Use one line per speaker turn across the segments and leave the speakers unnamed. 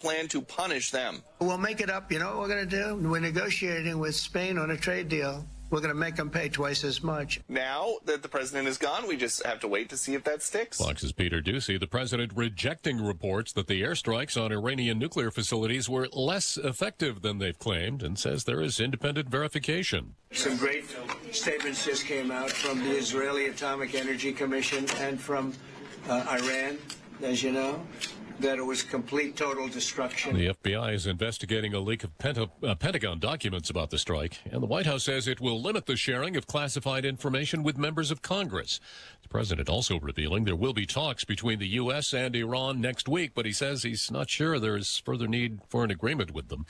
plan to punish them.
We'll make it up. You know what we're going to do? We're negotiating with Spain on a trade deal. We're going to make them pay twice as much.
Now that the president is gone, we just have to wait to see if that sticks.
Fox's Peter Doocy, the president rejecting reports that the airstrikes on Iranian nuclear facilities were less effective than they've claimed, and says there is independent verification.
Some great statements just came out from the Israeli Atomic Energy Commission and from Iran, as you know, that it was complete, total destruction.
The FBI is investigating a leak of Pentagon documents about the strike, and the White House says it will limit the sharing of classified information with members of Congress. The president also revealing there will be talks between the U.S. and Iran next week, but he says he's not sure there is further need for an agreement with them.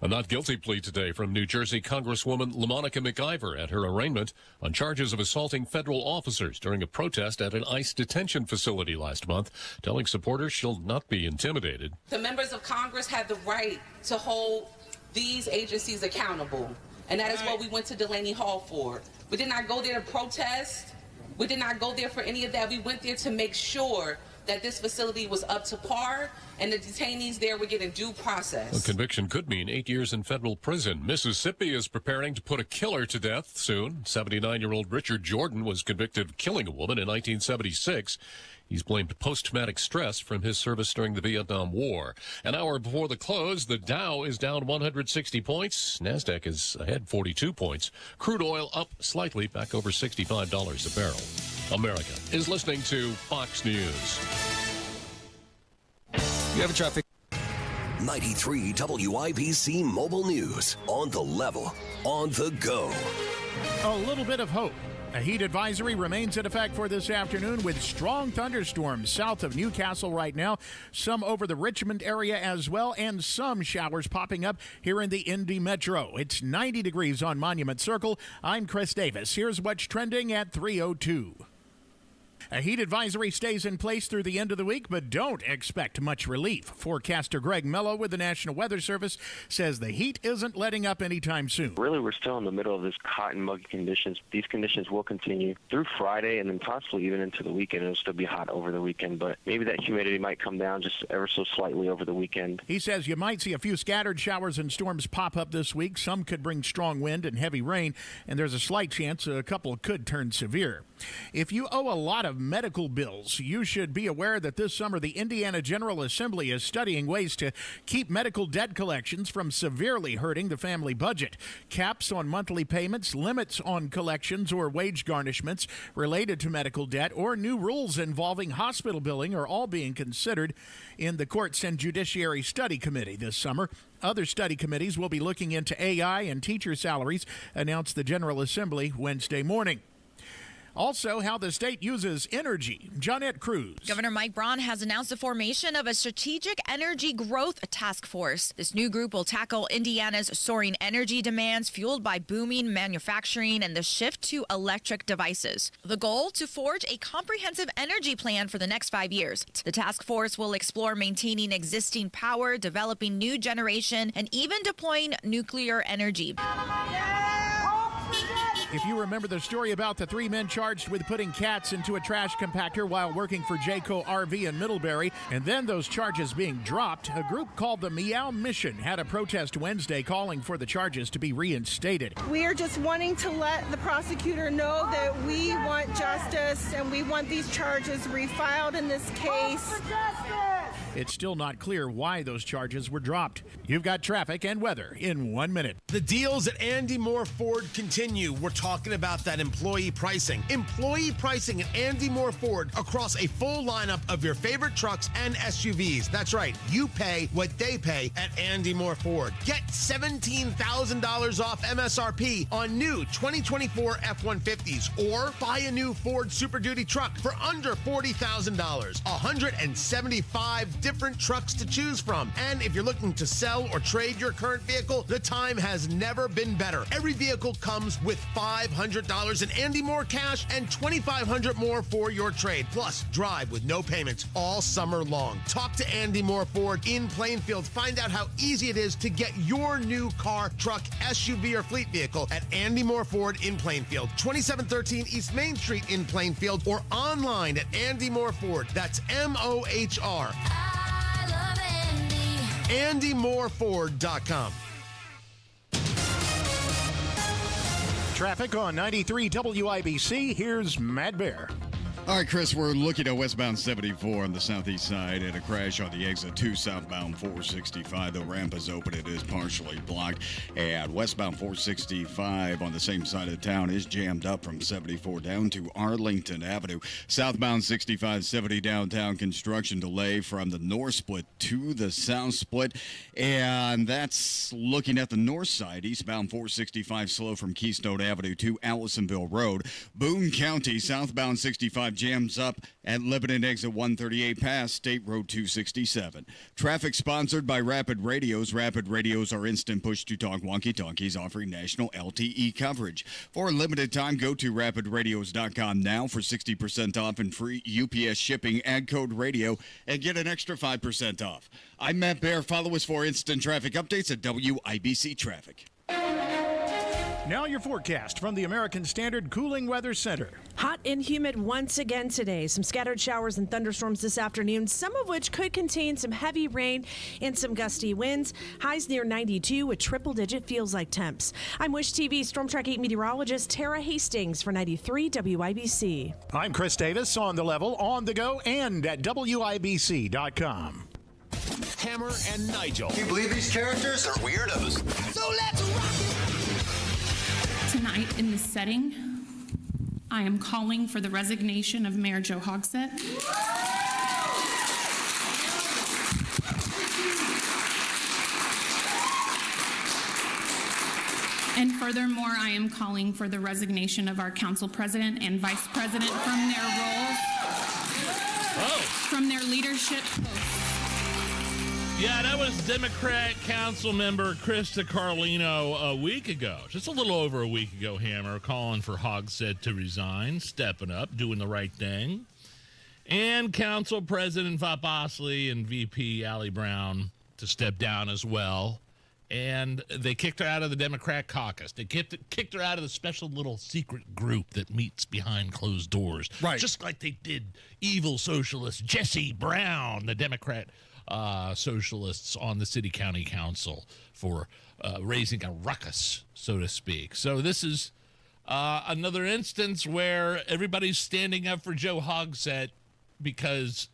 A not guilty plea today from New Jersey Congresswoman LaMonica McIver at her arraignment on charges of assaulting federal officers during a protest at an ICE detention facility last month, telling supporters she'll not be intimidated.
The members of Congress have the right to hold these agencies accountable, and that is what we went to Delaney Hall for. We did not go there to protest. We did not go there for any of that. We went there to make sure that this facility was up to par and the detainees there were getting due process.
A conviction could mean 8 years in federal prison. Mississippi is preparing to put a killer to death soon. 79-year-old Richard Jordan was convicted of killing a woman in 1976. He's blamed post-traumatic stress from his service during the Vietnam War. An hour before the close, the Dow is down 160 points. NASDAQ is ahead 42 points. Crude oil up slightly, back over $65 a barrel. America is listening to Fox News.
You have a traffic.
93 WIBC Mobile News. On the level, on the go.
A little bit of hope. A heat advisory remains in effect for this afternoon with strong thunderstorms south of Newcastle right now, some over the Richmond area as well, and some showers popping up here in the Indy Metro. It's 90 degrees on Monument Circle. I'm Chris Davis. Here's what's trending at 3:02. A heat advisory stays in place through the end of the week, but don't expect much relief. Forecaster Greg Mello with the National Weather Service says the heat isn't letting up anytime soon.
Really, we're still in the middle of this hot and muggy conditions. These conditions will continue through Friday and then possibly even into the weekend. It'll still be hot over the weekend, but maybe that humidity might come down just ever so slightly over the weekend.
He says you might see a few scattered showers and storms pop up this week. Some could bring strong wind and heavy rain, and there's a slight chance a couple could turn severe. If you owe a lot of medical bills, you should be aware that this summer the Indiana General Assembly is studying ways to keep medical debt collections from severely hurting the family budget. Caps on monthly payments, limits on collections or wage garnishments related to medical debt, or new rules involving hospital billing are all being considered in the Courts and Judiciary Study Committee this summer. Other study committees will be looking into AI and teacher salaries, announced the General Assembly Wednesday morning. Also, how the state uses energy. Johnette Cruz.
Governor Mike Braun has announced the formation of a strategic energy growth task force. This new group will tackle Indiana's soaring energy demands fueled by booming manufacturing and the shift to electric devices. The goal, to forge a comprehensive energy plan for the next 5 years. The task force will explore maintaining existing power, developing new generation, and even deploying nuclear energy.
If you remember the story about the 3 men charged with putting cats into a trash compactor while working for Jayco RV in Middlebury, and then those charges being dropped, a group called the Meow Mission had a protest Wednesday calling for the charges to be reinstated.
We are just wanting to let the prosecutor know that we want justice and we want these charges refiled in this case.
It's still not clear why those charges were dropped. You've got traffic and weather in 1 minute.
The deals at Andy Moore Ford continue. We're talking about that employee pricing. Employee pricing at Andy Moore Ford across a full lineup of your favorite trucks and SUVs. That's right. You pay what they pay at Andy Moore Ford. Get $17,000 off MSRP on new 2024 F-150s or buy a new Ford Super Duty truck for under $40,000. 175 different trucks to choose from. And if you're looking to sell or trade your current vehicle, the time has never been better. Every vehicle comes with $500 in Andy Moore cash and $2,500 more for your trade. Plus, drive with no payments all summer long. Talk to Andy Moore Ford in Plainfield. Find out how easy it is to get your new car, truck, SUV, or fleet vehicle at Andy Moore Ford in Plainfield. 2713 East Main Street in Plainfield, or online at Andy Moore Ford. That's MOHR. AndyMooreFord.com.
Traffic on 93 WIBC. Here's Matt Bear.
All right, Chris, we're looking at westbound 74 on the southeast side and a crash on the exit 2 southbound 465. The ramp is open. It is partially blocked. And westbound 465 on the same side of town is jammed up from 74 down to Arlington Avenue. Southbound 6570 downtown, construction delay from the north split to the south split. And that's looking at the north side. Eastbound 465 slow from Keystone Avenue to Allisonville Road. Boone County southbound 65 jams up at Lebanon exit 138 past State Road 267. Traffic sponsored by Rapid Radios. Rapid Radios are instant push-to-talk walkie-talkies offering national LTE coverage. For a limited time, go to rapidradios.com now for 60% off and free UPS shipping. Add code radio and get an extra 5% off. I'm Matt Bear. Follow us for instant traffic updates at WIBC Traffic.
Now your forecast from the American Standard Cooling Weather Center.
Hot and humid once again today. Some scattered showers and thunderstorms this afternoon, some of which could contain some heavy rain and some gusty winds. Highs near 92 with triple-digit feels-like temps. I'm Wish TV Storm Track 8 meteorologist Tara Hastings for 93 WIBC.
I'm Chris Davis on the level, on the go, and at WIBC.com.
Hammer and Nigel.
Can you believe these characters are weirdos?
So let's rock it!
Tonight in this setting, I am calling for the resignation of Mayor Joe Hogsett. And furthermore, I am calling for the resignation of our council president and vice president from their roles, from their leadership posts.
Yeah, that was Democrat council member Krista Carlino a week ago, just a little over a week ago, Hammer, calling for Hogsett to resign, stepping up, doing the right thing. And Council President Vop Osley and VP Allie Brown to step down as well. And they kicked her out of the Democrat caucus. They kicked her out of the special little secret group that meets behind closed doors.
Right.
Just like they did evil socialist Jesse Brown, the Democrat socialists on the city county council for raising a ruckus, so to speak. So this is another instance where everybody's standing up for Joe Hogsett because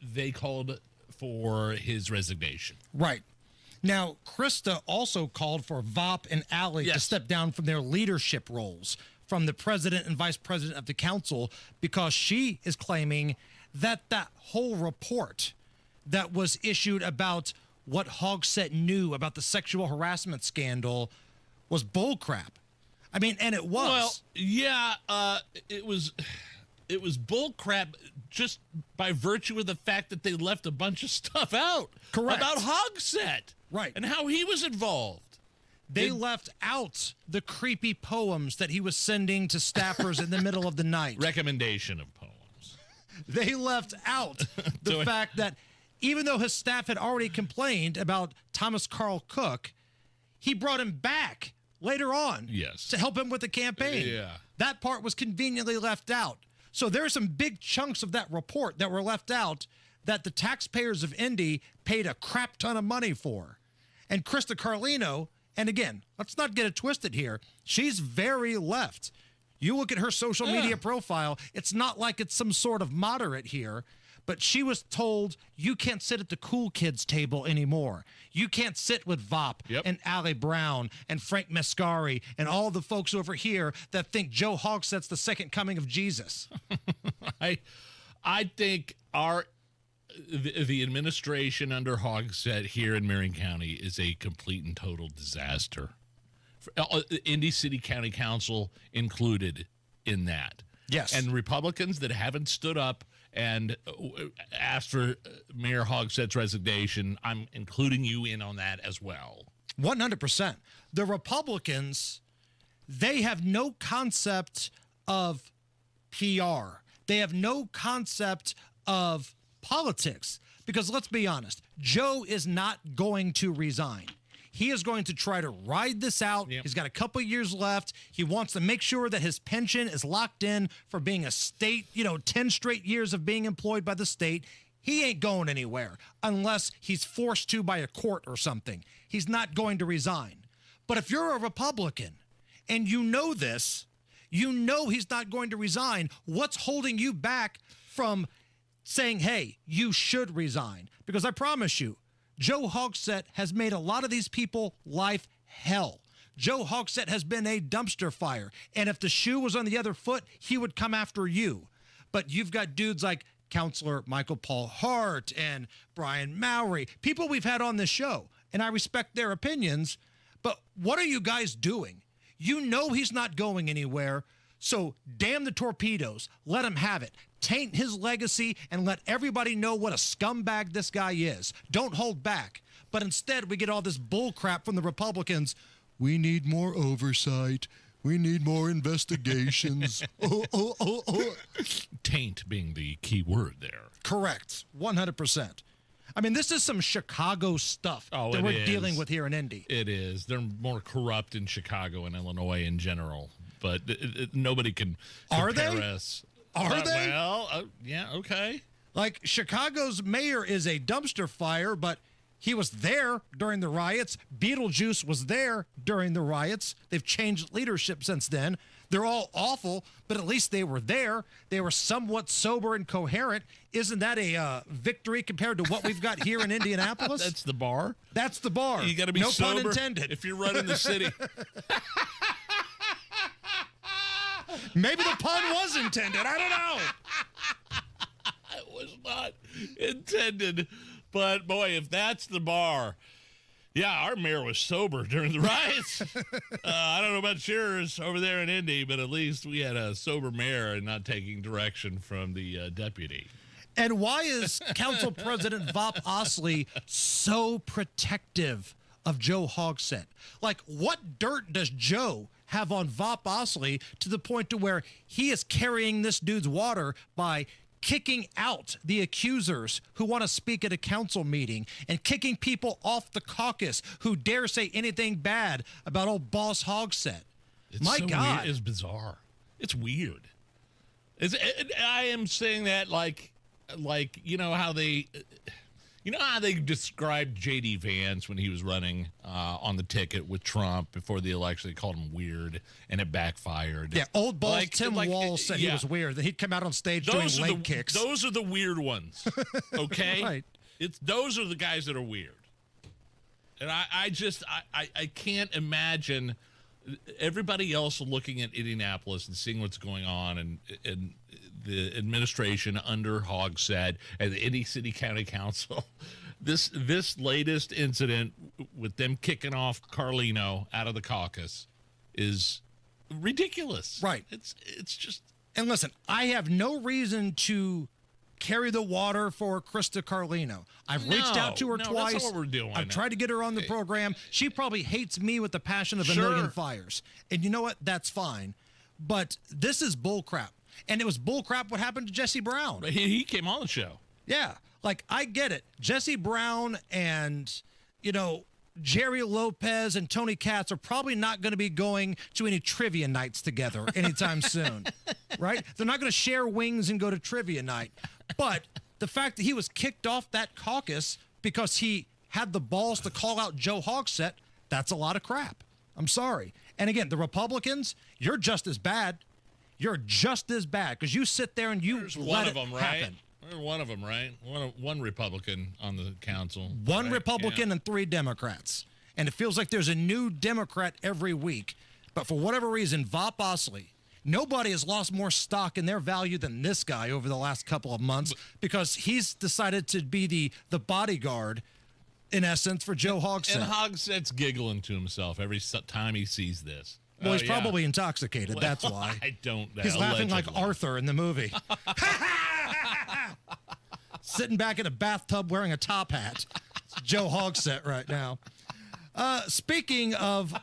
they called for his resignation.
Right. Now, Krista also called for Vop and Allie to step down from their leadership roles from the president and vice president of the council because she is claiming that that whole report that was issued about what Hogsett knew about the sexual harassment scandal was bullcrap. I mean, and it was.
Well, yeah, it was bullcrap just by virtue of the fact that they left a bunch of stuff out.
Correct.
About Hogsett.
Right.
And how he was involved.
They left out the creepy poems that he was sending to staffers in the middle of the night.
Recommendation of poems.
They left out the fact that even though his staff had already complained about Thomas Carl Cook, he brought him back later on to help him with the campaign.
Yeah.
That part was conveniently left out. So there are some big chunks of that report that were left out that the taxpayers of Indy paid a crap ton of money for. And Krista Carlino, and again, let's not get it twisted here, she's very left. You look at her social media profile, it's not like it's some sort of moderate here, but she was told, you can't sit at the cool kids table anymore. You can't sit with Vop and Allie Brown and Frank Mascari and all the folks over here that think Joe Hogsett's the second coming of Jesus.
I think the administration under Hogsett here in Marion County is a complete and total disaster. Indy City County Council included in that.
Yes.
And Republicans that haven't stood up and asked for Mayor Hogsett's resignation, I'm including you in on that as well.
100%. The Republicans, they have no concept of PR. They have no concept of politics. Because let's be honest, Joe is not going to resign. He is going to try to ride this out. He's got a couple years left. He wants to make sure that his pension is locked in for being a state, 10 straight years of being employed by the state. He ain't going anywhere unless he's forced to by a court or something. He's not going to resign. But if you're a Republican and you know this, you know he's not going to resign, what's holding you back from saying, hey, you should resign? Because I promise you, Joe Hogsett has made a lot of these people life hell. Joe Hogsett has been a dumpster fire. And if the shoe was on the other foot, he would come after you. But you've got dudes like Counselor Michael Paul Hart and Brian Mowry, people we've had on this show, and I respect their opinions, but what are you guys doing? You know he's not going anywhere, so damn the torpedoes. Let him have it. Taint his legacy and let everybody know what a scumbag this guy is. Don't hold back. But instead, we get all this bull crap from the Republicans. We need more oversight. We need more investigations.
Taint being the key word there.
Correct. 100%. I mean, this is some Chicago stuff that we're dealing with here in Indy.
It is. They're more corrupt in Chicago and Illinois in general, but nobody can compare us.
Are they?
Well, yeah, okay.
Like, Chicago's mayor is a dumpster fire, but he was there during the riots. Beetlejuice was there during the riots. They've changed leadership since then. They're all awful, but at least they were there. They were somewhat sober and coherent. Isn't that a victory compared to what we've got here in Indianapolis?
That's the bar.
That's the bar.
You got to be
no
sober
pun intended.
if you're running the city.
Maybe the pun was intended. I don't know.
It was not intended. But, boy, if that's the bar, yeah, our mayor was sober during the riots. I don't know about yours over there in Indy, but at least we had a sober mayor and not taking direction from the deputy.
And why is Council President Vop Osley so protective of Joe Hogsett? Like, what dirt does Joe have on Vop Osley to the point to where he is carrying this dude's water by kicking out the accusers who want to speak at a council meeting and kicking people off the caucus who dare say anything bad about old boss Hogsett? My God.
It's bizarre. It's weird. I am saying that like you know how they described J.D. Vance when he was running on the ticket with Trump before the election. They called him weird, and it backfired.
Yeah, old boss Tim Walz said he was weird. That he'd come out on stage doing leg kicks.
Those are the weird ones, okay?
Right.
Those are the guys that are weird. And I can't imagine everybody else looking at Indianapolis and seeing what's going on and the administration under Hogsett and the Indy City County Council. This latest incident with them kicking off Carlino out of the caucus is ridiculous.
Right.
It's just.
And listen, I have no reason to carry the water for Krista Carlino. I've reached out to her twice.
That's not what we're doing.
I've tried to get her on the program. She probably hates me with the passion of a million fires. And you know what? That's fine. But this is bullcrap. And it was bullcrap what happened to Jesse Brown.
He came on the show.
Yeah. Like, I get it. Jesse Brown and, Jerry Lopez and Tony Katz are probably not going to be going to any trivia nights together anytime soon, right? They're not going to share wings and go to trivia night. But the fact that he was kicked off that caucus because he had the balls to call out Joe Hogsett, that's a lot of crap. I'm sorry. And again, the Republicans, you're just as bad. You're just as bad because you sit there and you let it happen.
There's one of them, right? One Republican on the council.
One Republican and 3 Democrats. And it feels like there's a new Democrat every week. But for whatever reason, Vop Osley, nobody has lost more stock in their value than this guy over the last couple of months because he's decided to be the bodyguard, in essence, for Joe Hogsett.
And Hogsett's giggling to himself every time he sees this.
Well, he's probably intoxicated. That's why.
I don't know.
He's laughing like Arthur in the movie. Sitting back in a bathtub wearing a top hat. It's Joe Hogsett right now. Speaking of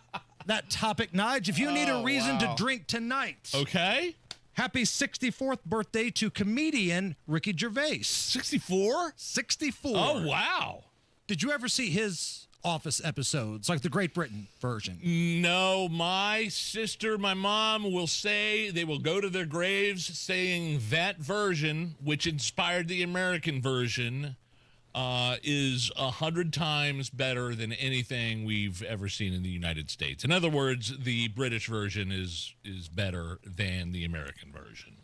that topic, Nige, if you need a reason to drink tonight.
Okay.
Happy 64th birthday to comedian Ricky Gervais.
64?
64.
Oh, wow.
Did you ever see his Office episodes, like the Great Britain version?
No, my sister, my mom will say they will go to their graves saying that version, which inspired the American version, is 100 times better than anything we've ever seen in the United States. In other words, the British version is better than the American version.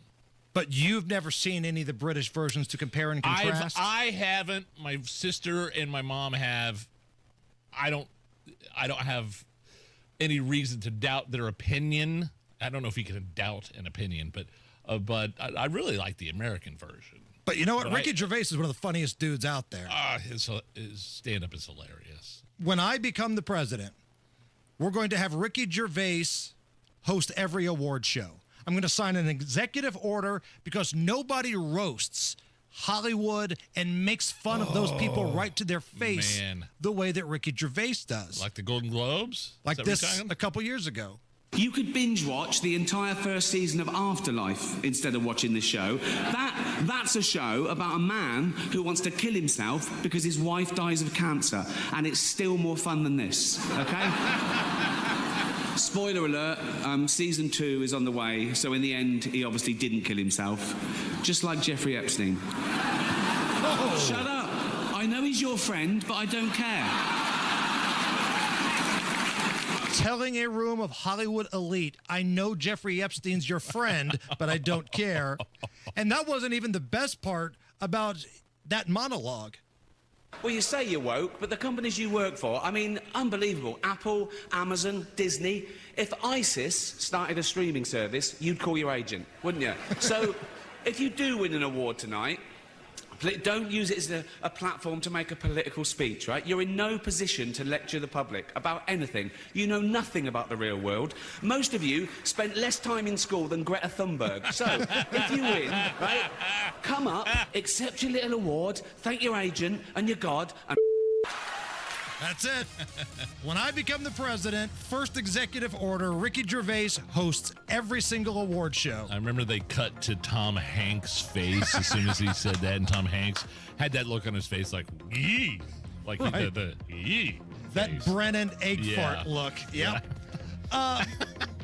But you've never seen any of the British versions to compare and contrast?
I haven't. My sister and my mom have. I don't have any reason to doubt their opinion. I don't know if you can doubt an opinion, but I really like the American version.
But you know what? Ricky Gervais is one of the funniest dudes out there.
His stand-up is hilarious.
When I become the president, we're going to have Ricky Gervais host every award show. I'm going to sign an executive order because nobody roasts Hollywood and makes fun of those people right to their face the way that Ricky Gervais does.
Like the Golden Globes?
Like this a couple years ago.
You could binge watch the entire first season of Afterlife instead of watching this show. That's a show about a man who wants to kill himself because his wife dies of cancer, and it's still more fun than this, okay? Spoiler alert, season 2 is on the way, so in the end, he obviously didn't kill himself, just like Jeffrey Epstein. Oh. Shut up. I know he's your friend, but I don't care.
Telling a room of Hollywood elite, I know Jeffrey Epstein's your friend, but I don't care. And that wasn't even the best part about that monologue.
Well, you say you're woke, but the companies you work for, I mean, unbelievable. Apple, Amazon, Disney. If ISIS started a streaming service, you'd call your agent, wouldn't you? So, if you do win an award tonight, don't use it as a platform to make a political speech, right? You're in no position to lecture the public about anything. You know nothing about the real world. Most of you spent less time in school than Greta Thunberg. So, if you win, right, come up, accept your little award, thank your agent and your God, and...
That's it. When I become the president, first executive order, Ricky Gervais hosts every single award show.
I remember they cut to Tom Hanks' face as soon as he said that, and Tom Hanks had that look on his face like, yee! Like
right.
the yee
That
face.
Brennan egg fart look. Yep.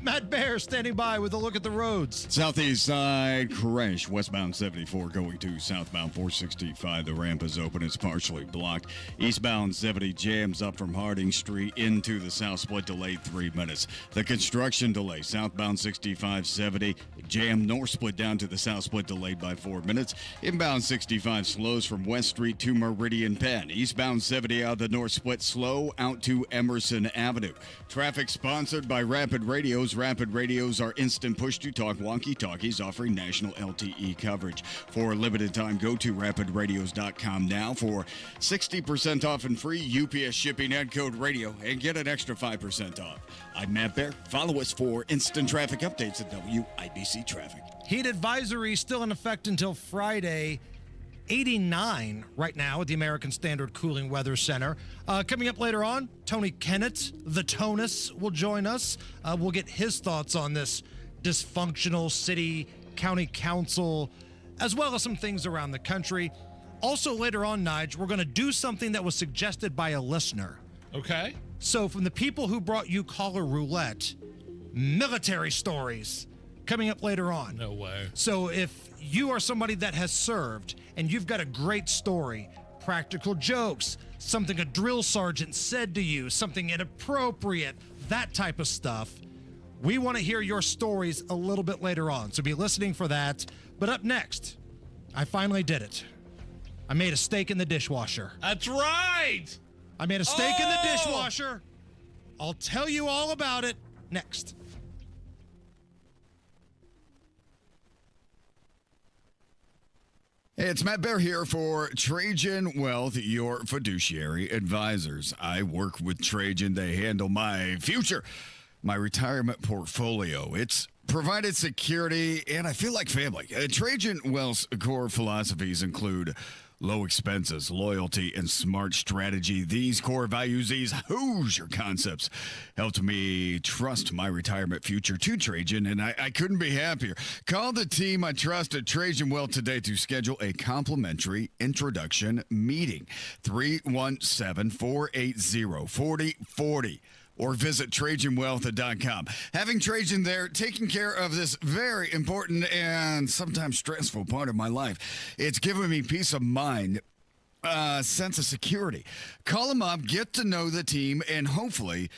Matt Bear standing by with a look at the roads.
Southeast side crash, westbound 74 going to southbound 465. The ramp is open. It's partially blocked. Eastbound 70 jams up from Harding Street into the south split, delayed 3 minutes. The construction delay, southbound 65-70 jam north split down to the south split, delayed by 4 minutes. Inbound 65 slows from West Street to Meridian Penn. Eastbound 70 out the north split, slow out to Emerson Avenue. Traffic sponsored by Rapid Radios. Rapid Radios are instant push-to-talk walkie-talkies offering national LTE coverage. For a limited time, go to rapidradios.com now for 60% off and free UPS shipping and code radio and get an extra 5% off. I'm Matt Bear. Follow us for instant traffic updates at WIBC Traffic.
Heat advisory still in effect until Friday. 89 right now at the American Standard Cooling Weather Center. Coming up later on, Tony Kinnett, the Tonus, will join us. We'll get his thoughts on this dysfunctional city, county council, as well as some things around the country. Also later on, Nigel, we're going to do something that was suggested by a listener.
Okay.
So from the people who brought you Caller Roulette, military stories coming up later on.
No way.
So if you are somebody that has served and you've got a great story, practical jokes, something a drill sergeant said to you, something inappropriate, that type of stuff, we want to hear your stories a little bit later on. So be listening for that. But up next, I finally did it. I made a steak in the dishwasher.
That's right.
I made a steak in the dishwasher. I'll tell you all about it next.
Hey, it's Matt Bear here for Trajan Wealth, your fiduciary advisors. I work with Trajan. They handle my future, my retirement portfolio. It's provided security, and I feel like family. Trajan Wealth's core philosophies include Low expenses, loyalty, and smart strategy. These core values, these Hoosier concepts, helped me trust my retirement future to Trajan, and I couldn't be happier. Call the team I trust at Trajan Wealth today to schedule a complimentary introduction meeting. 317-480-4040. Or visit TrajanWealth.com. Having Trajan there, taking care of this very important and sometimes stressful part of my life, it's given me peace of mind, sense of security. Call them up, get to know the team, and hopefully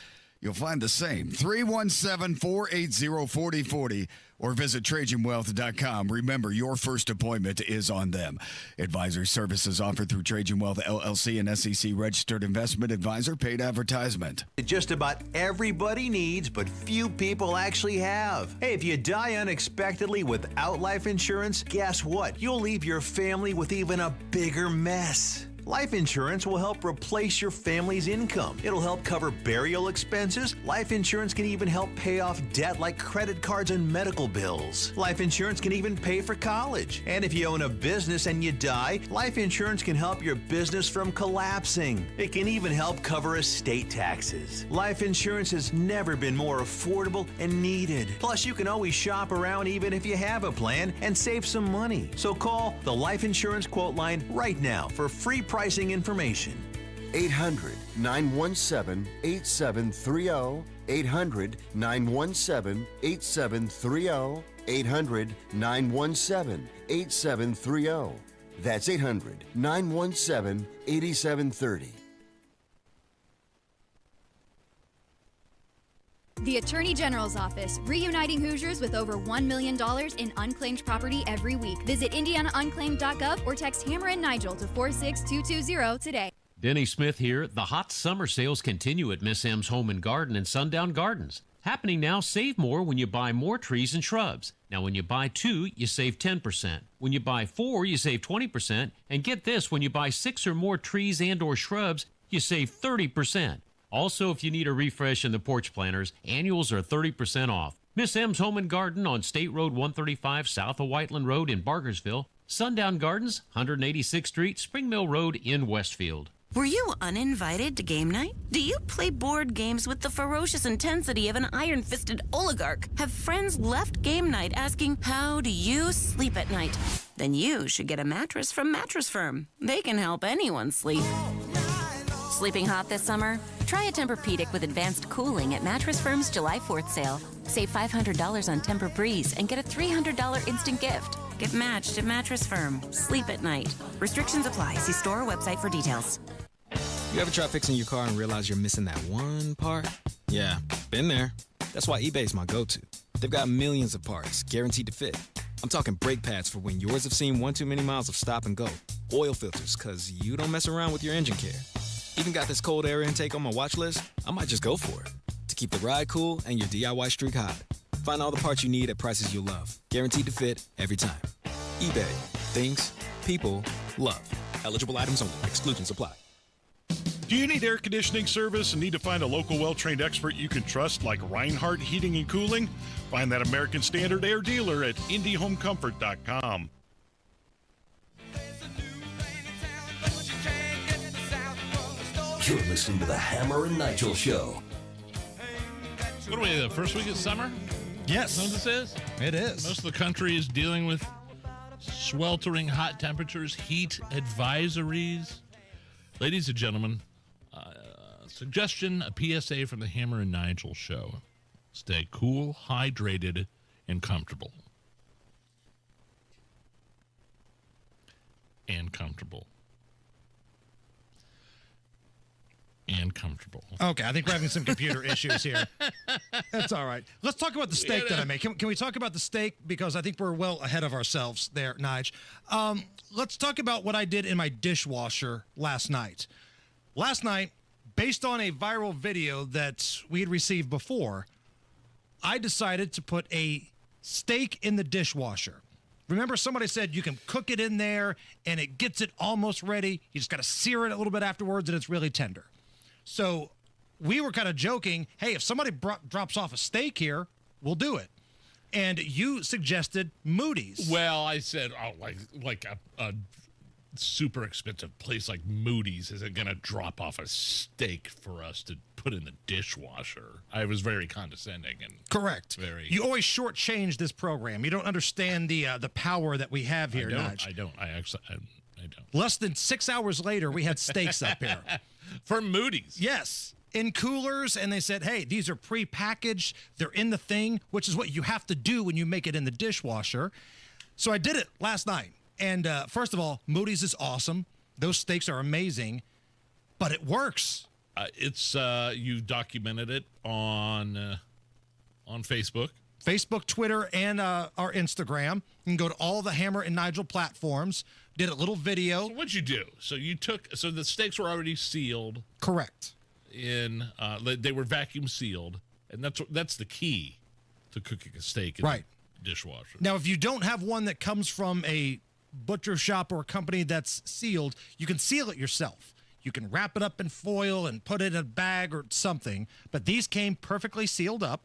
you'll find the same. 317-480-4040 or visit TrajanWealth.com. Remember, your first appointment is on them. Advisory services offered through Trajan Wealth, LLC, and SEC-registered investment advisor. Paid advertisement.
Just about everybody needs, but few people actually have. Hey, if you die unexpectedly without life insurance, guess what? You'll leave your family with even a bigger mess. Life insurance will help replace your family's income. It'll help cover burial expenses. Life insurance can even help pay off debt like credit cards and medical bills. Life insurance can even pay for college. And if you own a business and you die, life insurance can help your business from collapsing. It can even help cover estate taxes. Life insurance has never been more affordable and needed. Plus, you can always shop around even if you have a plan and save some money. So call the Life Insurance Quote Line right now for free pricing information.
800-917-8730. 800-917-8730. 800-917-8730. That's 800-917-8730.
The Attorney General's Office, reuniting Hoosiers with over $1 million in unclaimed property every week. Visit IndianaUnclaimed.gov or text Hammer and Nigel to 46220 today.
Denny Smith here. The hot summer sales continue at Miss M's Home and Garden and Sundown Gardens. Happening now, save more when you buy more trees and shrubs. Now, when you buy 2, you save 10%. When you buy 4, you save 20%. And get this, when you buy 6 or more trees and or shrubs, you save 30%. Also, if you need a refresh in the porch planters, annuals are 30% off. Miss M's Home and Garden on State Road 135 south of Whiteland Road in Barkersville. Sundown Gardens, 186th Street, Spring Mill Road in Westfield.
Were you uninvited to game night? Do you play board games with the ferocious intensity of an iron-fisted oligarch? Have friends left game night asking, how do you sleep at night? Then you should get a mattress from Mattress Firm. They can help anyone sleep. Sleeping hot this summer? Try a Tempur-Pedic with advanced cooling at Mattress Firm's July 4th sale. Save $500 on Tempur-Breeze and get a $300 instant gift. Get matched at Mattress Firm. Sleep at night. Restrictions apply. See store or website for details.
You ever try fixing your car and realize you're missing that one part? Yeah, been there. That's why eBay's my go-to. They've got millions of parts, guaranteed to fit. I'm talking brake pads for when yours have seen one too many miles of stop and go. Oil filters, because you don't mess around with your engine care. Even got this cold air intake on my watch list. I might just go for it. To keep the ride cool and your DIY streak hot. Find all the parts you need at prices you'll love. Guaranteed to fit every time. eBay. Things people love. Eligible items only. Exclusions apply.
Do you need air conditioning service and need to find a local well-trained expert you can trust like Reinhardt Heating and Cooling? Find that American Standard air dealer at IndyHomeComfort.com.
You're listening to the Hammer and Nigel Show.
What are we, the first week of summer?
Yes.
Is that what this is?
It is.
Most of the country is dealing with sweltering hot temperatures, heat advisories. Ladies and gentlemen, suggestion, a PSA from the Hammer and Nigel Show. Stay cool, hydrated, and comfortable. And comfortable. And comfortable.
Okay, I think we're having some computer issues here. That's all right. Let's talk about the steak that I made. Can we talk about the steak? Because I think we're well ahead of ourselves there, Nige. Let's talk about what I did in my dishwasher last night. Last night, based on a viral video that we had received before, I decided to put a steak in the dishwasher. Remember, somebody said you can cook it in there and it gets it almost ready. You just got to sear it a little bit afterwards and it's really tender. So we were kind of joking, hey, if somebody drops off a steak here, we'll do it. And you suggested Moody's.
Well, I said, oh, like a super expensive place like Moody's isn't going to drop off a steak for us to put in the dishwasher. I was very condescending and
correct.
Very.
You always shortchange this program. You don't understand the power that that we have here, Nige.
I don't. I don't.
Less than 6 hours later, we had steaks up here
from Moody's.
Yes. In coolers, and they said, hey, these are pre-packaged. They're in the thing, which is what you have to do when you make it in the dishwasher. So I did it last night. And first of all, Moody's is awesome. Those steaks are amazing, but it works.
It's you documented it on Facebook.
Facebook, Twitter, and our Instagram. You can go to all the Hammer and Nigel platforms. Did a little video.
So what'd you do? So the steaks were already sealed.
Correct.
They were vacuum sealed, and that's the key to cooking a steak in the dishwasher.
Now, if you don't have one that comes from a butcher shop or a company that's sealed, you can seal it yourself. You can wrap it up in foil and put it in a bag or something, but these came perfectly sealed up,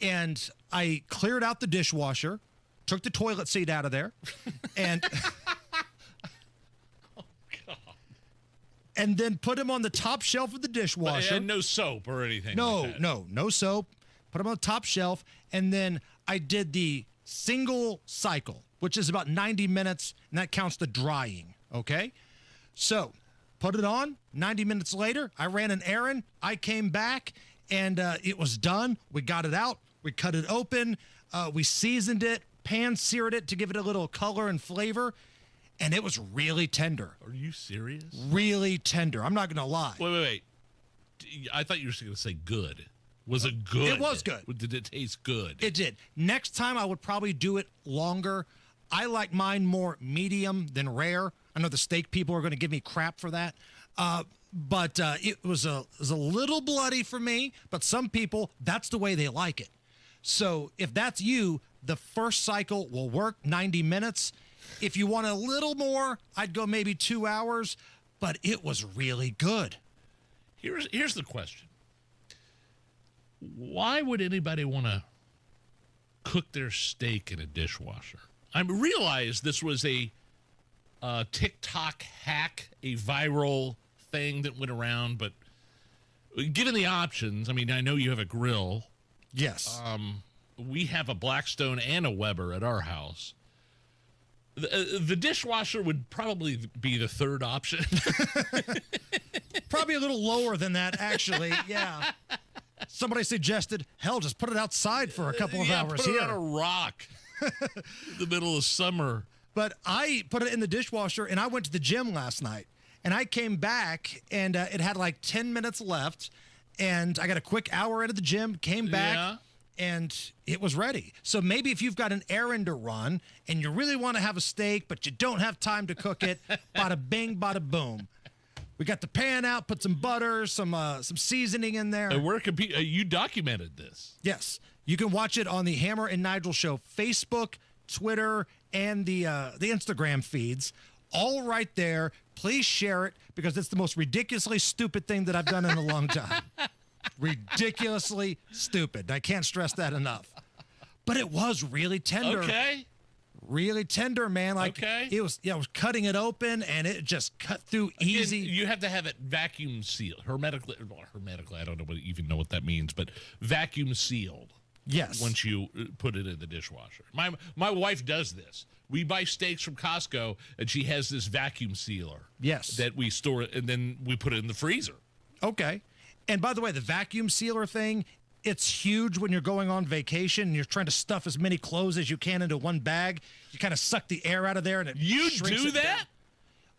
and I cleared out the dishwasher, took the toilet seat out of there, and and then put them on the top shelf of the dishwasher.
And no soap or anything.
No soap. Put them on the top shelf, and then I did the single cycle, which is about 90 minutes, and that counts the drying, okay? So, put it on. 90 minutes later, I ran an errand. I came back, and it was done. We got it out. We cut it open. We seasoned it, pan-seared it to give it a little color and flavor, and it was really tender.
Are you serious?
Really tender. I'm not going to lie.
Wait. I thought you were going to say good. Was it good?
It was good.
Did it taste good?
It did. Next time, I would probably do it longer. I like mine more medium than rare. I know the steak people are going to give me crap for that. But it was a little bloody for me. But some people, that's the way they like it. So if that's you, the first cycle will work 90 minutes. If you want a little more, I'd go maybe 2 hours. But it was really good.
Here's the question. Why would anybody want to cook their steak in a dishwasher? I realize this was a TikTok hack, a viral thing that went around, but given the options, I mean, I know you have a grill.
Yes.
We have a Blackstone and a Weber at our house. The dishwasher would probably be the third option.
Probably a little lower than that, actually. Yeah. Somebody suggested, hell, just put it outside for a couple of hours
put
here.
it on a rock in the middle of summer.
But I put it in the dishwasher, and I went to the gym last night. And I came back, and it had like 10 minutes left. And I got a quick hour out of the gym, came back, and it was ready. So maybe if you've got an errand to run, and you really want to have a steak, but you don't have time to cook it, bada bing, bada boom. We got the pan out, put some butter, some seasoning in there.
And where can you documented this?
Yes. You can watch it on the Hammer and Nigel Show Facebook, Twitter, and the Instagram feeds. All right there. Please share it because it's the most ridiculously stupid thing that I've done in a long time. Ridiculously stupid. I can't stress that enough. But it was really tender.
Okay.
Really tender, man. Like it was. Yeah, I was cutting it open, and it just cut through easy.
You have to have it vacuum sealed, hermetically. I don't even know what that means, but vacuum sealed.
Yes.
Once you put it in the dishwasher. My wife does this. We buy steaks from Costco, and she has this vacuum sealer.
Yes.
That we store it, and then we put it in the freezer.
Okay. And by the way, the vacuum sealer thing, it's huge when you're going on vacation and you're trying to stuff as many clothes as you can into one bag. You kind of suck the air out of there, and it
You
shrinks
do
it
that?
down.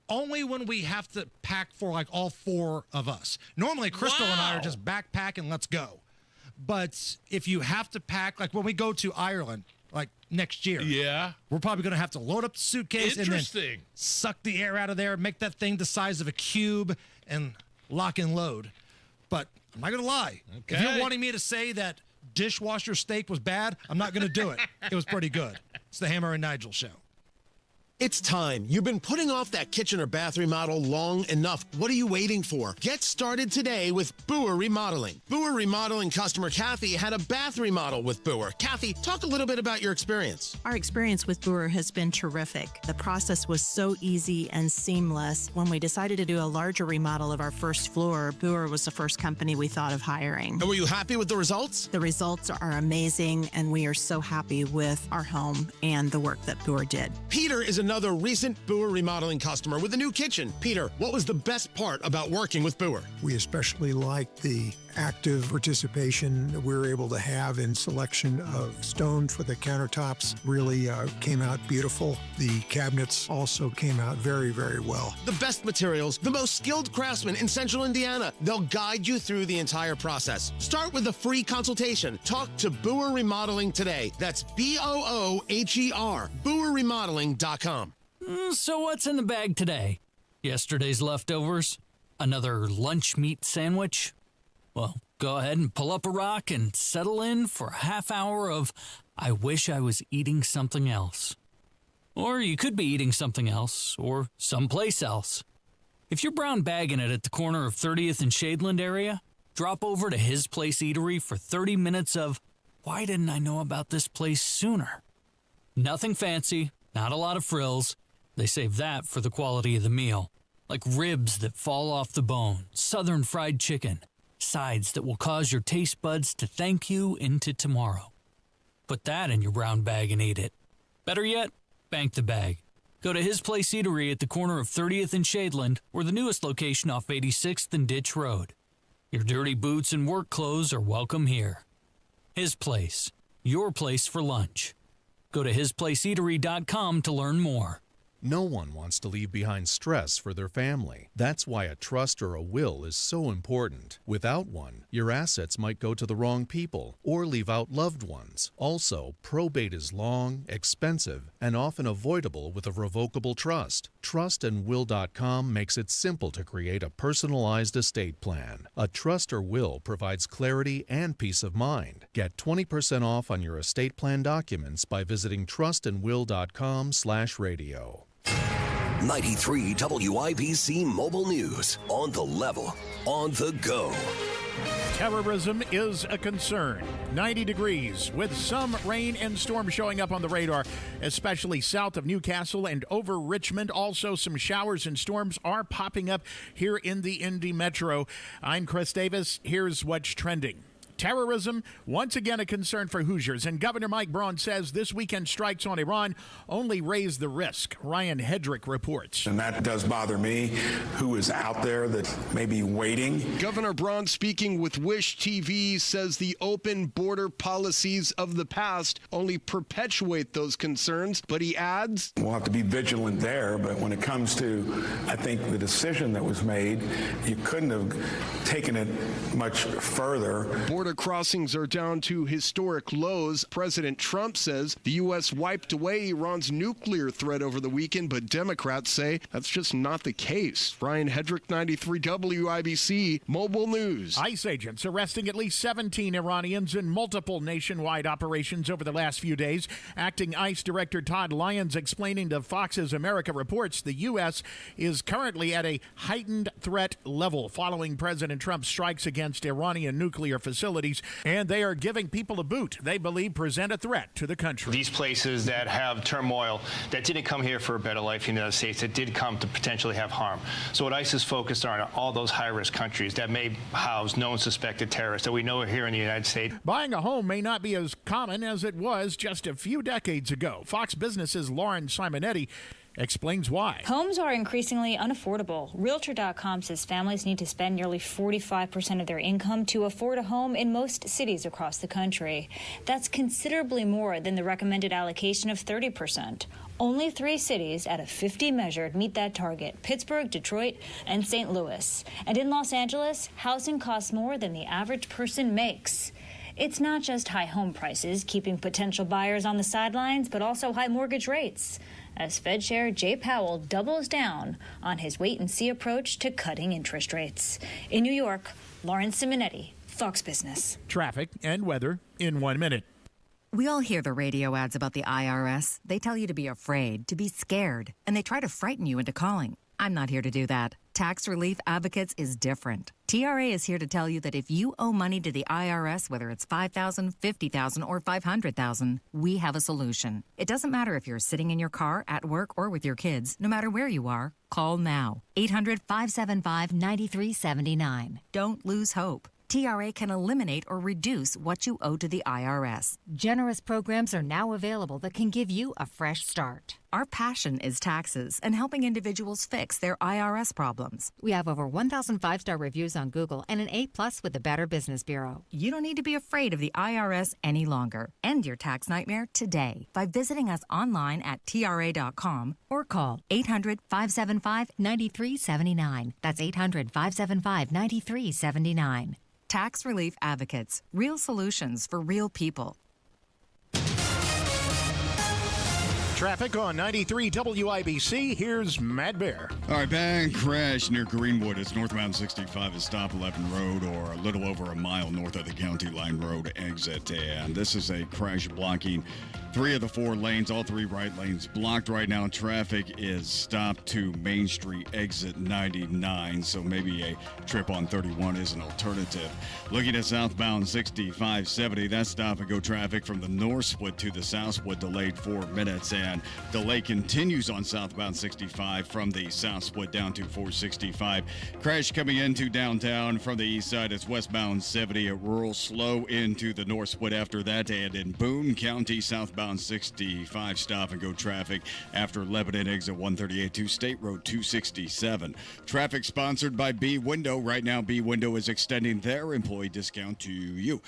Only when we have to pack for like all four of us. Normally, Crystal and I are just backpack and let's go. But if you have to pack, like when we go to Ireland, like next year, we're probably going to have to load up the suitcase and then suck the air out of there, make that thing the size of a cube, and lock and load. But I'm not going to lie.
Okay.
If you're wanting me to say that dishwasher steak was bad, I'm not going to do it. It was pretty good. It's the Hammer and Nigel Show.
It's time. You've been putting off that kitchen or bath remodel long enough. What are you waiting for? Get started today with Boer Remodeling. Boer Remodeling customer Kathy had a bath remodel with Boer. Kathy, talk a little bit about your experience.
Our experience with Boer has been terrific. The process was so easy and seamless. When we decided to do a larger remodel of our first floor, Boer was the first company we thought of hiring.
And were you happy with the results?
The results are amazing, and we are so happy with our home and the work that Boer did.
Peter is another recent Boer Remodeling customer with a new kitchen. Peter, what was the best part about working with Boer?
We especially liked the active participation that we were able to have in selection of stone for the countertops. Really came out beautiful. The cabinets also came out very, very well.
The best materials, the most skilled craftsmen in Central Indiana. They'll guide you through the entire process. Start with a free consultation. Talk to Boer Remodeling today. That's BOOHER, BoerRemodeling.com.
So what's in the bag today? Yesterday's leftovers? Another lunch meat sandwich? Well, go ahead and pull up a rock and settle in for a half hour of I wish I was eating something else. Or you could be eating something else, or someplace else. If you're brown bagging it at the corner of 30th and Shadeland area, drop over to His Place Eatery for 30 minutes of why didn't I know about this place sooner? Nothing fancy, not a lot of frills. They save that for the quality of the meal, like ribs that fall off the bone, southern fried chicken, sides that will cause your taste buds to thank you into tomorrow. Put that in your brown bag and eat it. Better yet, bank the bag. Go to His Place Eatery at the corner of 30th and Shadeland, or the newest location off 86th and Ditch Road. Your dirty boots and work clothes are welcome here. His Place, your place for lunch. Go to hisplaceeatery.com to learn more.
No one wants to leave behind stress for their family. That's why a trust or a will is so important. Without one, your assets might go to the wrong people or leave out loved ones. Also, probate is long, expensive, and often avoidable with a revocable trust. Trustandwill.com makes it simple to create a personalized estate plan. A trust or will provides clarity and peace of mind. Get 20% off on your estate plan documents by visiting trustandwill.com/radio.
93 WIBC Mobile News. On the level, on the go.
Terrorism is a concern. 90 degrees with some rain and storm showing up on the radar, especially south of Newcastle and over Richmond. Also, some showers and storms are popping up here in the Indy Metro. I'm Chris Davis. Here's what's trending. Terrorism, once again a concern for Hoosiers, and Governor Mike Braun says this weekend strikes on Iran only raise the risk. Ryan Hedrick reports.
And that does bother me, who is out there that may be waiting.
Governor Braun, speaking with Wish TV, says the open border policies of the past only perpetuate those concerns, but he adds,
we'll have to be vigilant there, but when it comes to, I think, the decision that was made, you couldn't have taken it much further.
Border crossings are down to historic lows. President Trump says the U.S. wiped away Iran's nuclear threat over the weekend, but Democrats say that's just not the case. Ryan Hedrick, 93 WIBC Mobile News.
ICE agents arresting at least 17 Iranians in multiple nationwide operations over the last few days. Acting ICE Director Todd Lyons explaining to Fox's America Reports the U.S. is currently at a heightened threat level following President Trump's strikes against Iranian nuclear facilities, and they are giving people a boot they believe present a threat to the country.
These places that have turmoil, that didn't come here for a better life in the United States, that did come to potentially have harm. So what ICE is focused on are all those high-risk countries that may house known suspected terrorists that we know are here in the United States.
Buying a home may not be as common as it was just a few decades ago. Fox Business's Lauren Simonetti explains why.
Homes are increasingly unaffordable. Realtor.com says families need to spend nearly 45% of their income to afford a home in most cities across the country. That's considerably more than the recommended allocation of 30%. Only 3 cities out of 50 measured meet that target: Pittsburgh, Detroit, and St. Louis. And in Los Angeles, housing costs more than the average person makes. It's not just high home prices keeping potential buyers on the sidelines, but also high mortgage rates, as Fed Chair Jay Powell doubles down on his wait-and-see approach to cutting interest rates. In New York, Lauren Simonetti, Fox Business.
Traffic and weather in 1 minute.
We all hear the radio ads about the IRS. They tell you to be afraid, to be scared, and they try to frighten you into calling. I'm not here to do that. Tax Relief Advocates is different. TRA is here to tell you that if you owe money to the IRS, whether it's $5,000, $50,000, or $500,000, we have a solution. It doesn't matter if you're sitting in your car, at work, or with your kids. No matter where you are, call now. 800-575-9379. Don't lose hope. TRA can eliminate or reduce what you owe to the IRS.
Generous programs are now available that can give you a fresh start.
Our passion is taxes and helping individuals fix their IRS problems.
We have over 1,000 five-star reviews on Google and an A+ with the Better Business Bureau.
You don't need to be afraid of the IRS any longer. End your tax nightmare today by visiting us online at TRA.com or call 800-575-9379. That's 800-575-9379. Tax Relief Advocates. Real solutions for real people.
Traffic on 93 WIBC. Here's Matt Bear.
All right, bad crash near Greenwood. It's northbound 65 at Stop 11 Road, or a little over a mile north of the County Line Road exit. And this is a crash blocking 3 of the 4 lanes, all 3 right lanes blocked right now. Traffic is stopped to Main Street exit 99, so maybe a trip on 31 is an alternative. Looking at southbound 6570, that's stop and go traffic from the north split to the south split delayed 4 minutes, and delay continues on southbound 65 from the south split down to 465. Crash coming into downtown from the east side. It's westbound 70 at Rural, slow into the north split after that, and in Boone County, southbound 65 stop and go traffic after Lebanon exit 138 to State Road 267. Traffic sponsored by B Window. Right now, B Window is extending their employee discount to you.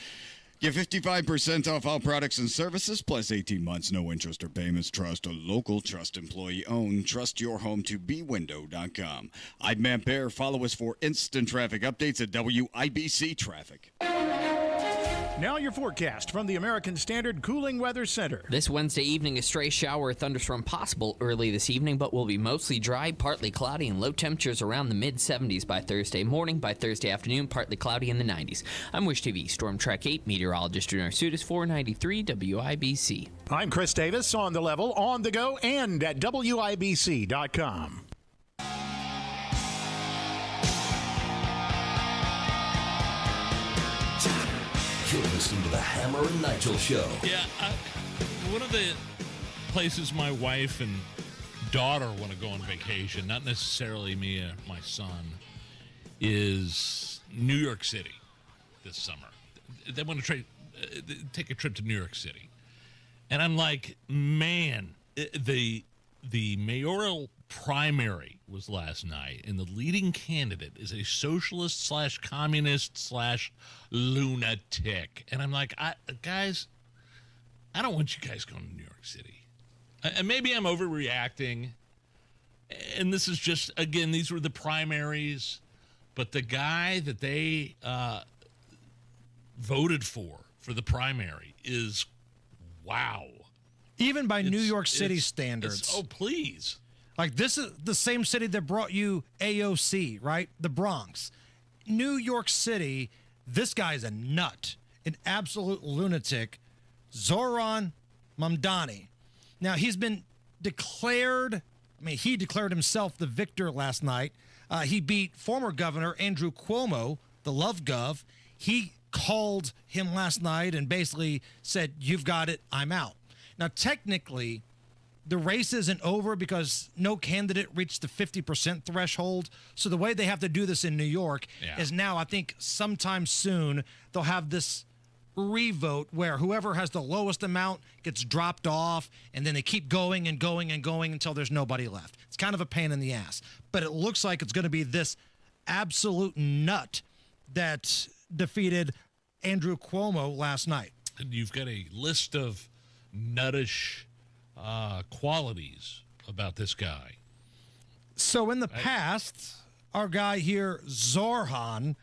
Get 55% off all products and services, plus 18 months, no interest or payments. Trust a local, trust employee owned. Trust your home to bwindow.com. I'm Matt Bear. Follow us for instant traffic updates at WIBC Traffic.
Now your forecast from the American Standard Cooling Weather Center.
This Wednesday evening, a stray shower or thunderstorm possible early this evening, but will be mostly dry, partly cloudy, and low temperatures around the mid-70s by Thursday morning. By Thursday afternoon, partly cloudy in the 90s. I'm Wish TV Storm Track 8 meteorologist Drew Narsutis, 493 WIBC.
I'm Chris Davis, on the level, on the go, and at WIBC.com.
You're listening to the Hammer and Nigel Show.
Yeah, one of the places my wife and daughter want to go on vacation, not necessarily me and my son, is New York City this summer. They want to take a trip to New York City. And I'm like, man, the mayoral primary was last night, and the leading candidate is a socialist/communist/lunatic. And I'm like, guys, I don't want you guys going to New York City. And maybe I'm overreacting. And this is just, again, these were the primaries. But the guy that they voted for the primary is, wow.
Even by New York City standards.
Oh, please.
Like, this is the same city that brought you AOC, right? The Bronx. New York City, this guy's a nut, an absolute lunatic. Zoran Mamdani. Now, he's been declared, he declared himself the victor last night. He beat former Governor Andrew Cuomo, the Love Gov. He called him last night and basically said, "You've got it, I'm out." Now, technically, the race isn't over because no candidate reached the 50% threshold. So the way they have to do this in New York is now, I think sometime soon, they'll have this revote where whoever has the lowest amount gets dropped off, and then they keep going and going and going until there's nobody left. It's kind of a pain in the ass. But it looks like it's going to be this absolute nut that defeated Andrew Cuomo last night.
And you've got a list of nuttish qualities about this guy.
So in the past, our guy here, Zoran,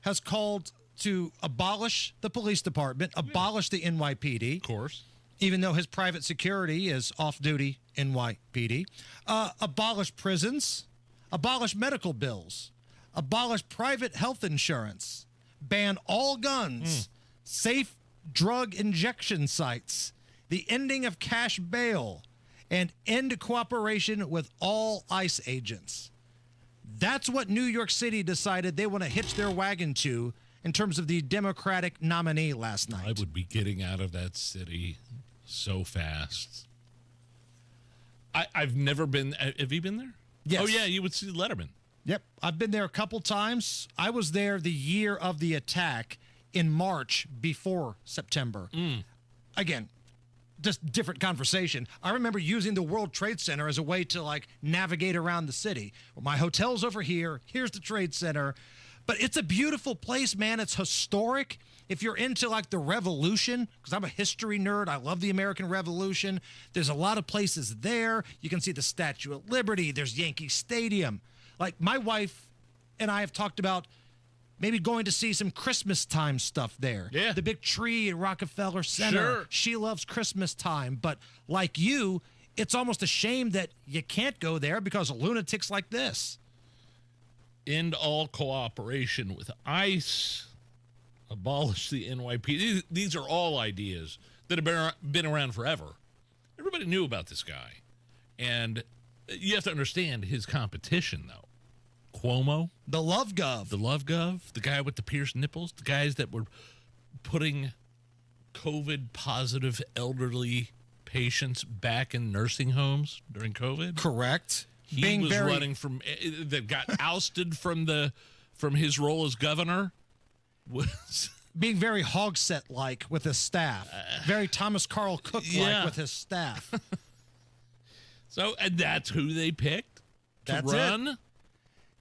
has called to abolish the police department, abolish the NYPD.
Of course.
Even though his private security is off-duty NYPD. Abolish prisons, abolish medical bills, abolish private health insurance, ban all guns, safe drug injection sites, the ending of cash bail, and end cooperation with all ICE agents. That's what New York City decided they want to hitch their wagon to in terms of the Democratic nominee last night.
I would be getting out of that city so fast. I've never been. Have you been there?
Yes.
Oh, yeah, you would see Letterman.
Yep. I've been there a couple times. I was there the year of the attack in March before September. Again, just different conversation. I remember using the World Trade Center as a way to like navigate around the city. Well, my hotel's over here. Here's the Trade Center. But it's a beautiful place, man. It's historic. If you're into like the Revolution, because I'm a history nerd, I love the American Revolution. There's a lot of places there. You can see the Statue of Liberty. There's Yankee Stadium. Like my wife and I have talked about maybe going to see some Christmas time stuff there.
Yeah.
The big tree at Rockefeller Center.
Sure.
She loves Christmas time. But like you, it's almost a shame that you can't go there because of lunatics like this.
End all cooperation with ICE. Abolish the NYPD. These are all ideas that have been around forever. Everybody knew about this guy. And you have to understand his competition, though. Cuomo.
The Love Gov.
The Love Gov. The guy with the pierced nipples. The guys that were putting COVID-positive elderly patients back in nursing homes during COVID.
Correct.
He was running from... that got ousted from his role as governor. Was
being very Hogsett-like with his staff. Very Thomas Carl Cook-like with his staff.
So, and that's who they picked to run?
It.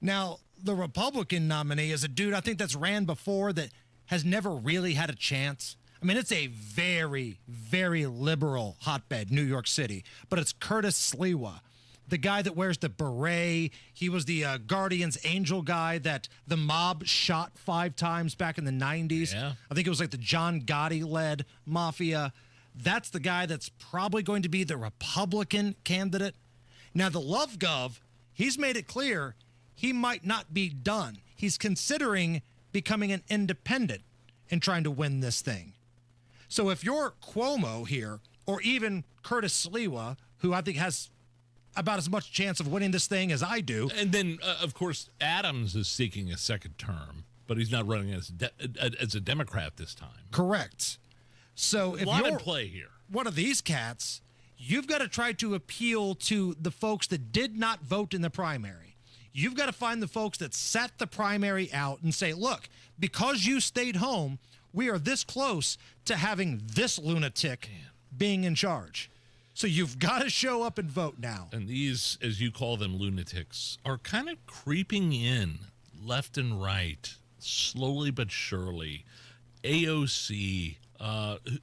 Now, the Republican nominee is a dude I think that's ran before that has never really had a chance. I mean, it's a very, very liberal hotbed, New York City. But it's Curtis Sliwa, the guy that wears the beret. He was the Guardian's Angel guy that the mob shot 5 times back in the 90s.
Yeah.
I think it was like the John Gotti-led mafia. That's the guy that's probably going to be the Republican candidate. Now, the Love Gov, he's made it clear he might not be done. He's considering becoming an independent and trying to win this thing. So if you're Cuomo here, or even Curtis Sliwa, who I think has about as much chance of winning this thing as I do.
And then, of course, Adams is seeking a second term, but he's not running as a Democrat this time.
Correct. So if you're
in play here.
One of these cats, you've got to try to appeal to the folks that did not vote in the primary. You've got to find the folks that sat the primary out and say, look, because you stayed home, we are this close to having this lunatic being in charge. So you've got to show up and vote now.
And these, as you call them, lunatics, are kind of creeping in left and right, slowly but surely. AOC,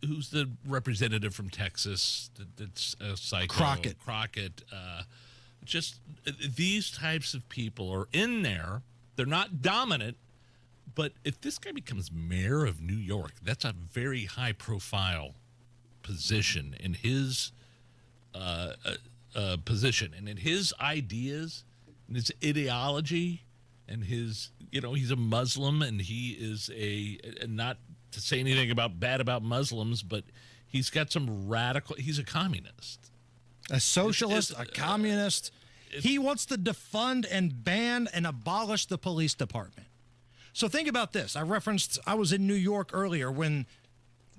who's the representative from Texas that's a psycho? Crockett. Just these types of people are in there. They're not dominant. But if this guy becomes mayor of New York, that's a very high-profile position in his position and in his ideas and his ideology and his, he's a Muslim and he is not to say anything bad about Muslims, but he's got some he's a communist.
A socialist, a communist. He wants to defund and ban and abolish the police department. So think about this. I was in New York earlier when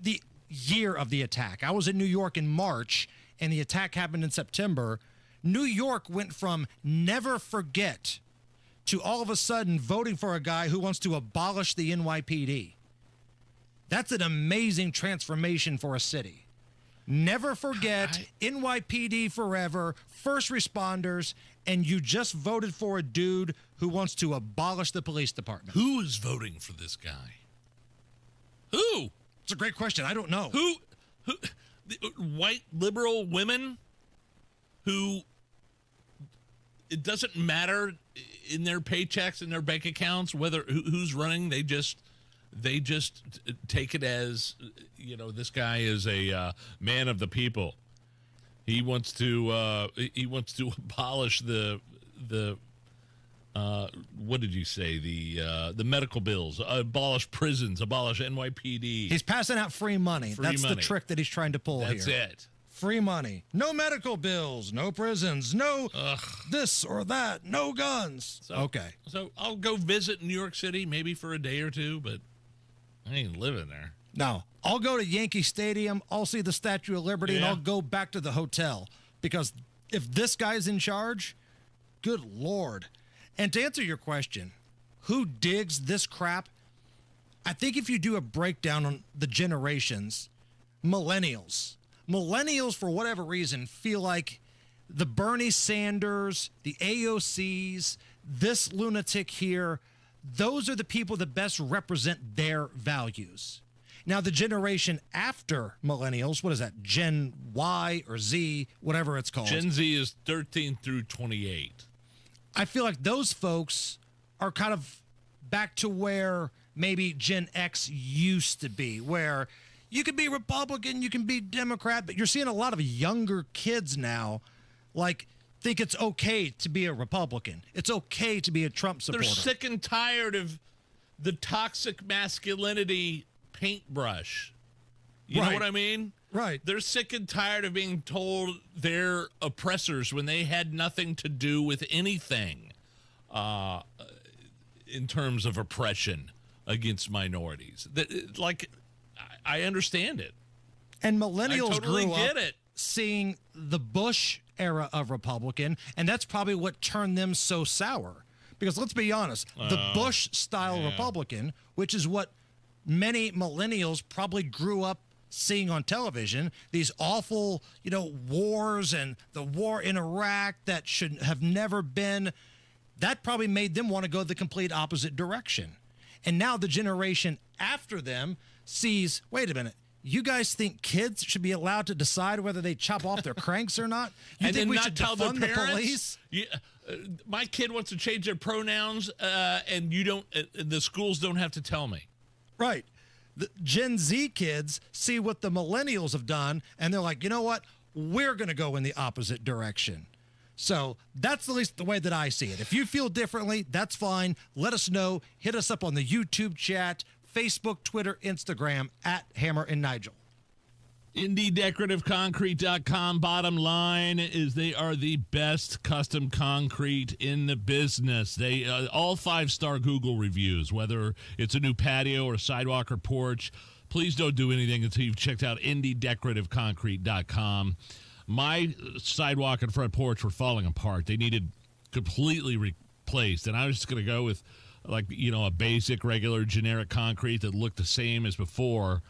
the year of the attack. I was in New York in March, and the attack happened in September. New York went from never forget to all of a sudden voting for a guy who wants to abolish the NYPD. That's an amazing transformation for a city. Never forget, NYPD forever, first responders, and you just voted for a dude who wants to abolish the police department.
Who is voting for this guy? Who?
It's a great question. I don't know.
Who white liberal women who it doesn't matter in their paychecks and their bank accounts whether who's running, they just take it as, this guy is a man of the people. He wants to abolish the what did you say? The medical bills, abolish prisons, abolish NYPD.
He's passing out free money. That's
money.
the trick that he's trying to pull here.
That's it.
Free money. No medical bills, no prisons, no this or that, no guns. Okay.
So I'll go visit New York City maybe for a day or two, but I ain't living there.
No. I'll go to Yankee Stadium, I'll see the Statue of Liberty, and I'll go back to the hotel. Because if this guy's in charge, good Lord. And to answer your question, who digs this crap? I think if you do a breakdown on the generations, millennials. Millennials, for whatever reason, feel like the Bernie Sanders, the AOCs, this lunatic here, those are the people that best represent their values. Now, the generation after millennials, what is that, Gen Y or Z, whatever it's called.
Gen Z is 13 through 28.
I feel like those folks are kind of back to where maybe Gen X used to be, where you can be Republican, you can be Democrat, but you're seeing a lot of younger kids now, like, think it's okay to be a Republican. It's okay to be a Trump supporter.
They're sick and tired of the toxic masculinity paintbrush. You know what I mean?
Right.
They're sick and tired of being told they're oppressors when they had nothing to do with anything in terms of oppression against minorities. I understand it.
And millennials
I totally
grew
get
up
it.
seeing the Bush era of Republican, and that's probably what turned them so sour. Because let's be honest, the Bush-style Republican, which is what many millennials probably grew up seeing on television, these awful, wars and the war in Iraq that should have never been, that probably made them want to go the complete opposite direction. And now the generation after them sees, wait a minute, you guys think kids should be allowed to decide whether they chop off their cranks or not? You
and
think
then
we
not
should
tell their
defund the
parents?
police?
My kid wants to change their pronouns, and you don't. The schools don't have to tell me.
Right. The Gen Z kids see what the millennials have done, and they're like, you know what? We're going to go in the opposite direction. So that's at least the way that I see it. If you feel differently, that's fine. Let us know. Hit us up on the YouTube chat, Facebook, Twitter, Instagram, at Hammer and Nigel.
IndieDecorativeConcrete.com. Bottom line is they are the best custom concrete in the business. They all 5-star Google reviews, whether it's a new patio or sidewalk or porch. Please don't do anything until you've checked out IndieDecorativeConcrete.com. My sidewalk and front porch were falling apart. They needed completely replaced, and I was just going to go with a basic, regular, generic concrete that looked the same as before.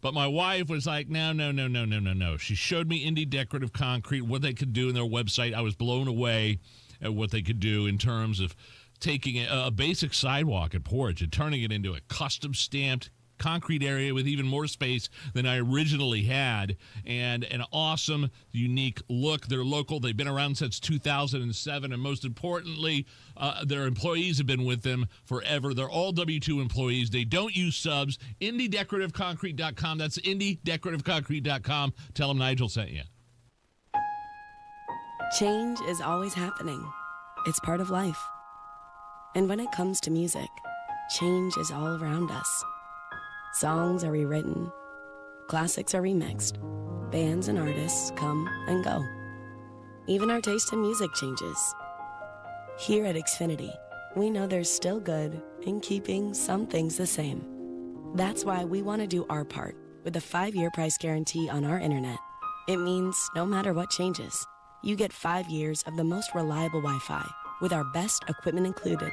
But my wife was like, no. She showed me Indie Decorative Concrete, what they could do in their website. I was blown away at what they could do in terms of taking a basic sidewalk and porch and turning it into a custom stamped concrete area with even more space than I originally had, and an awesome, unique look. They're local. They've been around since 2007, and most importantly, their employees have been with them forever. They're all W-2 employees. They don't use subs. IndieDecorativeConcrete.com. That's IndieDecorativeConcrete.com. Tell them Nigel sent you.
Change is always happening. It's part of life. And when it comes to music, change is all around us. Songs are rewritten, classics are remixed, bands and artists come and go. Even our taste in music changes. Here at Xfinity, we know there's still good in keeping some things the same. That's why we want to do our part with a 5-year price guarantee on our internet. It means no matter what changes, you get 5 years of the most reliable Wi-Fi with our best equipment included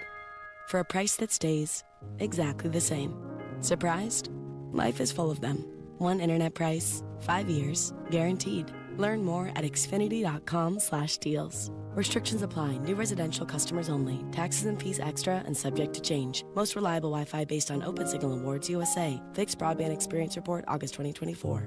for a price that stays exactly the same. Surprised? Life is full of them. One internet price, 5 years, guaranteed. Learn more at xfinity.com/deals. Restrictions apply. New residential customers only. Taxes and fees extra and subject to change. Most reliable Wi-Fi based on Open Signal Awards USA. Fixed Broadband Experience Report, August 2024.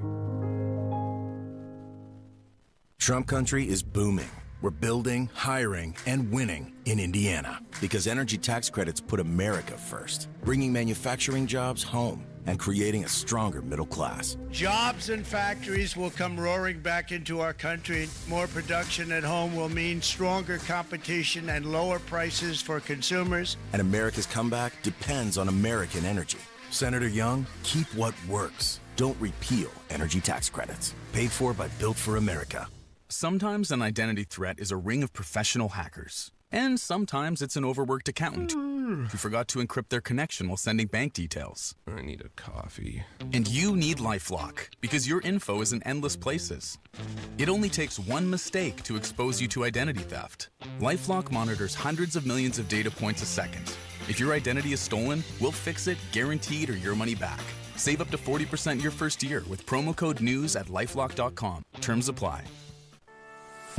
Trump country is booming. We're building, hiring, and winning in Indiana because energy tax credits put America first, bringing manufacturing jobs home and creating a stronger middle class.
Jobs and factories will come roaring back into our country. More production at home will mean stronger competition and lower prices for consumers.
And America's comeback depends on American energy. Senator Young, keep what works. Don't repeal energy tax credits. Paid for by Built for America.
Sometimes an identity threat is a ring of professional hackers. And sometimes it's an overworked accountant who forgot to encrypt their connection while sending bank details.
I need a coffee.
And you need LifeLock because your info is in endless places. It only takes one mistake to expose you to identity theft. LifeLock monitors hundreds of millions of data points a second. If your identity is stolen, we'll fix it, guaranteed, or your money back. Save up to 40% your first year with promo code NEWS at lifelock.com. Terms apply.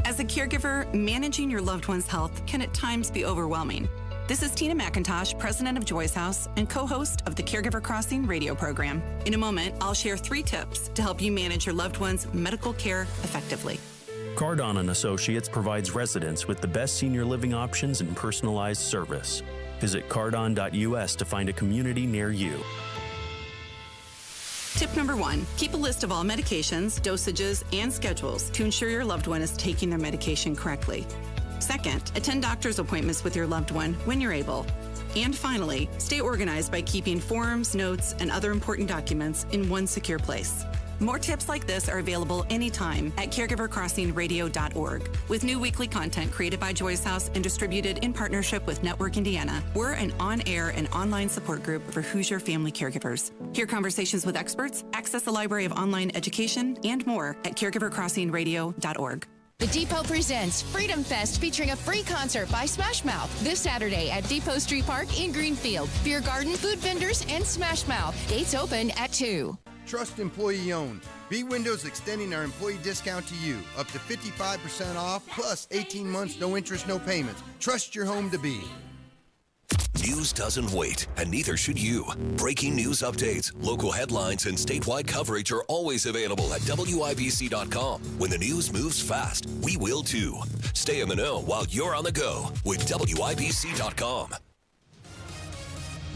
As a caregiver, managing your loved one's health can at times be overwhelming. This is Tina McIntosh, president of Joy's House and co-host of the Caregiver Crossing radio program. In a moment, I'll share 3 tips to help you manage your loved one's medical care effectively.
Cardon & Associates provides residents with the best senior living options and personalized service. Visit cardon.us to find a community near you.
Tip number 1, keep a list of all medications, dosages, and schedules to ensure your loved one is taking their medication correctly. Second, attend doctor's appointments with your loved one when you're able. And finally, stay organized by keeping forms, notes, and other important documents in one secure place. More tips like this are available anytime at caregivercrossingradio.org. With new weekly content created by Joy's House and distributed in partnership with Network Indiana, we're an on-air and online support group for Hoosier family caregivers. Hear conversations with experts, access a library of online education, and more at caregivercrossingradio.org.
The Depot presents Freedom Fest featuring a free concert by Smash Mouth this Saturday at Depot Street Park in Greenfield. Beer garden, food vendors, and Smash Mouth. Gates open at 2.
Trust employee owned. B Windows extending our employee discount to you. Up to 55% off, plus 18 months, no interest, no payments. Trust your home to B.
News doesn't wait, and neither should you. Breaking news updates, local headlines, and statewide coverage are always available at WIBC.com. When the news moves fast, we will too. Stay in the know while you're on the go with WIBC.com.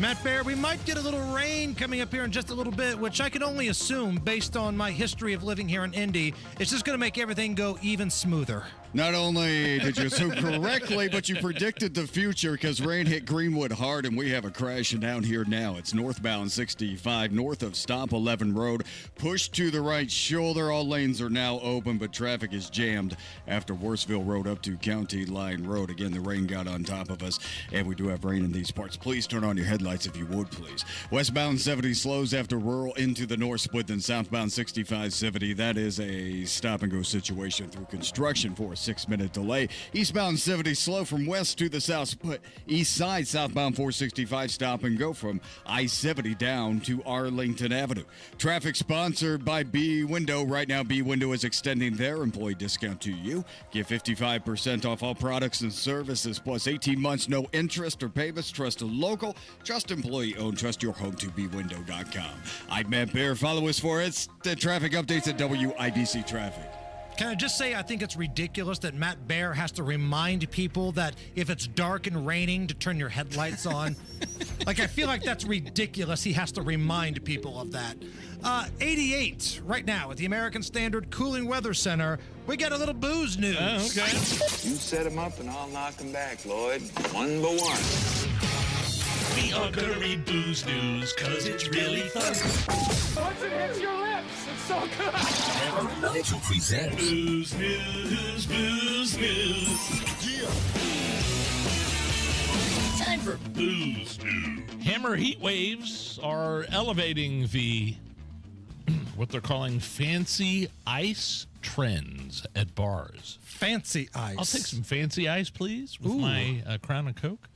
Matt Bear, we might get a little rain coming up here in just a little bit, which I can only assume, based on my history of living here in Indy, it's just going to make everything go even smoother.
Not only did you assume correctly, but you predicted the future because rain hit Greenwood hard, and we have a crash down here now. It's northbound 65, north of Stop 11 Road. Pushed to the right shoulder. All lanes are now open, but traffic is jammed after Worsville Road up to County Line Road. Again, the rain got on top of us, and we do have rain in these parts. Please turn on your headlights if you would, please. Westbound 70 slows after rural into the north split, then southbound 65-70. That is a stop-and-go situation through construction for a 6-minute delay. Eastbound 70 slow from west to the south split. East side, southbound 465 stop and go from I-70 down to Arlington Avenue. Traffic sponsored by B Window. Right now, B Window is extending their employee discount to you. Get 55% off all products and services, plus 18 months, no interest or payments. Trust a local, trust employee owned, trust your home to bwindow.com. I'm Matt Bear. Follow us for the traffic updates at WIBC Traffic.
Can I just say I think it's ridiculous that Matt Bear has to remind people that if it's dark and raining to turn your headlights on? Like, I feel like that's ridiculous. He has to remind people of that. 88 right now at the American Standard Cooling Weather Center. We got a little booze news.
Okay. You set them up and I'll knock them back, Lloyd. One by one.
We are gonna read booze news, cause it's really fun.
Once it hits your lips, it's so good.
Nigel presents
Booze News, Booze News. Yeah. Time for Booze News. Hammer heat waves are elevating the what they're calling fancy ice trends at bars.
Fancy ice.
I'll take some fancy ice, please, with my Crown and Coke.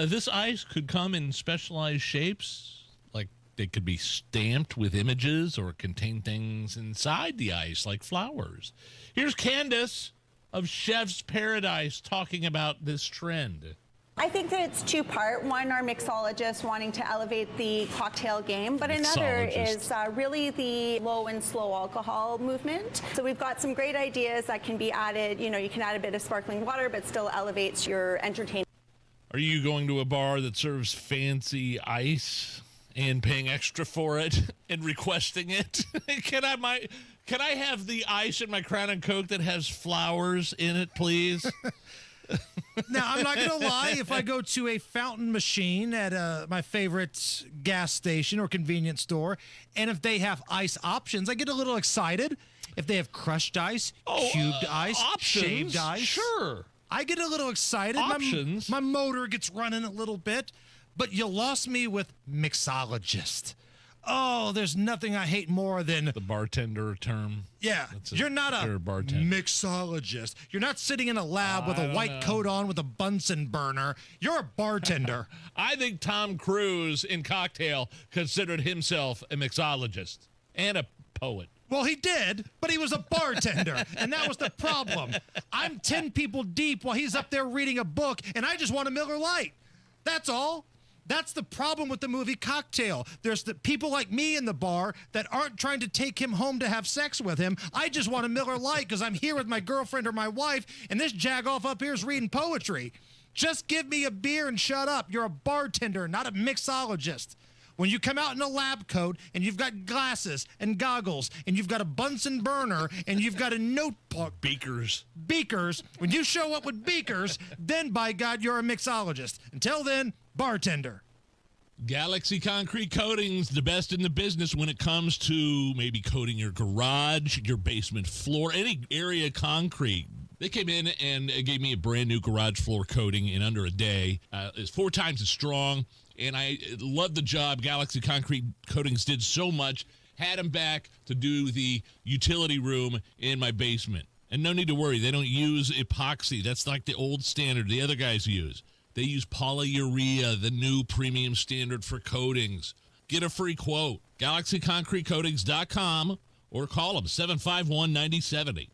This ice could come in specialized shapes, like they could be stamped with images or contain things inside the ice, like flowers. Here's Candace of Chef's Paradise talking about this trend.
I think that it's two-part. One, our mixologists wanting to elevate the cocktail game, but another is really the low and slow alcohol movement. So we've got some great ideas that can be added. You know, you can add a bit of sparkling water, but still elevates your entertainment.
Are you going to a bar that serves fancy ice and paying extra for it and requesting it? Can I have the ice in my Crown and Coke that has flowers in it, please?
Now, I'm not going to lie. If I go to a fountain machine at my favorite gas station or convenience store, and if they have ice options, I get a little excited. If they have crushed ice, cubed ice, shaved ice.
Sure.
I get a little excited.
Options.
My motor gets running a little bit. But you lost me with mixologist. Oh, there's nothing I hate more than
the bartender term.
Yeah, you're not a mixologist. You're not sitting in a lab with a white coat on with a Bunsen burner. You're a bartender.
I think Tom Cruise in Cocktail considered himself a mixologist and a poet.
Well, he did, but he was a bartender, and that was the problem. I'm 10 people deep while he's up there reading a book, and I just want a Miller Lite. That's all. That's the problem with the movie Cocktail. There's the people like me in the bar that aren't trying to take him home to have sex with him. I just want a Miller Lite because I'm here with my girlfriend or my wife, and this jagoff up here is reading poetry. Just give me a beer and shut up. You're a bartender, not a mixologist. When you come out in a lab coat and you've got glasses and goggles and you've got a Bunsen burner and you've got a notebook.
Beakers,
when you show up with beakers, then by God, you're a mixologist. Until then, bartender.
Galaxy Concrete Coatings, the best in the business when it comes to maybe coating your garage, your basement floor, any area concrete. They came in and gave me a brand new garage floor coating in under a day. It's 4 times as strong, and I love the job. Galaxy Concrete Coatings did so much. Had them back to do the utility room in my basement. And no need to worry, they don't use epoxy. That's like the old standard the other guys use. They use polyurea, the new premium standard for coatings. Get a free quote. GalaxyConcreteCoatings.com or call them 751-9070.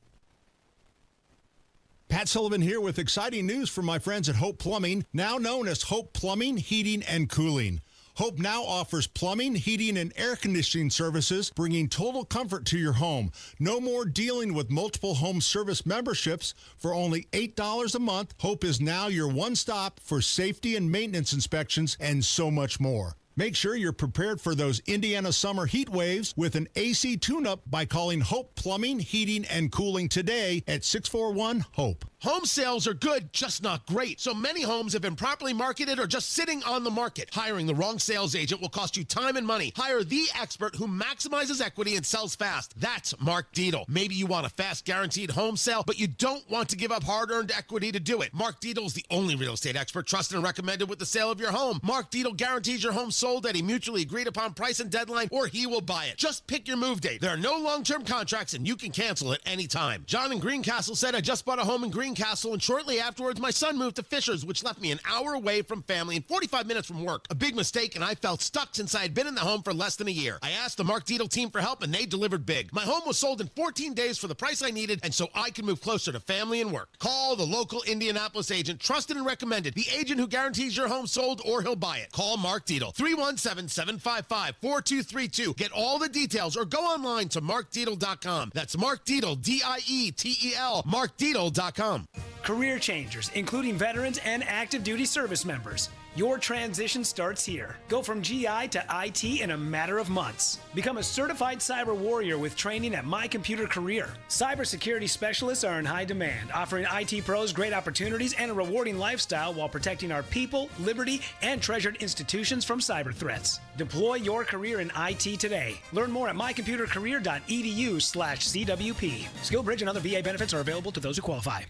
Pat Sullivan here with exciting news from my friends at Hope Plumbing, now known as Hope Plumbing, Heating, and Cooling. Hope now offers plumbing, heating, and air conditioning services, bringing total comfort to your home. No more dealing with multiple home service memberships. For only $8 a month, Hope is now your one-stop for safety and maintenance inspections and so much more. Make sure you're prepared for those Indiana summer heat waves with an AC tune-up by calling Hope Plumbing, Heating, and Cooling today at 641-HOPE.
Home sales are good, just not great. So many homes have been properly marketed or just sitting on the market. Hiring the wrong sales agent will cost you time and money. Hire the expert who maximizes equity and sells fast. That's Mark Dietel. Maybe you want a fast, guaranteed home sale, but you don't want to give up hard-earned equity to do it. Mark Dietel is the only real estate expert trusted and recommended with the sale of your home. Mark Dietel guarantees your home sold at a mutually agreed upon price and deadline, or he will buy it. Just pick your move date. There are no long-term contracts, and you can cancel at any time. John in Greencastle said, I just bought a home in Greencastle, and shortly afterwards, my son moved to Fishers, which left me an hour away from family and 45 minutes from work. A big mistake, and I felt stuck since I had been in the home for less than a year. I asked the Mark Dietel team for help, and they delivered big. My home was sold in 14 days for the price I needed, and so I could move closer to family and work. Call the local Indianapolis agent, trusted and recommended, the agent who guarantees your home sold or he'll buy it. Call Mark Dietel, 317-755-4232. Get all the details or go online to markdietel.com. That's Mark Dietel, D-I-E-T-E-L, markdietel.com.
Career changers, including veterans and active duty service members. Your transition starts here. Go from GI to IT in a matter of months. Become a certified cyber warrior with training at My Computer Career. Cybersecurity specialists are in high demand, offering IT pros great opportunities and a rewarding lifestyle while protecting our people, liberty, and treasured institutions from cyber threats. Deploy your career in IT today. Learn more at mycomputercareer.edu/CWP. SkillBridge and other VA benefits are available to those who qualify.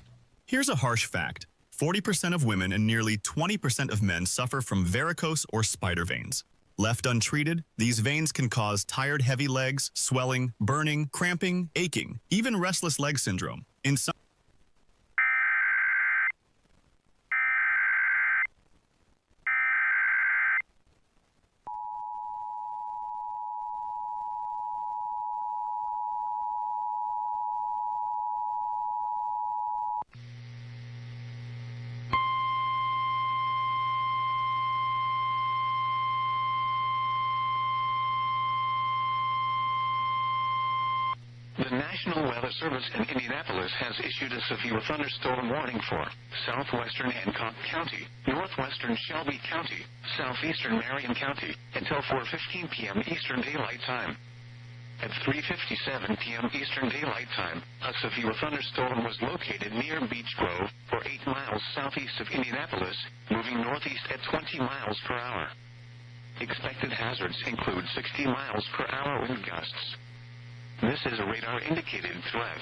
Here's a harsh fact. 40% of women and nearly 20% of men suffer from varicose or spider veins. Left untreated, these veins can cause tired, heavy legs, swelling, burning, cramping, aching, even restless leg syndrome. In some
The National Weather Service in Indianapolis has issued a severe thunderstorm warning for southwestern Hancock County, northwestern Shelby County, southeastern Marion County, until 4:15 p.m. Eastern Daylight Time. At 3:57 p.m. Eastern Daylight Time, a severe thunderstorm was located near Beech Grove, or 8 miles southeast of Indianapolis, moving northeast at 20 miles per hour. Expected hazards include 60 miles per hour wind gusts. This is a radar-indicated threat.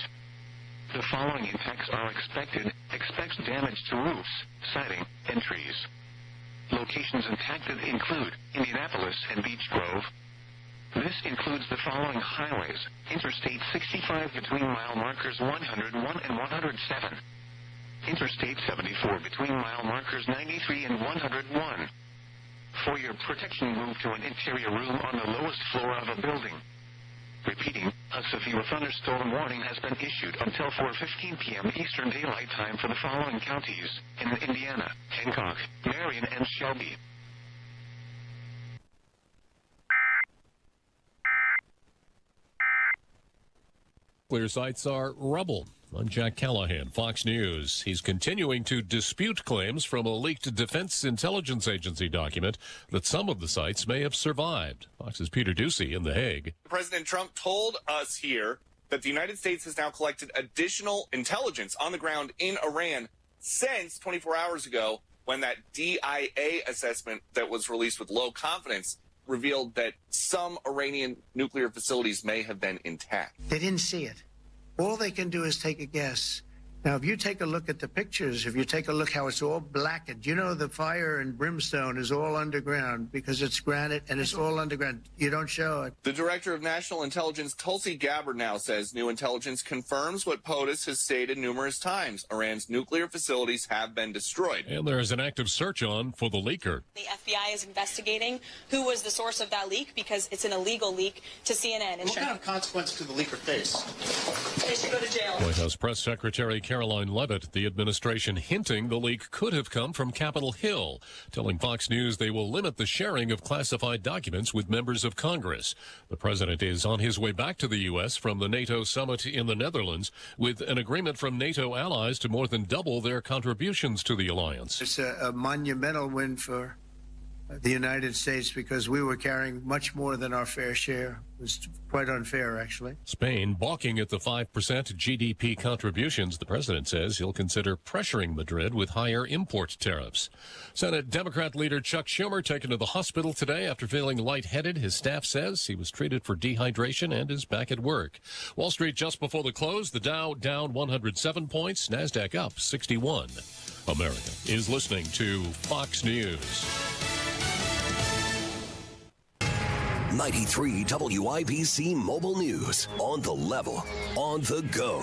The following impacts are expected. Expect damage to roofs, siding, and trees. Locations impacted include Indianapolis and Beech Grove. This includes the following highways: Interstate 65 between mile markers 101 and 107. Interstate 74 between mile markers 93 and 101. For your protection, move to an interior room on the lowest floor of a building. Repeating, a severe thunderstorm warning has been issued until 4:15 p.m. Eastern Daylight Time for the following counties in Indiana: Hancock, Marion, and Shelby.
Nuclear sites are rubble. I'm Jack Callahan, Fox News. He's continuing to dispute claims from a leaked Defense Intelligence Agency document that some of the sites may have survived. Fox's Peter Ducey in The Hague.
President Trump told us here that the United States has now collected additional intelligence on the ground in Iran since 24 hours ago, when that DIA assessment that was released with low confidence revealed that some Iranian nuclear facilities may have been intact.
They didn't see it. All they can do is take a guess. Now, if you take a look at the pictures, if you take a look how it's all blackened, you know the fire and brimstone is all underground because it's granite and it's all underground. You don't show it.
The director of national intelligence, Tulsi Gabbard, now says new intelligence confirms what POTUS has stated numerous times. Iran's nuclear facilities have been destroyed.
And there is an active search on for the leaker.
The FBI is investigating who was the source of that leak because it's an illegal leak to CNN.
What kind of consequence could the leaker face?
They should go to jail.
White House Press Secretary Caroline Leavitt, the administration hinting the leak could have come from Capitol Hill, telling Fox News they will limit the sharing of classified documents with members of Congress. The president is on his way back to the U.S. from the NATO summit in the Netherlands, with an agreement from NATO allies to more than double their contributions to the alliance.
It's a monumental win for the United States because we were carrying much more than our fair share. It was quite unfair, actually.
Spain balking at the 5% GDP contributions. The president says he'll consider pressuring Madrid with higher import tariffs. Senate Democrat leader Chuck Schumer taken to the hospital today after feeling lightheaded. His staff says he was treated for dehydration and is back at work. Wall Street just before the close, the Dow down 107 points, NASDAQ up 61. America is listening to Fox News.
93 WIBC Mobile News. On the level, on the go.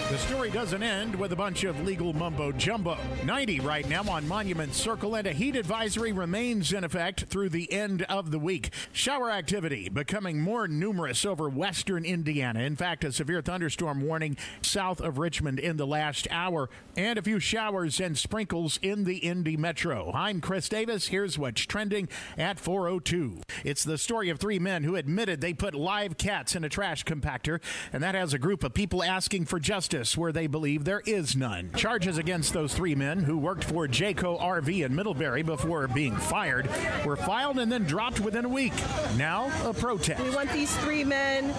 The story doesn't end with a bunch of legal mumbo-jumbo. 90 right now on Monument Circle, and a heat advisory remains in effect through the end of the week. Shower activity becoming more numerous over western Indiana. In fact, a severe thunderstorm warning south of Richmond in the last hour, and a few showers and sprinkles in the Indy metro. I'm Chris Davis. Here's what's trending at 4:02. It's the story of three men who admitted they put live cats in a trash compactor, and that has a group of people asking for justice where they believe there is none. Charges against those three men who worked for Jayco RV in Middlebury before being fired were filed and then dropped within a week. Now, a protest.
We want these three men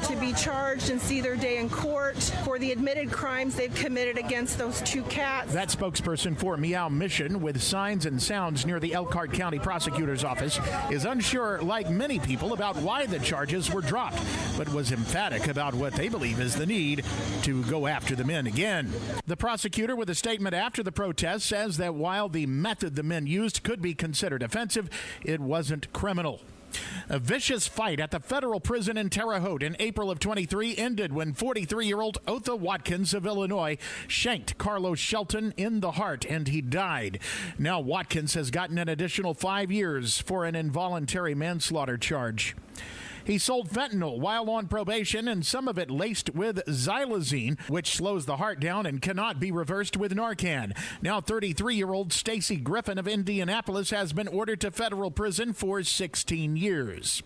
to be charged and see their day in court for the admitted crimes they've committed against those two cats.
That spokesperson for Meow Mission, with signs and sounds near the Elkhart County Prosecutor's Office, is unsure, like many people, about why the charges were dropped, but was emphatic about what they believe is the need to go after the men again. The prosecutor, with a statement after the protest, says that while the method the men used could be considered offensive, it wasn't criminal. A vicious fight at the federal prison in Terre Haute in April of 23 ended when 43-year-old Otha Watkins of Illinois shanked Carlos Shelton in the heart, and he died. Now Watkins has gotten an additional 5 years for an involuntary manslaughter charge. He sold fentanyl while on probation, and some of it laced with xylazine, which slows the heart down and cannot be reversed with Narcan. Now 33-year-old Stacy Griffin of Indianapolis has been ordered to federal prison for 16 years.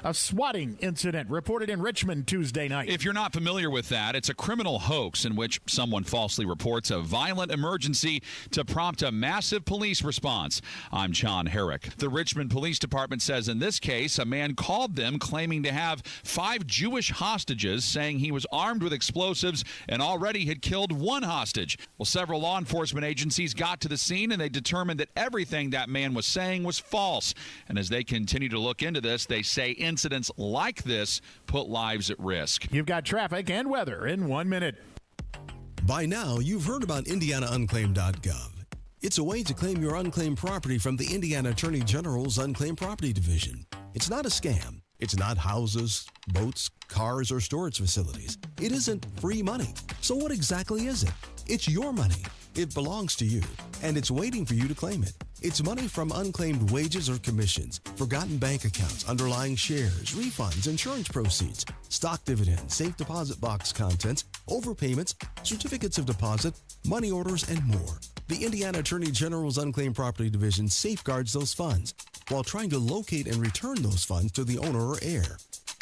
A swatting incident reported in Richmond Tuesday night.
If you're not familiar with that, it's a criminal hoax in which someone falsely reports a violent emergency to prompt a massive police response. I'm John Herrick. The Richmond Police Department says in this case, a man called them claiming to have 5 Jewish hostages, saying he was armed with explosives and already had killed 1 hostage. Well, several law enforcement agencies got to the scene and they determined that everything that man was saying was false. And as they continue to look into this, they say incidents like this put lives at risk.
You've got traffic and weather in 1 minute.
By now, you've heard about IndianaUnclaimed.gov. It's a way to claim your unclaimed property from the Indiana Attorney General's Unclaimed Property Division. It's not a scam. It's not houses, boats, cars, or storage facilities. It isn't free money. So what exactly is it? It's your money. It belongs to you, and it's waiting for you to claim it. It's money from unclaimed wages or commissions, forgotten bank accounts, underlying shares, refunds, insurance proceeds, stock dividends, safe deposit box contents, overpayments, certificates of deposit, money orders, and more. The Indiana Attorney General's Unclaimed Property Division safeguards those funds while trying to locate and return those funds to the owner or heir.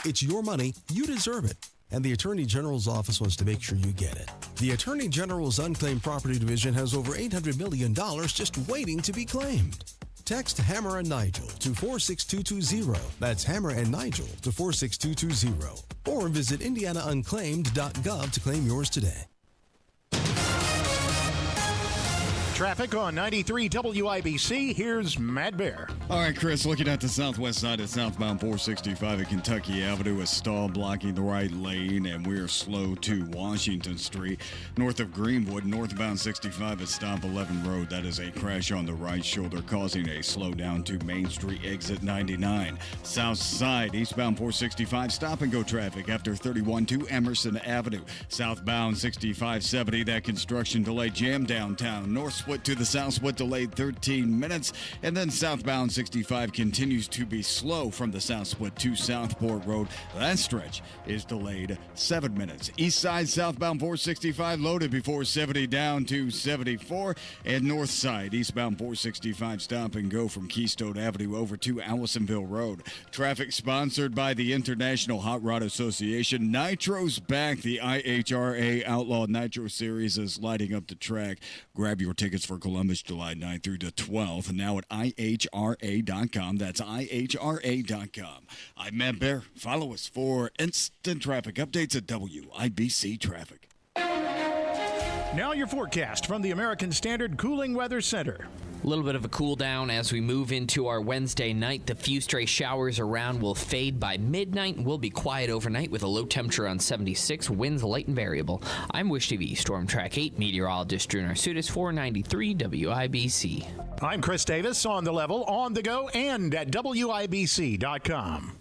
It's your money, you deserve it, and the Attorney General's office wants to make sure you get it. The Attorney General's Unclaimed Property Division has over $800 million just waiting to be claimed. Text Hammer and Nigel to 46220. That's Hammer and Nigel to 46220. Or visit IndianaUnclaimed.gov to claim yours today.
Traffic on 93 WIBC. Here's Matt Bear.
All right, Chris, looking at the southwest side of southbound 465 at Kentucky Avenue, a stall blocking the right lane, and we're slow to Washington Street. North of Greenwood, northbound 65 at Stop 11 Road. That is a crash on the right shoulder, causing a slowdown to Main Street exit 99. South side, eastbound 465, stop-and-go traffic after 31 to Emerson Avenue. Southbound 6570, that construction delay jam downtown. North split to the south split delayed 13 minutes, and then southbound 65 continues to be slow from the south split to Southport Road. That stretch is delayed 7 minutes. East side southbound 465 loaded before 70 down to 74, and north side eastbound 465 stop and go from Keystone Avenue over to Allisonville Road. Traffic sponsored by the International Hot Rod Association. Nitro's back. The IHRA Outlaw Nitro Series is lighting up the track. Grab your tickets for Columbus, July 9th through the 12th, now at IHRA.com. That's IHRA.com. I'm Matt Bear. Follow us for instant traffic updates at WIBC Traffic.
Now your forecast from the American Standard Cooling Weather Center.
A little bit of a cool down as we move into our Wednesday night. The few stray showers around will fade by midnight and will be quiet overnight with a low temperature around 76, winds light and variable. I'm Wish TV Storm Track 8 meteorologist Drew Narsutis, 493 WIBC.
I'm Chris Davis, on the level, on the go, and at WIBC.com.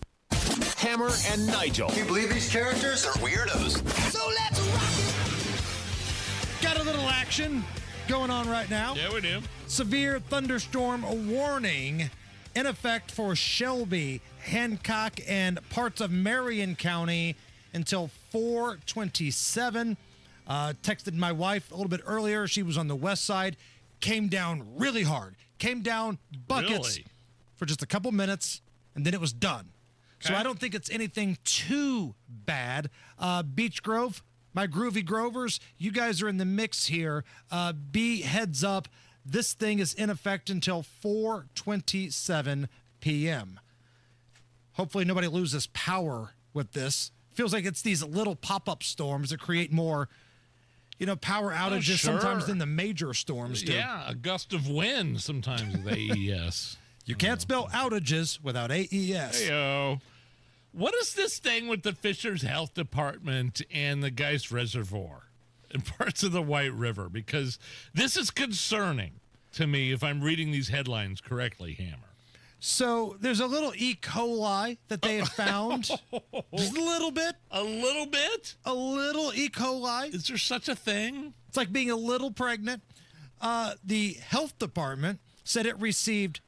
Hammer and Nigel.
Can you believe these characters are weirdos?
So let's rock it! Got a little action going on right now.
Yeah, we do.
Severe thunderstorm warning in effect for Shelby, Hancock, and parts of Marion County until 4:27. Texted my wife a little bit earlier. She was on the west side. Came down really hard. Came down buckets for just a couple minutes, and then it was done. Okay. So I don't think it's anything too bad. Beech Grove, my Groovy Grovers, you guys are in the mix here. Be heads up. This thing is in effect until 4:27 p.m. Hopefully nobody loses power with this. Feels like it's these little pop-up storms that create more, power outages sometimes than the major storms do.
Yeah, a gust of wind sometimes with AES.
You can't spell outages without AES.
Heyo. What is this thing with the Fishers Health Department and the Geist Reservoir and parts of the White River? Because this is concerning to me if I'm reading these headlines correctly, Hammer.
So there's a little E. coli that they have found. Just a little bit.
A little bit?
A little E. coli.
Is there such a thing?
It's like being a little pregnant. The health department said it received,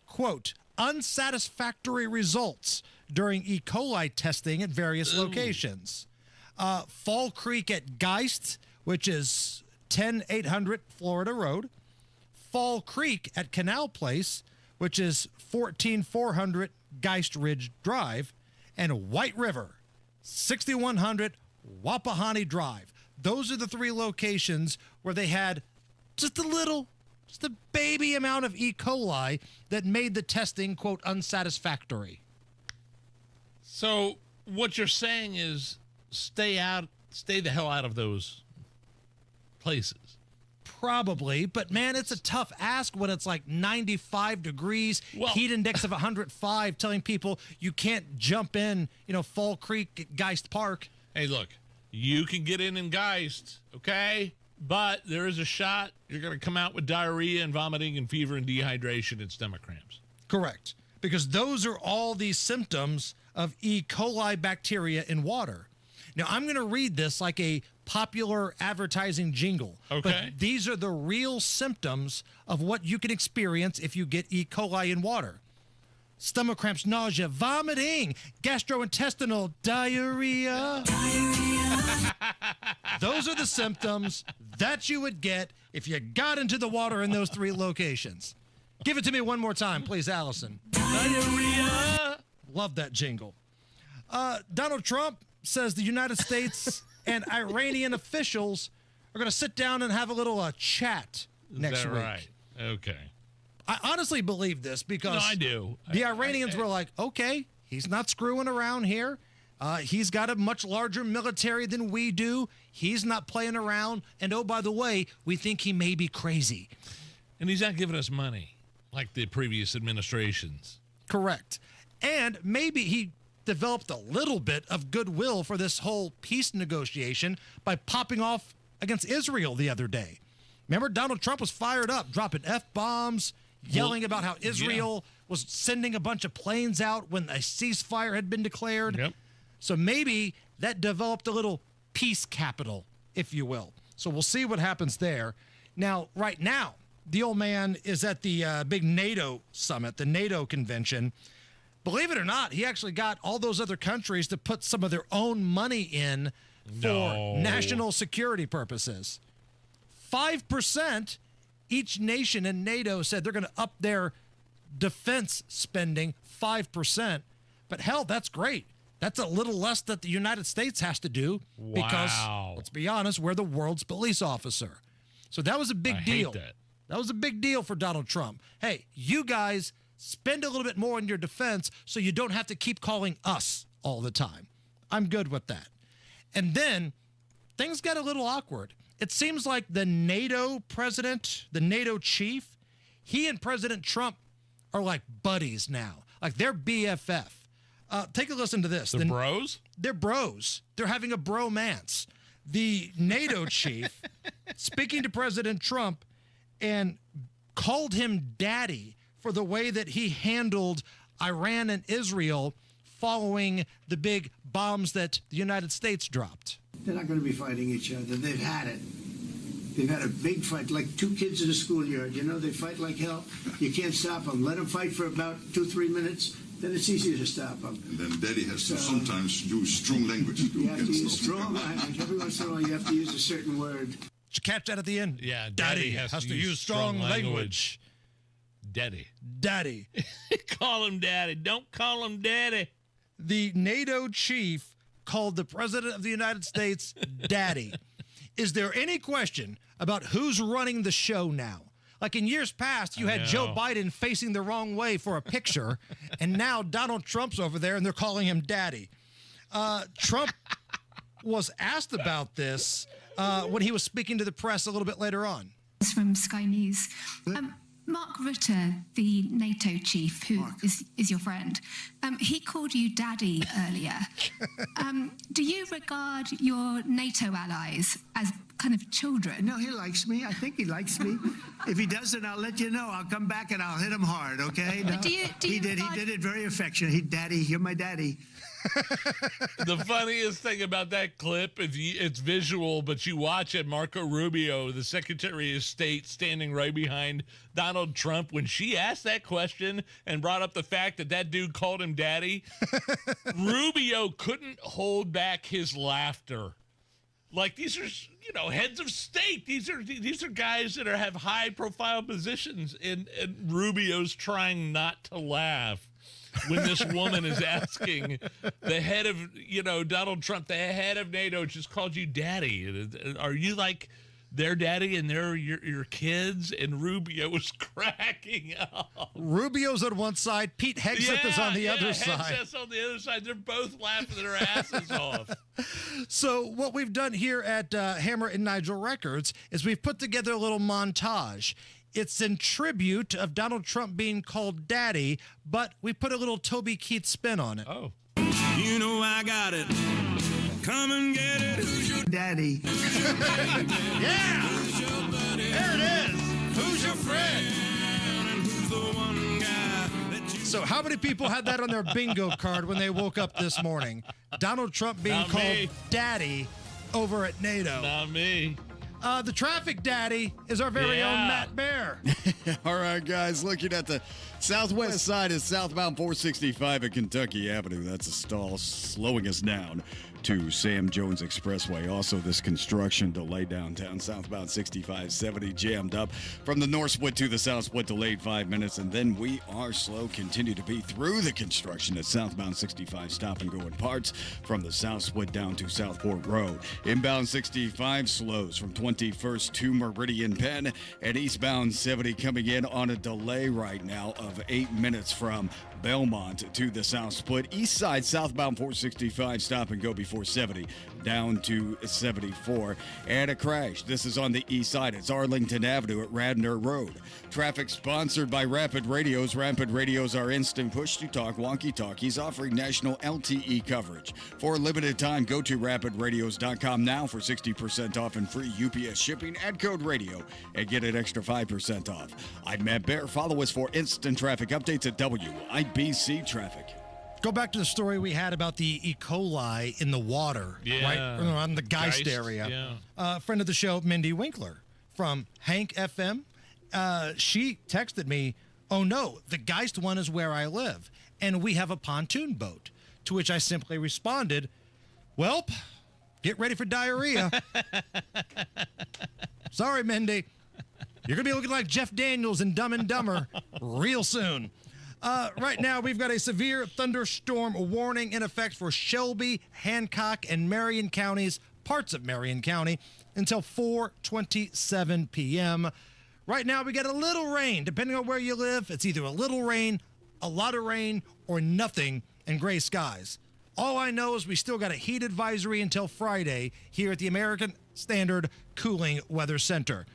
quote, unsatisfactory results during E. coli testing at various locations. Fall Creek at Geist, which is 10800 Florida Road. Fall Creek at Canal Place, which is 14400 Geist Ridge Drive. And White River, 6100 Wapahani Drive. Those are the three locations where they had just a baby amount of E. coli that made the testing, quote, unsatisfactory.
So what you're saying is stay the hell out of those places.
Probably, but man, it's a tough ask when it's like 95 degrees, heat index of 105, telling people you can't jump in, Fall Creek at Geist Park.
Hey, look, you can get in Geist, okay? But there is a shot you're going to come out with diarrhea and vomiting and fever and dehydration and stomach cramps.
Correct, because those are all these symptoms of E. coli bacteria in water. Now, I'm going to read this like a popular advertising jingle.
Okay.
But these are the real symptoms of what you can experience if you get E. coli in water. Stomach cramps, nausea, vomiting, gastrointestinal diarrhea. Those are the symptoms that you would get if you got into the water in those three locations. Give it to me one more time, please, Allison.
Diarrhea.
Love that jingle. Donald Trump says the United States and Iranian officials are going to sit down and have a little chat next week.
Right? Okay.
I honestly believe this because
I do.
The Iranians were like, okay, he's not screwing around here. He's got a much larger military than we do. He's not playing around. And oh, by the way, we think he may be crazy.
And he's not giving us money like the previous administrations.
Correct. And maybe he developed a little bit of goodwill for this whole peace negotiation by popping off against Israel the other day. Remember, Donald Trump was fired up, dropping F-bombs, yelling about how Israel was sending a bunch of planes out when a ceasefire had been declared.
Yep.
So maybe that developed a little peace capital, if you will. So we'll see what happens there. Now, right now, the old man is at the big NATO summit, the NATO convention. Believe it or not, he actually got all those other countries to put some of their own money in for national security purposes. 5%, each nation in NATO said they're going to up their defense spending 5%. But hell, that's great. That's a little less that the United States has to do because, let's be honest, we're the world's police officer. So that was a big deal. That was a big deal for Donald Trump. Hey, you guys spend a little bit more on your defense so you don't have to keep calling us all the time. I'm good with that. And then things got a little awkward. It seems like the NATO president, the NATO chief, he and President Trump are like buddies now. Like they're BFF. Take a listen to this.
The bros?
They're bros. They're having a bromance. The NATO chief, speaking to President Trump, and called him daddy for the way that he handled Iran and Israel following the big bombs that the United States dropped.
They're not going to be fighting each other. They've had it. They've had a big fight, like two kids in a schoolyard. They fight like hell. You can't stop them. Let them fight for about 2-3 minutes. Then it's easier to stop them.
And then Daddy has to sometimes use strong language.
You have to use strong language. Every once in a while, you have to use a certain word.
Did you catch that at the end?
Yeah,
Daddy has to use strong language.
Daddy. Call him daddy. Don't call him daddy.
The NATO chief called the president of the United States daddy. Is there any question about who's running the show now? Like in years past, you had Joe Biden facing the wrong way for a picture, and now Donald Trump's over there, and they're calling him daddy. Trump was asked about this when he was speaking to the press a little bit later on.
It's from Sky News. Mark Rutte, the NATO chief, who is your friend, he called you daddy earlier. Do you regard your NATO allies as kind of children?
No, he likes me. I think he likes me. If he doesn't, I'll let you know. I'll come back and I'll hit him hard, okay? No,
But do you
he did it very affectionate. Daddy, you're my daddy.
The funniest thing about that clip is it's visual, but you watch it, Marco Rubio, the Secretary of State, standing right behind Donald Trump. When she asked that question and brought up the fact that that dude called him daddy, Rubio couldn't hold back his laughter. Like, these are, heads of state. These are guys that have high-profile positions, and Rubio's trying not to laugh when this woman is asking the head of, Donald Trump, the head of NATO, just called you daddy. Are you like their daddy and they're your kids? And Rubio was cracking up.
Rubio's on one side, Pete Hegseth is on the other side.
Hegseth's on the other side. They're both laughing their asses off.
So what we've done here at Hammer and Nigel Records is we've put together a little montage. It's in tribute of Donald Trump being called daddy, but we put a little Toby Keith spin on it.
Oh.
You know I got it. Come and get it. Who's your
daddy?
Yeah! There it is. Who's your friend?
And who's the one guy that you...
So how many people had that on their bingo card when they woke up this morning? Donald Trump being called daddy over at NATO.
Not me.
The traffic daddy is our very own Matt Bear.
All right, guys, looking at the southwest side is southbound 465 at Kentucky Avenue. That's a stall slowing us down to Sam Jones Expressway. Also, this construction delay downtown, southbound 6570 jammed up from the north split to the south split, delayed 5 minutes, and then we are slow, continue to be through the construction at southbound 65 stop and go in parts from the south split down to Southport Road. Inbound 65 slows from 21st to Meridian Penn, and eastbound 70 coming in on a delay right now of 8 minutes from Belmont to the south split. East side southbound 465 stop and go before 70 down to 74. And a crash. This is on the east side. It's Arlington Avenue at Radnor Road. Traffic sponsored by Rapid Radios. Rapid Radios are instant push-to-talk walkie-talkies offering national LTE coverage. For a limited time, go to rapidradios.com now for 60% off and free UPS shipping. Add code radio and get an extra 5% off. I'm Matt Bear. Follow us for instant traffic updates at WIBC Traffic.
Go back to the story we had about the E. coli in the water, right on the Geist area. Friend of the show, Mindy Winkler from Hank FM. She texted me, oh no, the Geist one is where I live, and we have a pontoon boat. To which I simply responded, well, get ready for diarrhea. Sorry, Mindy. You're going to be looking like Jeff Daniels in Dumb and Dumber real soon. Right now, we've got a severe thunderstorm warning in effect for Shelby, Hancock, and Marion counties, parts of Marion County, until 4:27 p.m. Right now, we get a little rain. Depending on where you live, it's either a little rain, a lot of rain, or nothing and gray skies. All I know is we still got a heat advisory until Friday here at the American Standard Cooling Weather Center.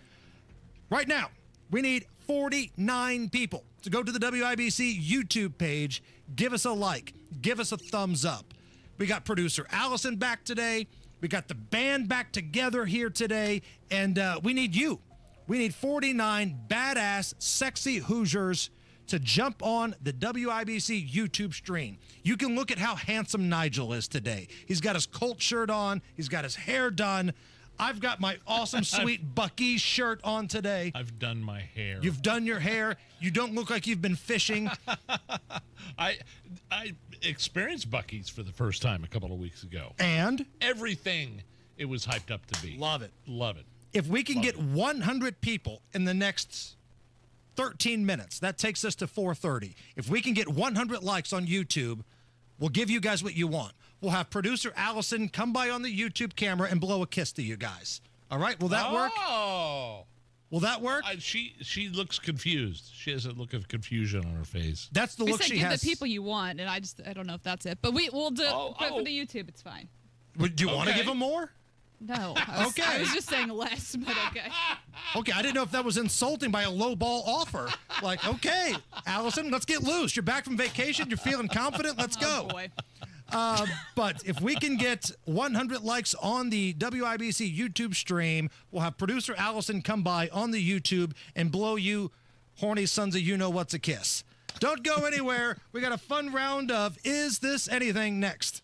Right now, we need 49 people to go to the WIBC YouTube page, give us a like, give us a thumbs up. We got producer Allison back today. We got the band back together here today, and we need you. We need 49 badass, sexy Hoosiers to jump on the WIBC YouTube stream. You can look at how handsome Nigel is today. He's got his Colt shirt on. He's got his hair done. I've got my awesome, sweet Buc-ee's shirt on today.
I've done my hair.
You've done your hair. You don't look like you've been fishing.
I experienced Buc-ee's for the first time a couple of weeks ago.
And?
Everything it was hyped up to be.
Love it.
Love it.
If we can get 100 people in the next 13 minutes, that takes us to 4:30. If we can get 100 likes on YouTube, we'll give you guys what you want. We'll have producer Allison come by on the YouTube camera and blow a kiss to you guys. All right? Will that work?
Oh.
Will that work?
She looks confused. She has a look of confusion on her face.
That's the look she has.
Give the people you want, and I don't know if that's it. But we'll do but for the YouTube, it's fine.
Do you want to give them more?
No.
Okay.
I was just saying less, but okay.
Okay, I didn't know if that was insulting by a low ball offer. Like, okay, Allison, let's get loose. You're back from vacation. You're feeling confident. Let's go.
Boy.
But if we can get 100 likes on the WIBC YouTube stream, we'll have producer Allison come by on the YouTube and blow you horny sons of you-know-what's a kiss. Don't go anywhere. We got a fun round of Is This Anything next.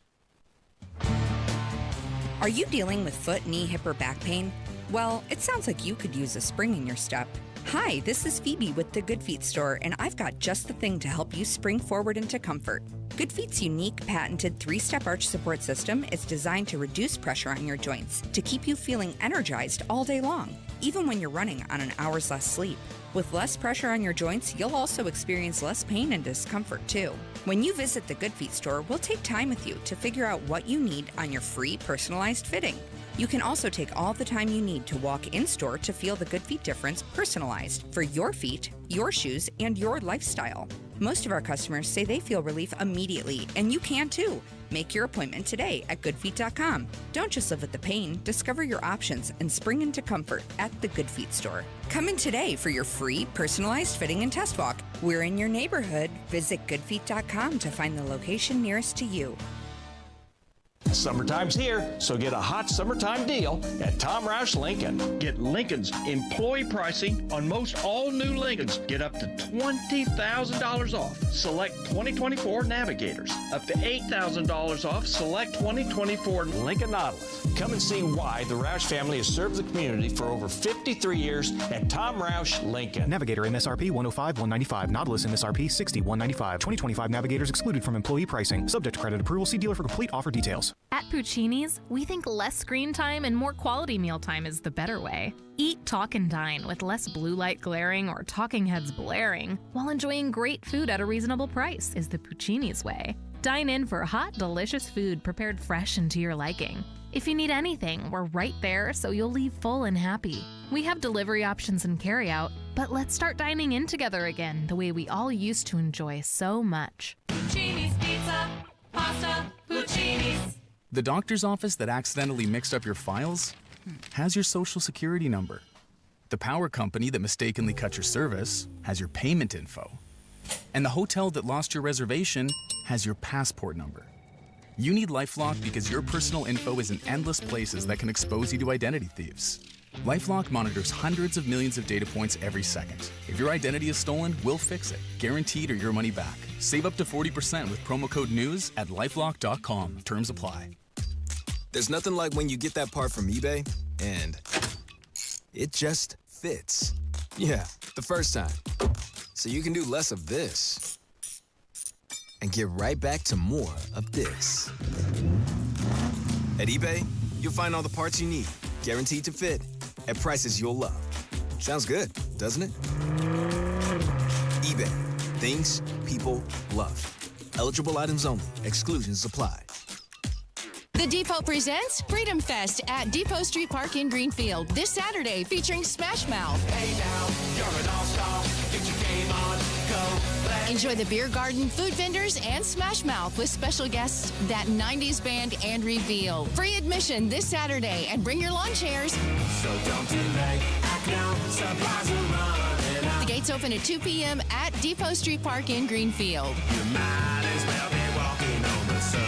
Are you dealing with foot, knee, hip, or back pain? Well, it sounds like you could use a spring in your step. Hi, this is Phoebe with the Good Feet store, and I've got just the thing to help you spring forward into comfort. Good Feet's unique, patented 3-step arch support system is designed to reduce pressure on your joints to keep you feeling energized all day long, even when you're running on an hour's less sleep. With less pressure on your joints, you'll also experience less pain and discomfort too. When you visit the Good Feet store, we'll take time with you to figure out what you need on your free personalized fitting. You can also take all the time you need to walk in-store to feel the Good Feet difference personalized for your feet, your shoes, and your lifestyle. Most of our customers say they feel relief immediately, and you can too. Make your appointment today at goodfeet.com. Don't just live with the pain. Discover your options and spring into comfort at the Good Feet store. Come in today for your free personalized fitting and test walk. We're in your neighborhood. Visit goodfeet.com to find the location nearest to you.
Summertime's here, so get a hot summertime deal at Tom Roush Lincoln. Get Lincoln's employee pricing on most all new Lincolns. Get up to $20,000 off select 2024 Navigators. Up to $8,000 off select 2024 Lincoln Nautilus. Come and see why the Roush family has served the community for over 53 years at Tom Roush Lincoln.
Navigator MSRP 105-195. Nautilus MSRP 60-195. 2025 Navigators excluded from employee pricing. Subject to credit approval. See dealer for complete offer details.
At Puccini's, we think less screen time and more quality mealtime is the better way. Eat, talk, and dine with less blue light glaring or talking heads blaring while enjoying great food at a reasonable price is the Puccini's way. Dine in for hot, delicious food prepared fresh and to your liking. If you need anything, we're right there so you'll leave full and happy. We have delivery options and carryout, but let's start dining in together again the way we all used to enjoy so much.
Puccini's Pizza, Pasta, Puccini's.
The doctor's office that accidentally mixed up your files has your social security number. The power company that mistakenly cut your service has your payment info. And the hotel that lost your reservation has your passport number. You need LifeLock because your personal info is in endless places that can expose you to identity thieves. LifeLock monitors hundreds of millions of data points every second. If your identity is stolen, we'll fix it, guaranteed or your money back. Save up to 40% with promo code NEWS at LifeLock.com. Terms apply.
There's nothing like when you get that part from eBay and it just fits. Yeah, the first time. So you can do less of this and get right back to more of this. At eBay, you'll find all the parts you need, guaranteed to fit, at prices you'll love. Sounds good, doesn't it? eBay, things people love. Eligible items only. Exclusions apply.
The Depot presents Freedom Fest at Depot Street Park in Greenfield this Saturday, featuring Smash Mouth.
Hey now, you're an all-star. Get your game on, go.
Enjoy the beer garden, food vendors, and Smash Mouth with special guests, That 90s Band, and Reveal. Free admission this Saturday, and bring your lawn chairs.
So don't delay, act now, supplies are running out.
The gates open at 2 p.m. at Depot Street Park in Greenfield.
You might as well be walking on the sun.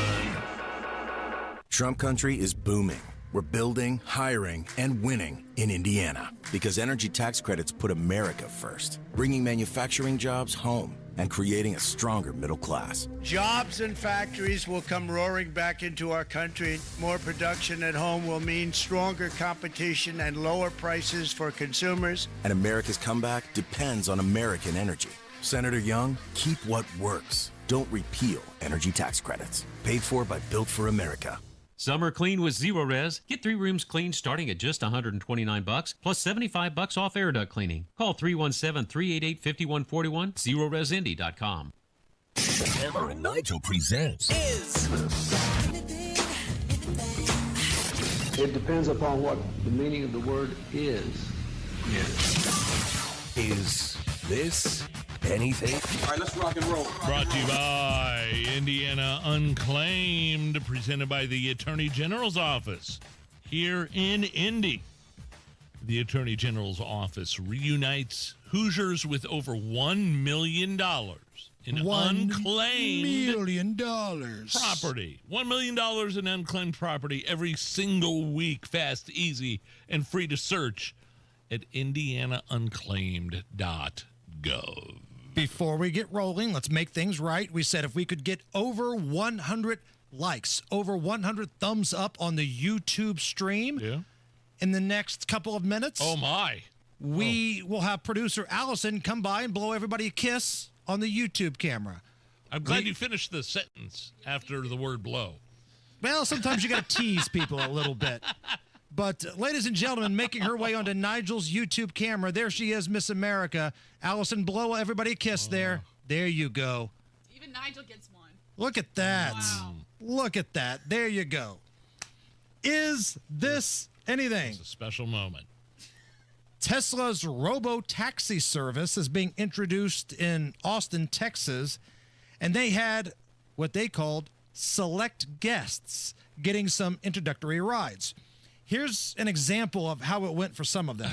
Trump country is booming. We're building, hiring, and winning in Indiana because energy tax credits put America first, bringing manufacturing jobs home and creating a stronger middle class.
Jobs and factories will come roaring back into our country. More production at home will mean stronger competition and lower prices for consumers.
And America's comeback depends on American energy. Senator Young, keep what works. Don't repeal energy tax credits. Paid for by Built for America.
Summer clean with Zero Res. Get 3 rooms cleaned starting at just $129 plus $75 off air duct cleaning. Call 317-388-5141, ZeroResIndy.com.
Hammer and Nigel presents
It depends upon what the meaning of the word is.
Is this anything?
All right, let's rock and roll.
Brought to you by Indiana Unclaimed, presented by the Attorney General's Office here in Indy. The Attorney General's Office reunites Hoosiers with over $1 million in unclaimed property. $1 million in unclaimed property every single week, fast, easy, and free to search at indianaunclaimed.gov.
Before we get rolling, let's make things right. We said if we could get over 100 likes, over 100 thumbs up on the YouTube stream in the next couple of minutes.
Oh, my.
We will have producer Allison come by and blow everybody a kiss on the YouTube camera.
I'm glad you finished the sentence after the word blow.
Well, sometimes you got to tease people a little bit. But, ladies and gentlemen, making her way onto Nigel's YouTube camera, there she is, Miss America. Allison, blow everybody a kiss there. There you go.
Even Nigel gets one.
Look at that.
Wow.
Look at that. There you go. Is this anything?
It's a special moment.
Tesla's robo-taxi service is being introduced in Austin, Texas, and they had what they called select guests getting some introductory rides. Here's an example of how it went for some of them.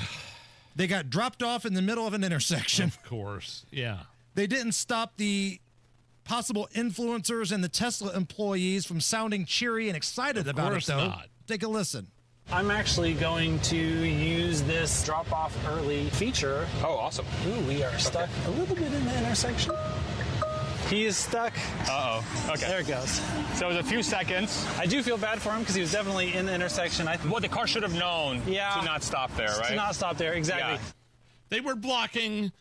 They got dropped off in the middle of an intersection.
Of course, yeah.
They didn't stop the possible influencers and the Tesla employees from sounding cheery and excited about it, though.
Not.
Take a listen.
I'm actually going to use this drop-off early feature.
Oh, awesome.
Ooh, we are stuck a little bit in the intersection. He is stuck.
Uh-oh. Okay.
There it goes.
So it was a few seconds.
I do feel bad for him because he was definitely in the intersection.
Well, the car should have known to not stop there, right?
To not stop there, exactly.
Yeah. They were blocking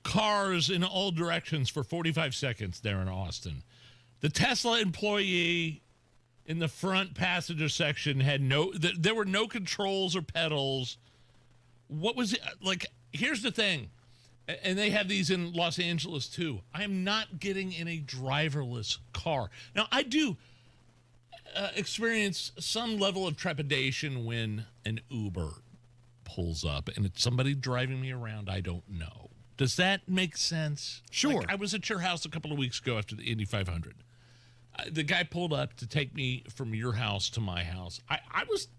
cars in all directions for 45 seconds there in Austin. The Tesla employee in the front passenger section had there were no controls or pedals. What was it? Like, here's the thing. And they have these in Los Angeles, too. I am not getting in a driverless car. Now, I do experience some level of trepidation when an Uber pulls up and it's somebody driving me around I don't know. Does that make sense?
Sure.
Like, I was at your house a couple of weeks ago after the Indy 500. The guy pulled up to take me from your house to my house. I was,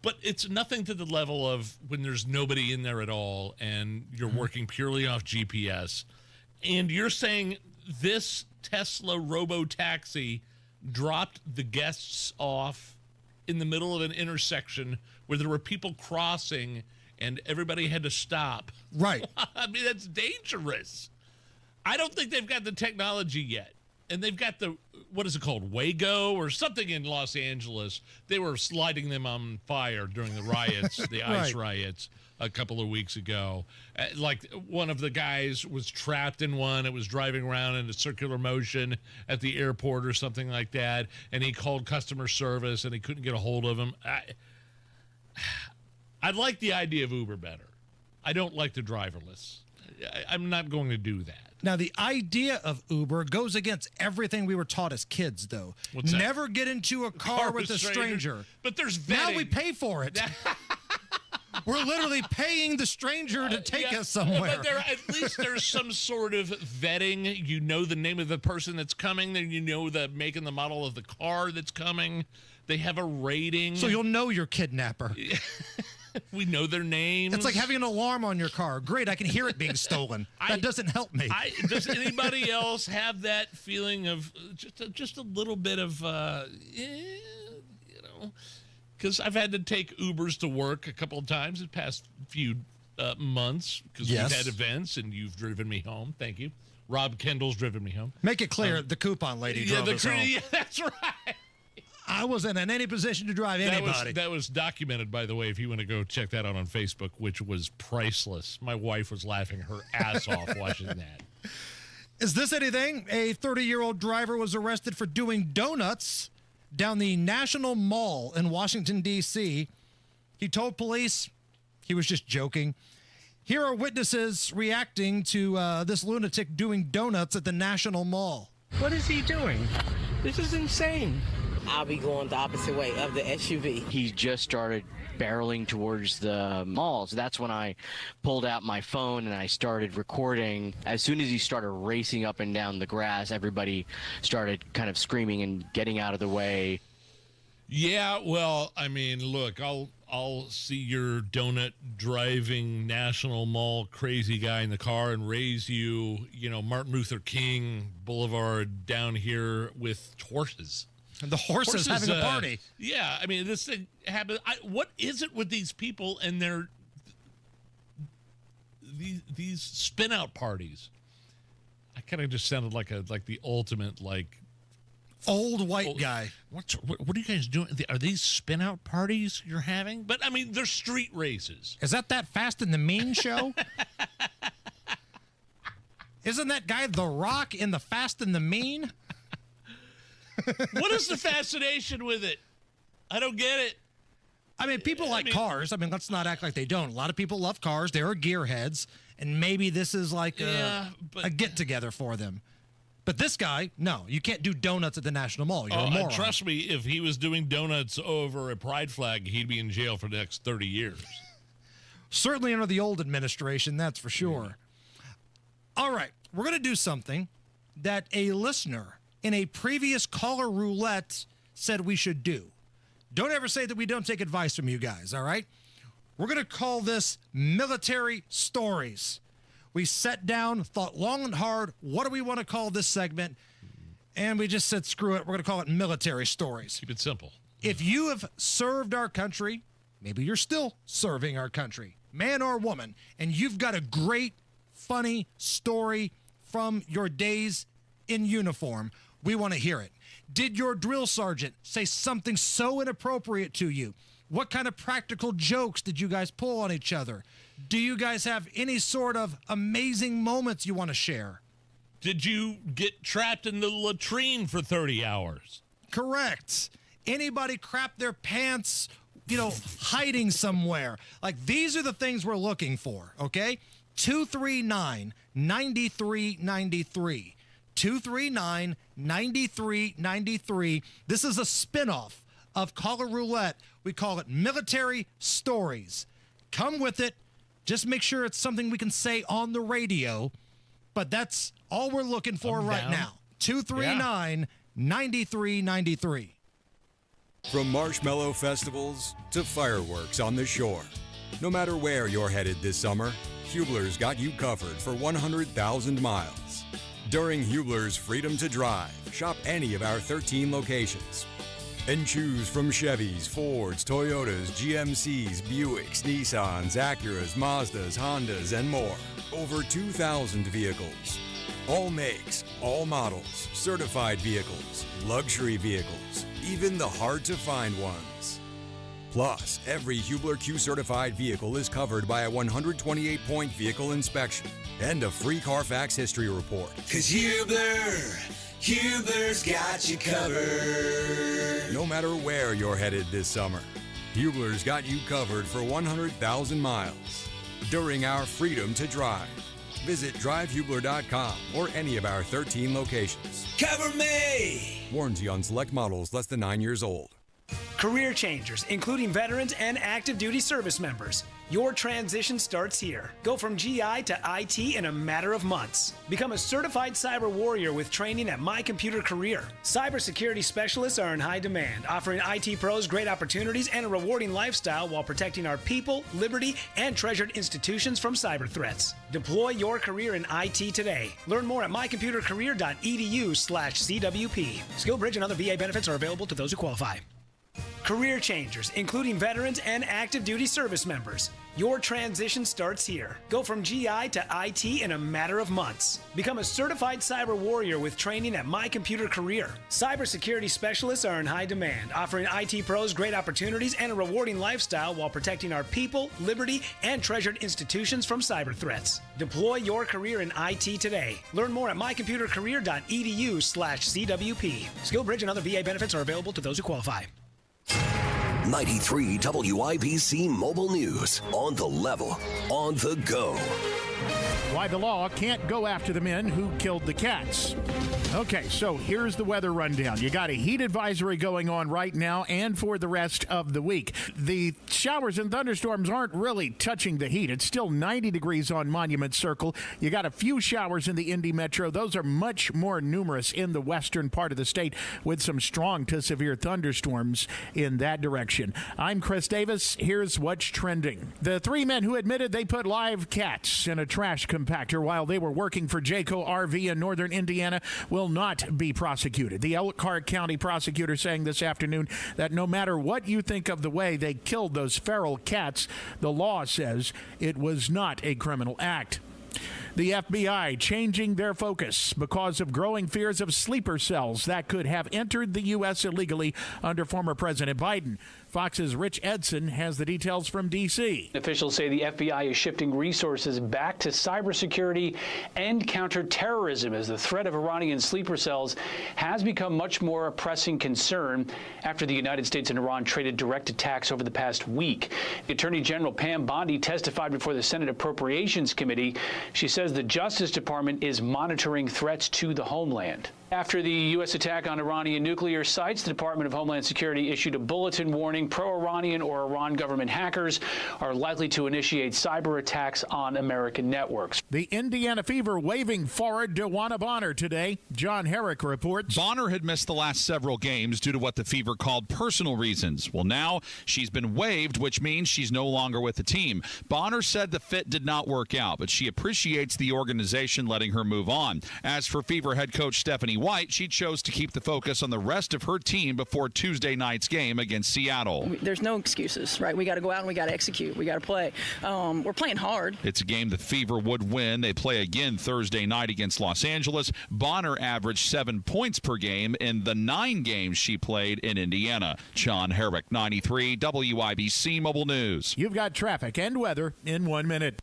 but it's nothing to the level of when there's nobody in there at all and you're working purely off GPS. And you're saying this Tesla robo-taxi dropped the guests off in the middle of an intersection where there were people crossing and everybody had to stop.
Right.
I mean, that's dangerous. I don't think they've got the technology yet. And they've got the, what is it called, Wago or something in Los Angeles. They were lighting them on fire during the riots, the ICE riots a couple of weeks ago. Like one of the guys was trapped in one. It was driving around in a circular motion at the airport or something like that. And he called customer service and he couldn't get a hold of him. I like the idea of Uber better. I don't like the driverless. I'm not going to do that.
Now, the idea of Uber goes against everything we were taught as kids, though.
What's that?
Never get into a car with a stranger.
But there's vetting.
Now we pay for it. We're literally paying the stranger to take us somewhere.
But at least there's some sort of vetting. You know the name of the person that's coming. Then you know the make and the model of the car that's coming. They have a rating.
So you'll know your kidnapper.
We know their names.
It's like having an alarm on your car. Great, I can hear it being stolen. That doesn't help me.
Does anybody else have that feeling of just a little bit of, because I've had to take Ubers to work a couple of times in the past few months because we've had events and you've driven me home. Thank you. Rob Kendall's driven me home.
Make it clear, the coupon lady drove us home.
Yeah, that's right.
I wasn't in any position to drive anybody.
That was documented, by the way, if you want to go check that out on Facebook, which was priceless. My wife was laughing her ass off watching that.
Is this anything? A 30-year-old driver was arrested for doing donuts down the National Mall in Washington, D.C. He told police he was just joking. Here are witnesses reacting to this lunatic doing donuts at the National Mall.
What is he doing? This is insane.
I'll be going the opposite way of the SUV.
He just started barreling towards the mall. So that's when I pulled out my phone and I started recording. As soon as he started racing up and down the grass, everybody started kind of screaming and getting out of the way.
Yeah, well, I mean, look, I'll see your donut driving National Mall crazy guy in the car and raise you, Martin Luther King Boulevard down here with horses.
And the horses having a party.
Yeah, I mean, this thing happened. What is it with these people and these spin out parties. I kind of just sounded like the ultimate
old white guy.
What are you guys doing? Are these spin out parties you're having? But I mean, they're street races.
Is that Fast and the Mean show? Isn't that guy The Rock in the Fast and the Mean?
What is the fascination with it? I don't get it.
I mean, people like cars. I mean, let's not act like they don't. A lot of people love cars. They are gearheads. And maybe this is like a get-together for them. But this guy, no, you can't do donuts at the National Mall. You're a moron.
Trust me, if he was doing donuts over a pride flag, he'd be in jail for the next 30 years.
Certainly under the old administration, that's for sure. All right, we're going to do something that a listener in a previous caller roulette said we should do. Don't ever say that we don't take advice from you guys, all right? We're going to call this Military Stories. We sat down, thought long and hard, what do we want to call this segment? And we just said, screw it, we're going to call it Military Stories.
Keep it simple.
If you have served our country, maybe you're still serving our country, man or woman, and you've got a great, funny story from your days in uniform, we want to hear it. Did your drill sergeant say something so inappropriate to you? What kind of practical jokes did you guys pull on each other? Do you guys have any sort of amazing moments you want to share?
Did you get trapped in the latrine for 30 hours?
Correct. Anybody crap their pants, hiding somewhere? Like, these are the things we're looking for, okay? 239-9393. 239-9393. This is a spinoff of Caller Roulette. We call it Military Stories. Come with it. Just make sure it's something we can say on the radio. But that's all we're looking for right now. 239-9393.
From marshmallow festivals to fireworks on the shore. No matter where you're headed this summer, Hubler's got you covered for 100,000 miles. During Hubler's Freedom to Drive, shop any of our 13 locations and choose from Chevys, Fords, Toyotas, GMCs, Buicks, Nissans, Acuras, Mazdas, Hondas, and more. Over 2,000 vehicles. All makes, all models, certified vehicles, luxury vehicles, even the hard-to-find ones. Plus, every Hubler Q-certified vehicle is covered by a 128-point vehicle inspection and a free Carfax history report.
'Cause Hubler's got you covered.
No matter where you're headed this summer, Hubler's got you covered for 100,000 miles during our Freedom to Drive. Visit drivehubler.com or any of our 13 locations.
Cover me!
Warranty on select models less than 9 years old.
Career changers, including veterans and active duty service members. Your transition starts here. Go from GI to IT in a matter of months. Become a certified cyber warrior with training at My Computer Career. Cybersecurity specialists are in high demand, offering IT pros great opportunities and a rewarding lifestyle while protecting our people, liberty, and treasured institutions from cyber threats. Deploy your career in IT today. Learn more at mycomputercareer.edu/CWP. SkillBridge and other VA benefits are available to those who qualify. Career changers, including veterans and active duty service members. Your transition starts here. Go from GI to IT in a matter of months. Become a certified cyber warrior with training at My Computer Career. Cybersecurity specialists are in high demand, offering IT pros great opportunities and a rewarding lifestyle while protecting our people, liberty, and treasured institutions from cyber threats. Deploy your career in IT today. Learn more at mycomputercareer.edu/CWP. SkillBridge and other VA benefits are available to those who qualify.
93 WIBC Mobile News. On the level, on the go.
Why the law can't go after the men who killed the cats. Okay, so here's the weather rundown. You got a heat advisory going on right now and for the rest of the week. The showers and thunderstorms aren't really touching the heat. It's still 90 degrees on Monument Circle. You got a few showers in the Indy Metro. Those are much more numerous in the western part of the state with some strong to severe thunderstorms in that direction. I'm Chris Davis. Here's what's trending. The three men who admitted they put live cats in a trash compactor compactor while they were working for Jayco RV in northern Indiana will not be prosecuted. The Elkhart County prosecutor saying this afternoon that no matter what you think of the way they killed those feral cats, the law says it was not a criminal act. The FBI changing their focus because of growing fears of sleeper cells that could have entered the U.S. illegally under former President Biden. Fox's Rich Edson has the details from D.C.
Officials say the FBI is shifting resources back to cybersecurity and counterterrorism as the threat of Iranian sleeper cells has become much more a pressing concern after the United States and Iran traded direct attacks over the past week. Attorney General Pam Bondi testified before the Senate Appropriations Committee. She says the Justice Department is monitoring threats to the homeland. After the U.S. attack on Iranian nuclear sites, the Department of Homeland Security issued a bulletin warning pro-Iranian or Iran government hackers are likely to initiate cyber attacks on American networks.
The Indiana Fever waving forward DeWanna Bonner today. John Herrick reports.
Bonner had missed the last several games due to what the Fever called personal reasons. Well, now she's been waived, which means she's no longer with the team. Bonner said the fit did not work out, but she appreciates the organization letting her move on. As for Fever head coach Stephanie White, she chose to keep the focus on the rest of her team before Tuesday night's game against Seattle.
There's no excuses, right? We got to go out and we got to execute. We got to play. We're playing hard.
It's a game the Fever would win. They play again Thursday night against Los Angeles. Bonner averaged 7 points per game in the 9 games she played in Indiana. John Herrick, 93 WIBC Mobile News.
You've got traffic and weather in 1 minute.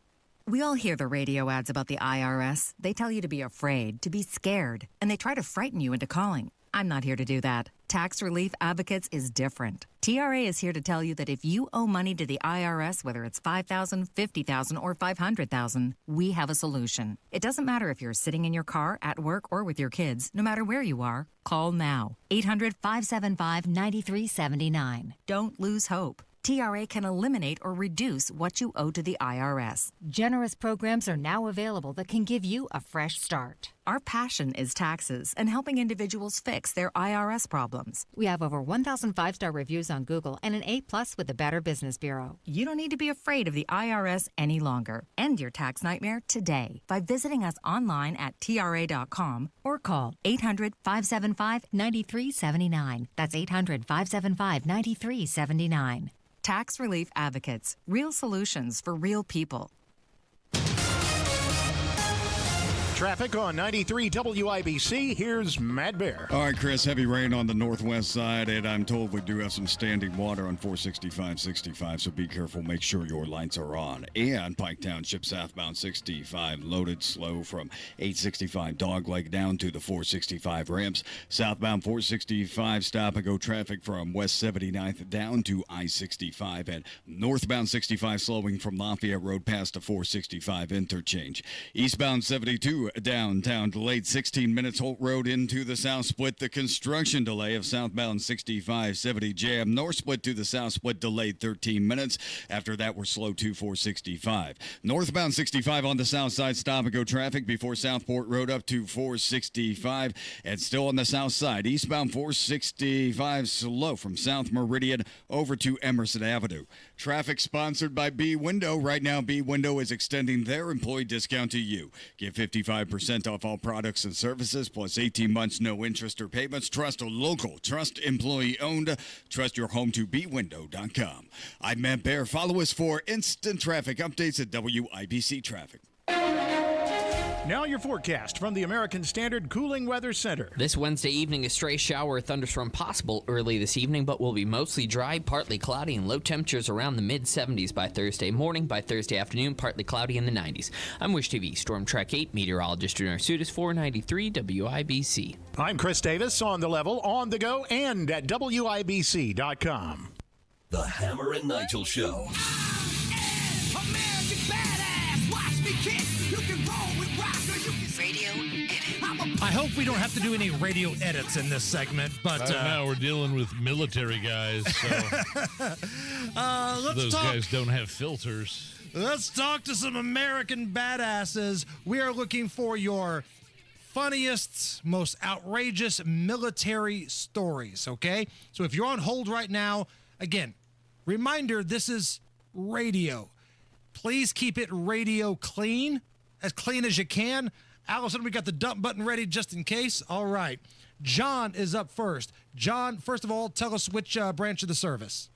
We all hear the radio ads about the IRS. They tell you to be afraid, to be scared, and they try to frighten you into calling. I'm not here to do that. Tax Relief Advocates is different. TRA is here to tell you that if you owe money to the IRS, whether it's $5,000, $50,000, or $500,000, we have a solution. It doesn't matter if you're sitting in your car, at work, or with your kids. No matter where you are, call now. 800-575-9379. Don't lose hope. TRA can eliminate or reduce what you owe to the IRS.
Generous programs are now available that can give you a fresh start.
Our passion is taxes and helping individuals fix their IRS problems.
We have over 1,000 5-star reviews on Google and an A+ with the Better Business Bureau.
You don't need to be afraid of the IRS any longer. End your tax nightmare today by visiting us online at TRA.com or call 800-575-9379. That's 800-575-9379. Tax Relief Advocates. Real solutions for real people.
Traffic on 93 WIBC. Here's Matt Bear.
All right, Chris, heavy rain on the northwest side, and I'm told we do have some standing water on 465-65, so be careful. Make sure your lights are on. And Pike Township southbound 65 loaded slow from 865 Dogleg down to the 465 ramps. Southbound 465 stop-and-go traffic from West 79th down to I-65, and northbound 65 slowing from Lafayette Road past the 465 interchange. Eastbound 72 downtown delayed 16 minutes. Holt Road into the south split. The construction delay of southbound 65-70 jam. North split to the south split delayed 13 minutes. After that, we're slow to 465. Northbound 65 on the south side stop and go traffic before Southport Road up to 465. And still on the south side, eastbound 465 slow from South Meridian over to Emerson Avenue. Traffic sponsored by B Window. Right now, B Window is extending their employee discount to you. Get 55% off all products and services, plus 18 months, no interest or payments. Trust a local, trust employee owned. Trust your home to bwindow.com. I'm Matt Bear. Follow us for instant traffic updates at WIBC Traffic.
Now your forecast from the American Standard Cooling Weather Center.
This Wednesday evening, a stray shower or thunderstorm possible early this evening, but will be mostly dry, partly cloudy, and low temperatures around the mid-70s by Thursday morning. By Thursday afternoon, partly cloudy in the 90s. I'm Wish TV Storm Track 8 meteorologist Drew Narsutis, 493 WIBC.
I'm Chris Davis on the level, on the go, and at WIBC.com.
The Hammer and Nigel Show.
American badass, watch me kick. You can roll with rock or you can radio edit.
I hope we don't have to do any radio edits in this segment, but
I don't know. We're dealing with military guys, so those guys don't have filters.
Let's talk to some American badasses. We are looking for your funniest, most outrageous military stories, okay? So if you're on hold right now, again, reminder, this is radio. Please keep it radio clean as clean as you can. Allison, we got the dump button ready just in case. All right. John is up first. John, first of all, tell us which branch of the service.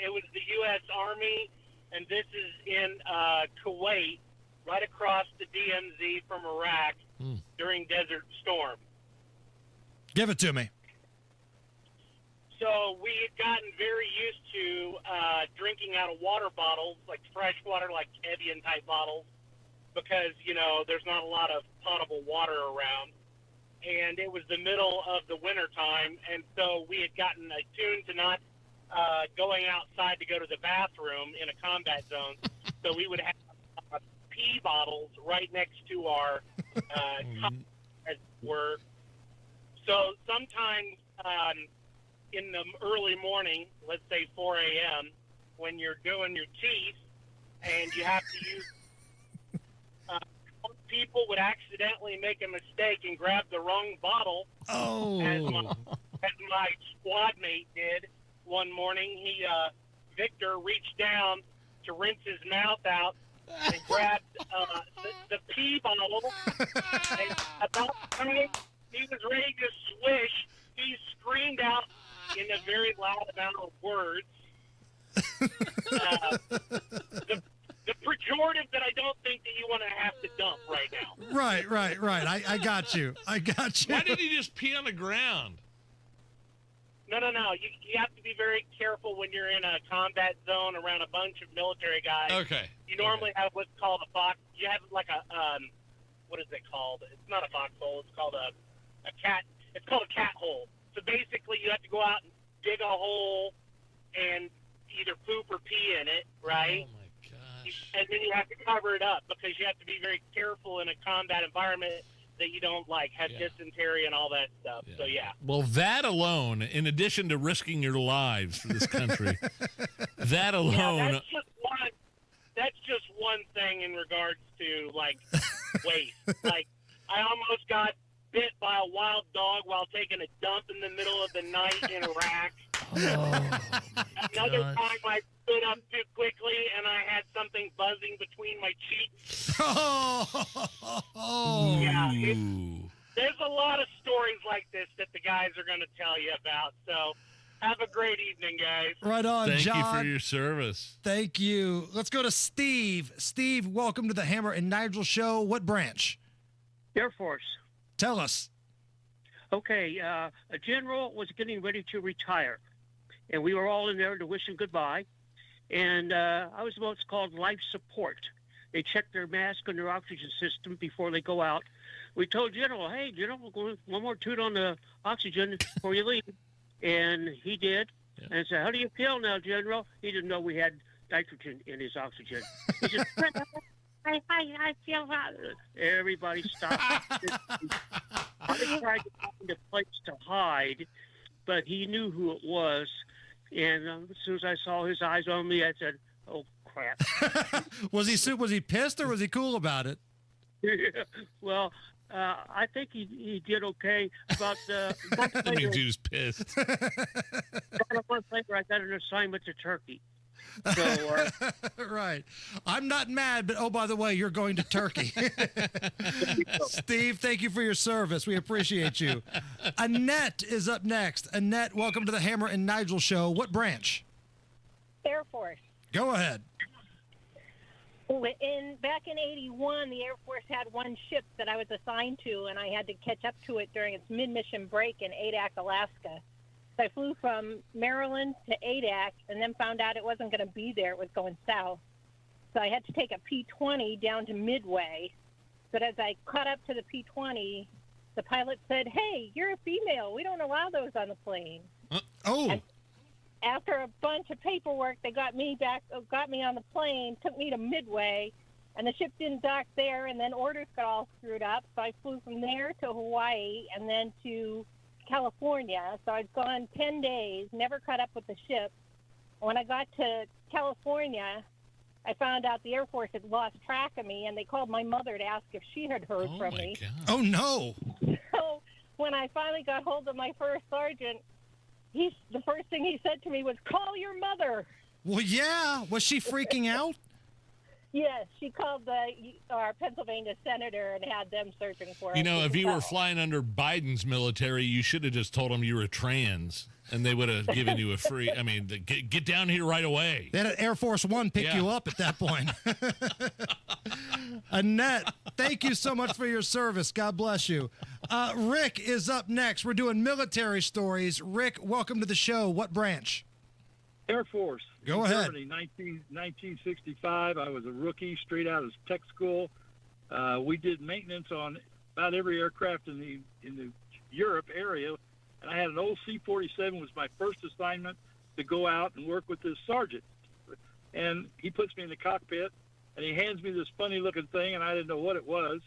It was the U.S. Army, and this is in Kuwait, right across the DMZ from Iraq during Desert Storm.
Give it to me.
So we had gotten very used to drinking out of water bottles, like fresh water, like Evian-type bottles, because, you know, there's not a lot of potable water around. And it was the middle of the winter time, and so we had gotten attuned to not going outside to go to the bathroom in a combat zone. So we would have pee bottles right next to our cups, as it were. So sometimes in the early morning, let's say 4 a.m., when you're doing your teeth and you have to use people would accidentally make a mistake and grab the wrong bottle.
Oh.
As my squad mate did one morning. Victor reached down to rinse his mouth out and grabbed the pee bottle. And about the time he was ready to swish, he screamed out in a very loud amount of words. The pejorative that I don't think that you want to have to dump right now.
Right. I got you.
Why did he just pee on the ground?
No. You have to be very careful when you're in a combat zone around a bunch of military guys.
Okay.
You normally have what's called a fox. You have like a what is it called? It's not a foxhole. It's called a cat. It's called a cat hole. So basically, you have to go out and dig a hole and either poop or pee in it, right?
Oh my gosh.
And then you have to cover it up because you have to be very careful in a combat environment that you don't have dysentery and all that stuff. So yeah.
Well, that alone, in addition to risking your lives for this country, that alone.
Yeah, that's just one thing in regards to waste. I almost got bit by a wild dog while taking a dump in the middle of the night in Iraq. Another time I stood up too quickly and I had something buzzing between my cheeks. Yeah, there's a lot of stories like this that the guys are going to tell you about. So have a great evening, guys.
Right on,
Thank
John.
you for your service.
Thank you. Let's go to Steve. Steve, welcome to the Hammer and Nigel show. What branch?
Air Force.
Tell us.
Okay, a general was getting ready to retire, and we were all in there to wish him goodbye. And I was what's called life support. They check their mask and their oxygen system before they go out. We told General, hey, General, we're going one more toot on the oxygen before you leave. And he did. Yeah. And I said, how do you feel now, General? He didn't know we had nitrogen in his oxygen. He said, I feel hot. Everybody stopped. I tried to find a place to hide, but he knew who it was. And as soon as I saw his eyes on me, I said, oh, crap.
Was he pissed or was he cool about it?
Well, I think he did okay. About a month
I
later,
mean, dude's pissed.
about a month later, I got an assignment to Turkey. So,
right. I'm not mad, but oh, by the way, you're going to Turkey. Steve, thank you for your service. We appreciate you. Annette is up next. Annette, welcome to the Hammer and Nigel show. What branch?
Air Force.
Go ahead.
Back in '81, the Air Force had one ship that I was assigned to, and I had to catch up to it during its mid-mission break in Adak, Alaska. So I flew from Maryland to Adak and then found out it wasn't going to be there. It was going south. So I had to take a P-20 down to Midway. But as I caught up to the P-20, the pilot said, hey, you're a female. We don't allow those on the plane. And after a bunch of paperwork, they got me on the plane, took me to Midway, and the ship didn't dock there, and then orders got all screwed up. So I flew from there to Hawaii and then to California. So I'd gone 10 days, never caught up with the ship. When I got to California, I found out the Air Force had lost track of me, and they called my mother to ask if she had heard from me.
God.
Oh, no.
So when I finally got hold of my first sergeant, the first thing he said to me was, call your mother.
Well, yeah. Was she freaking out?
Yes, she called our Pennsylvania senator and had them searching for
You
us.
know, if you were flying under Biden's military, you should have just told them you were trans, and they would have given you a free. I mean, get down here right away.
They had an Air Force One pick you up at that point. Annette, thank you so much for your service. God bless you. Rick is up next. We're doing military stories. Rick, welcome to the show. What branch?
Air Force.
Go ahead.
Germany, 1965. I was a rookie straight out of tech school. We did maintenance on about every aircraft in the Europe area. And I had an old C-47 was my first assignment to go out and work with this sergeant. And he puts me in the cockpit, and he hands me this funny-looking thing, and I didn't know what it was.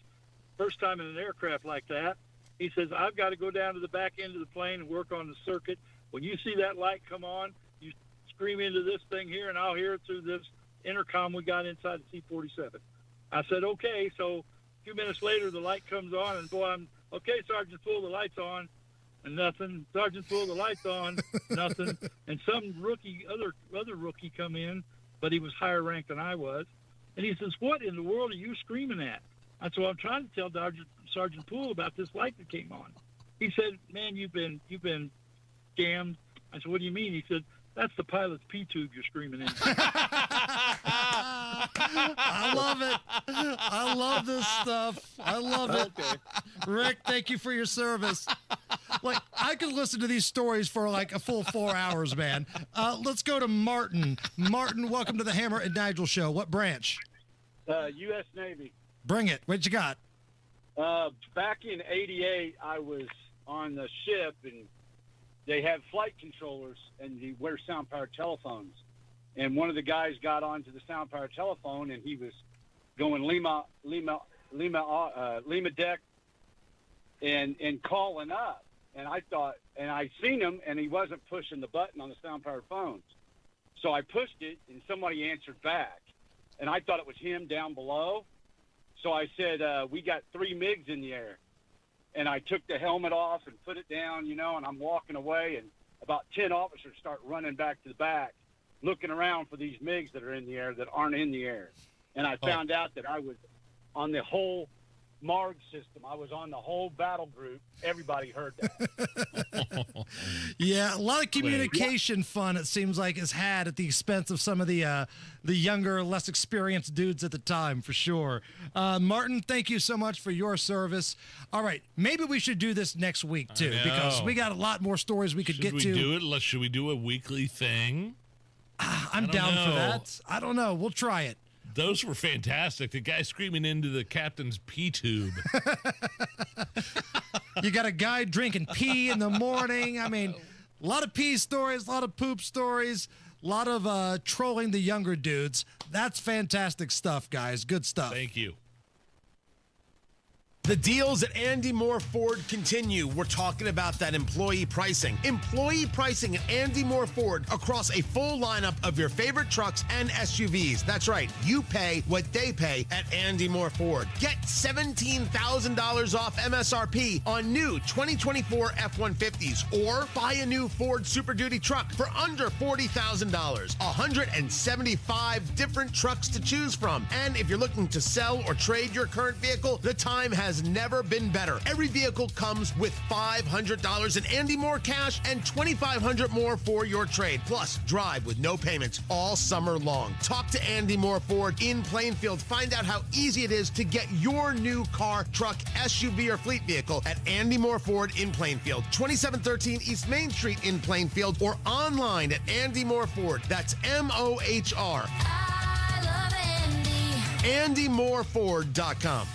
First time in an aircraft like that. He says, I've got to go down to the back end of the plane and work on the circuit. When you see that light come on, you scream into this thing here, and I'll hear it through this intercom we got inside the C-47. I said, okay. So a few minutes later, the light comes on, and boy, I'm, okay, Sergeant, pull the lights on. And nothing. Sergeant, pull the lights on. Nothing. And some rookie, other rookie come in, but he was higher ranked than I was. And he says, what in the world are you screaming at? I said, well, I'm trying to tell Sergeant Poole about this light that came on. He said, man, you've been scammed. I said, what do you mean? He said, that's the pilot's P-tube you're screaming in.
I love it. I love this stuff. I love it.
Okay.
Rick, thank you for your service. Like, I could listen to these stories for like a full 4 hours, man. Let's go to Martin. Martin, welcome to the Hammer and Nigel show. What branch?
U.S. Navy.
Bring it. What you got?
Back in '88, I was on the ship, and they have flight controllers, and you wear sound-powered telephones. And one of the guys got onto the sound-powered telephone, and he was going Lima deck, and calling up. And I thought, and I seen him, and he wasn't pushing the button on the sound-powered phones. So I pushed it, and somebody answered back. And I thought it was him down below. So I said, we got 3 MiGs in the air. And I took the helmet off and put it down, and I'm walking away, and about 10 officers start running back to the back, looking around for these MiGs that are in the air that aren't in the air. And I found out that I was on the whole MARG system. I was on the whole battle group. Everybody heard that.
Yeah, a lot of communication fun, it seems like, is had at the expense of some of the younger, less experienced dudes at the time, for sure. Martin, thank you so much for your service. All right, maybe we should do this next week, too, because we got a lot more stories we could get to.
Should we do a weekly thing?
I'm down for that. I don't know. We'll try it.
Those were fantastic. The guy screaming into the captain's P-tube.
You got a guy drinking pee in the morning. I mean, a lot of pee stories, a lot of poop stories, a lot of trolling the younger dudes. That's fantastic stuff, guys. Good stuff.
Thank you.
The deals at Andy Moore Ford continue. We're talking about that employee pricing. Employee pricing at Andy Moore Ford across a full lineup of your favorite trucks and SUVs. That's right. You pay what they pay at Andy Moore Ford. Get $17,000 off MSRP on new 2024 F-150s or buy a new Ford Super Duty truck for under $40,000. 175 different trucks to choose from. And if you're looking to sell or trade your current vehicle, the time has never been better. Every vehicle comes with $500 in Andy Moore cash and $2,500 more for your trade. Plus, drive with no payments all summer long. Talk to Andy Moore Ford in Plainfield. Find out how easy it is to get your new car, truck, SUV, or fleet vehicle at Andy Moore Ford in Plainfield. 2713 East Main Street in Plainfield, or online at Andy Moore Ford. That's MOHR. AndyMooreFord.com.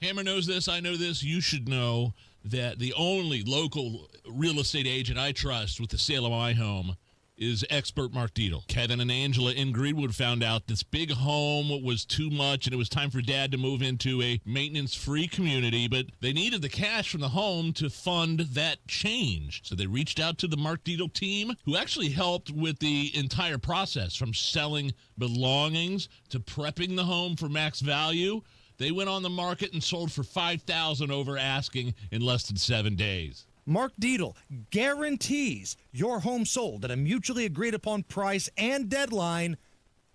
Hammer knows this. I know this. You should know that the only local real estate agent I trust with the sale of my home is expert Mark Dietel. Kevin and Angela in Greenwood found out this big home was too much and it was time for Dad to move into a maintenance-free community, but they needed the cash from the home to fund that change. So they reached out to the Mark Dietel team, who actually helped with the entire process, from selling belongings to prepping the home for max value. They went on the market and sold for $5,000 over asking in less than 7 days.
Mark Dietel guarantees your home sold at a mutually agreed upon price and deadline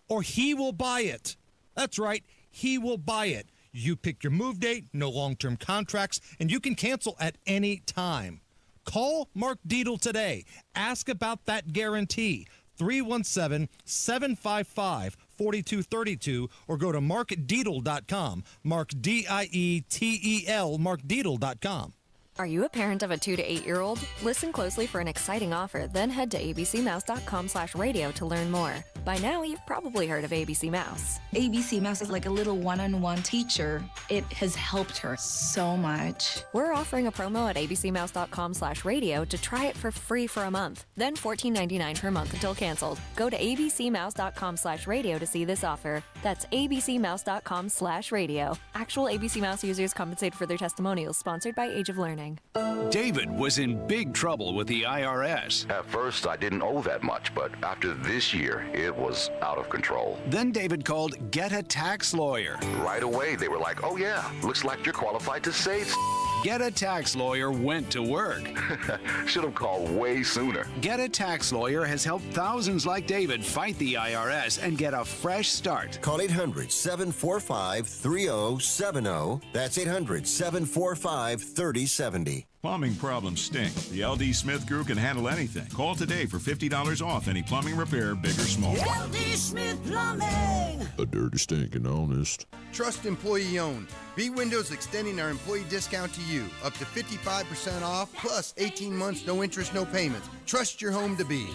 or he will buy it. That's right, he will buy it. You pick your move date, no long-term contracts, and you can cancel at any time. Call Mark Dietl today. Ask about that guarantee. 317-755-4232 or go to markdietl.com. Mark D-I-E-T-E-L, markdietl.com.
Are you a parent of a 2 to 8-year-old? Listen closely for an exciting offer, then head to abcmouse.com/radio to learn more. By now, you've probably heard of ABC Mouse.
ABC Mouse is like a little one-on-one teacher. It has helped her so much.
We're offering a promo at abcmouse.com/radio to try it for free for a month, then $14.99 per month until canceled. Go to abcmouse.com/radio to see this offer. That's abcmouse.com/radio. Actual ABC Mouse users compensated for their testimonials, sponsored by Age of Learning.
David was in big trouble with the IRS.
At first, I didn't owe that much, but after this year, it was out of control.
Then David called Get a Tax Lawyer.
Right away, they were like, oh yeah, looks like you're qualified to save.
Get a Tax Lawyer went to work.
Should have called way sooner.
Get a Tax Lawyer has helped thousands like David fight the IRS and get a fresh start.
Call 800-745-3070. That's 800-745-3070.
Plumbing problems stink. The LD Smith Crew can handle anything. Call today for $50 off any plumbing repair, big or small.
LD Smith Plumbing.
A dirty, stinking honest.
Trust employee owned. B Windows extending our employee discount to you. Up to 55% off, plus 18 months, no interest, no payments. Trust your home to B.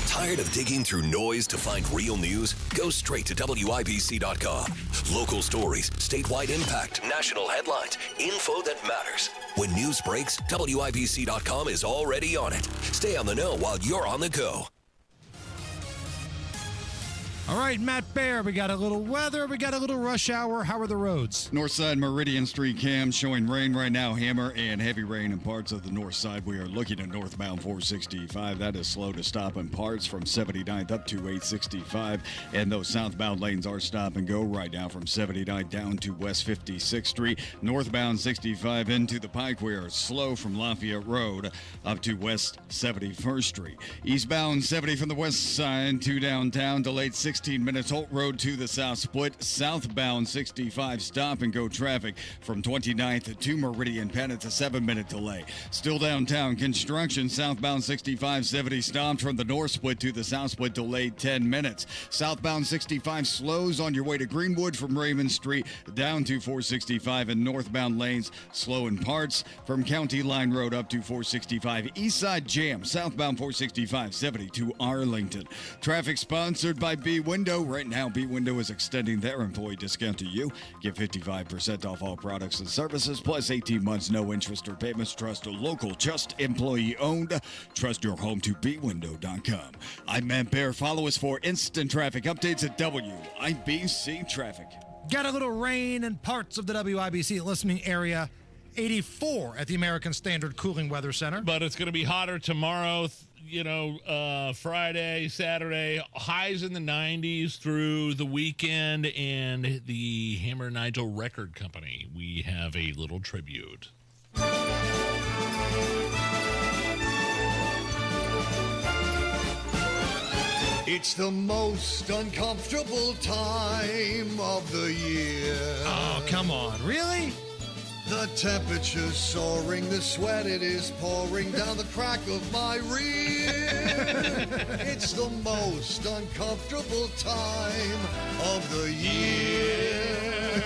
Tired of digging through noise to find real news? Go straight to WIBC.com. Local stories, statewide impact, national headlines, info that matters. When news breaks, WIBC.com is already on it. Stay on the know while you're on the go.
All right, Matt Bear, we got a little weather, we got a little rush hour. How are the roads?
Northside Meridian Street cam showing rain right now, hammer and heavy rain in parts of the north side. We are looking at northbound 465. That is slow to stop in parts from 79th up to 865. And those southbound lanes are stop and go right now from 79 down to West 56th Street. Northbound 65 into the Pike. We are slow from Lafayette Road up to West 71st Street. Eastbound 70 from the west side to downtown, delayed 16 minutes. Holt Road to the south split. Southbound 65 stop and go traffic from 29th to Meridian Penn. It's a 7-minute delay. Still downtown construction. Southbound 65 70 stopped from the north split to the south split, delayed 10 minutes. Southbound 65 slows on your way to Greenwood from Raymond Street down to 465, and northbound lanes slow in parts from County Line Road up to 465. East side jam. Southbound 465 70 to Arlington. Traffic sponsored by B Window. Right now, B Window is extending their employee discount to you. Get 55% off all products and services, plus 18 months, no interest or payments. Trust a local, just employee owned. Trust your home to bwindow.com. I'm Matt Bear. Follow us for instant traffic updates at WIBC Traffic.
Got a little rain in parts of the WIBC listening area. 84 at the American Standard Cooling Weather Center.
But it's going to be hotter tomorrow. Friday, Saturday, highs in the 90s through the weekend. And the Hammer Nigel Record Company, we have a little tribute.
It's the most uncomfortable time of the year.
Oh, come on. Really?
The temperature's soaring, the sweat it is pouring down the crack of my rear. It's the most uncomfortable time of the year.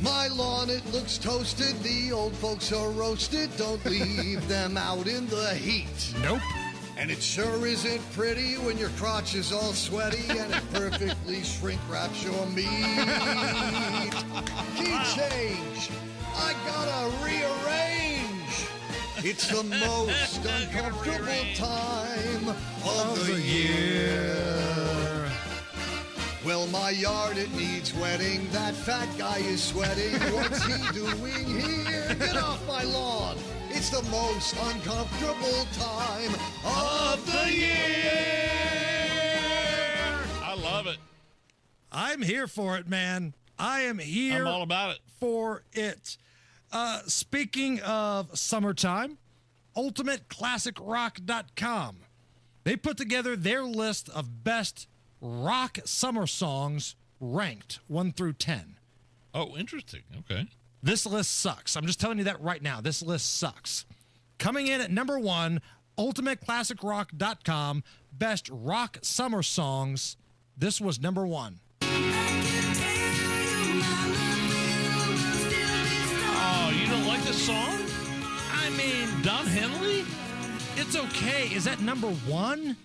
My lawn, it looks toasted, the old folks are roasted, don't leave them out in the heat.
Nope.
And it sure isn't pretty when your crotch is all sweaty and it perfectly shrink wraps your meat. Key change. I gotta rearrange. It's the most uncomfortable time of the year. Well, my yard, it needs wetting. That fat guy is sweating. What's he doing here? Get off my lawn. It's the most uncomfortable time of the year.
I love it.
I'm here for it, man. I am here.
I'm all about it.
For it. Speaking of summertime, UltimateClassicRock.com. They put together their list of best rock summer songs ranked 1 through 10.
Oh, interesting. Okay.
This list sucks. I'm just telling you that right now. This list sucks. Coming in at number 1, UltimateClassicRock.com, best rock summer songs. This was number 1.
Oh, you don't like the song? I mean, Don Henley?
It's okay. Is that number 1?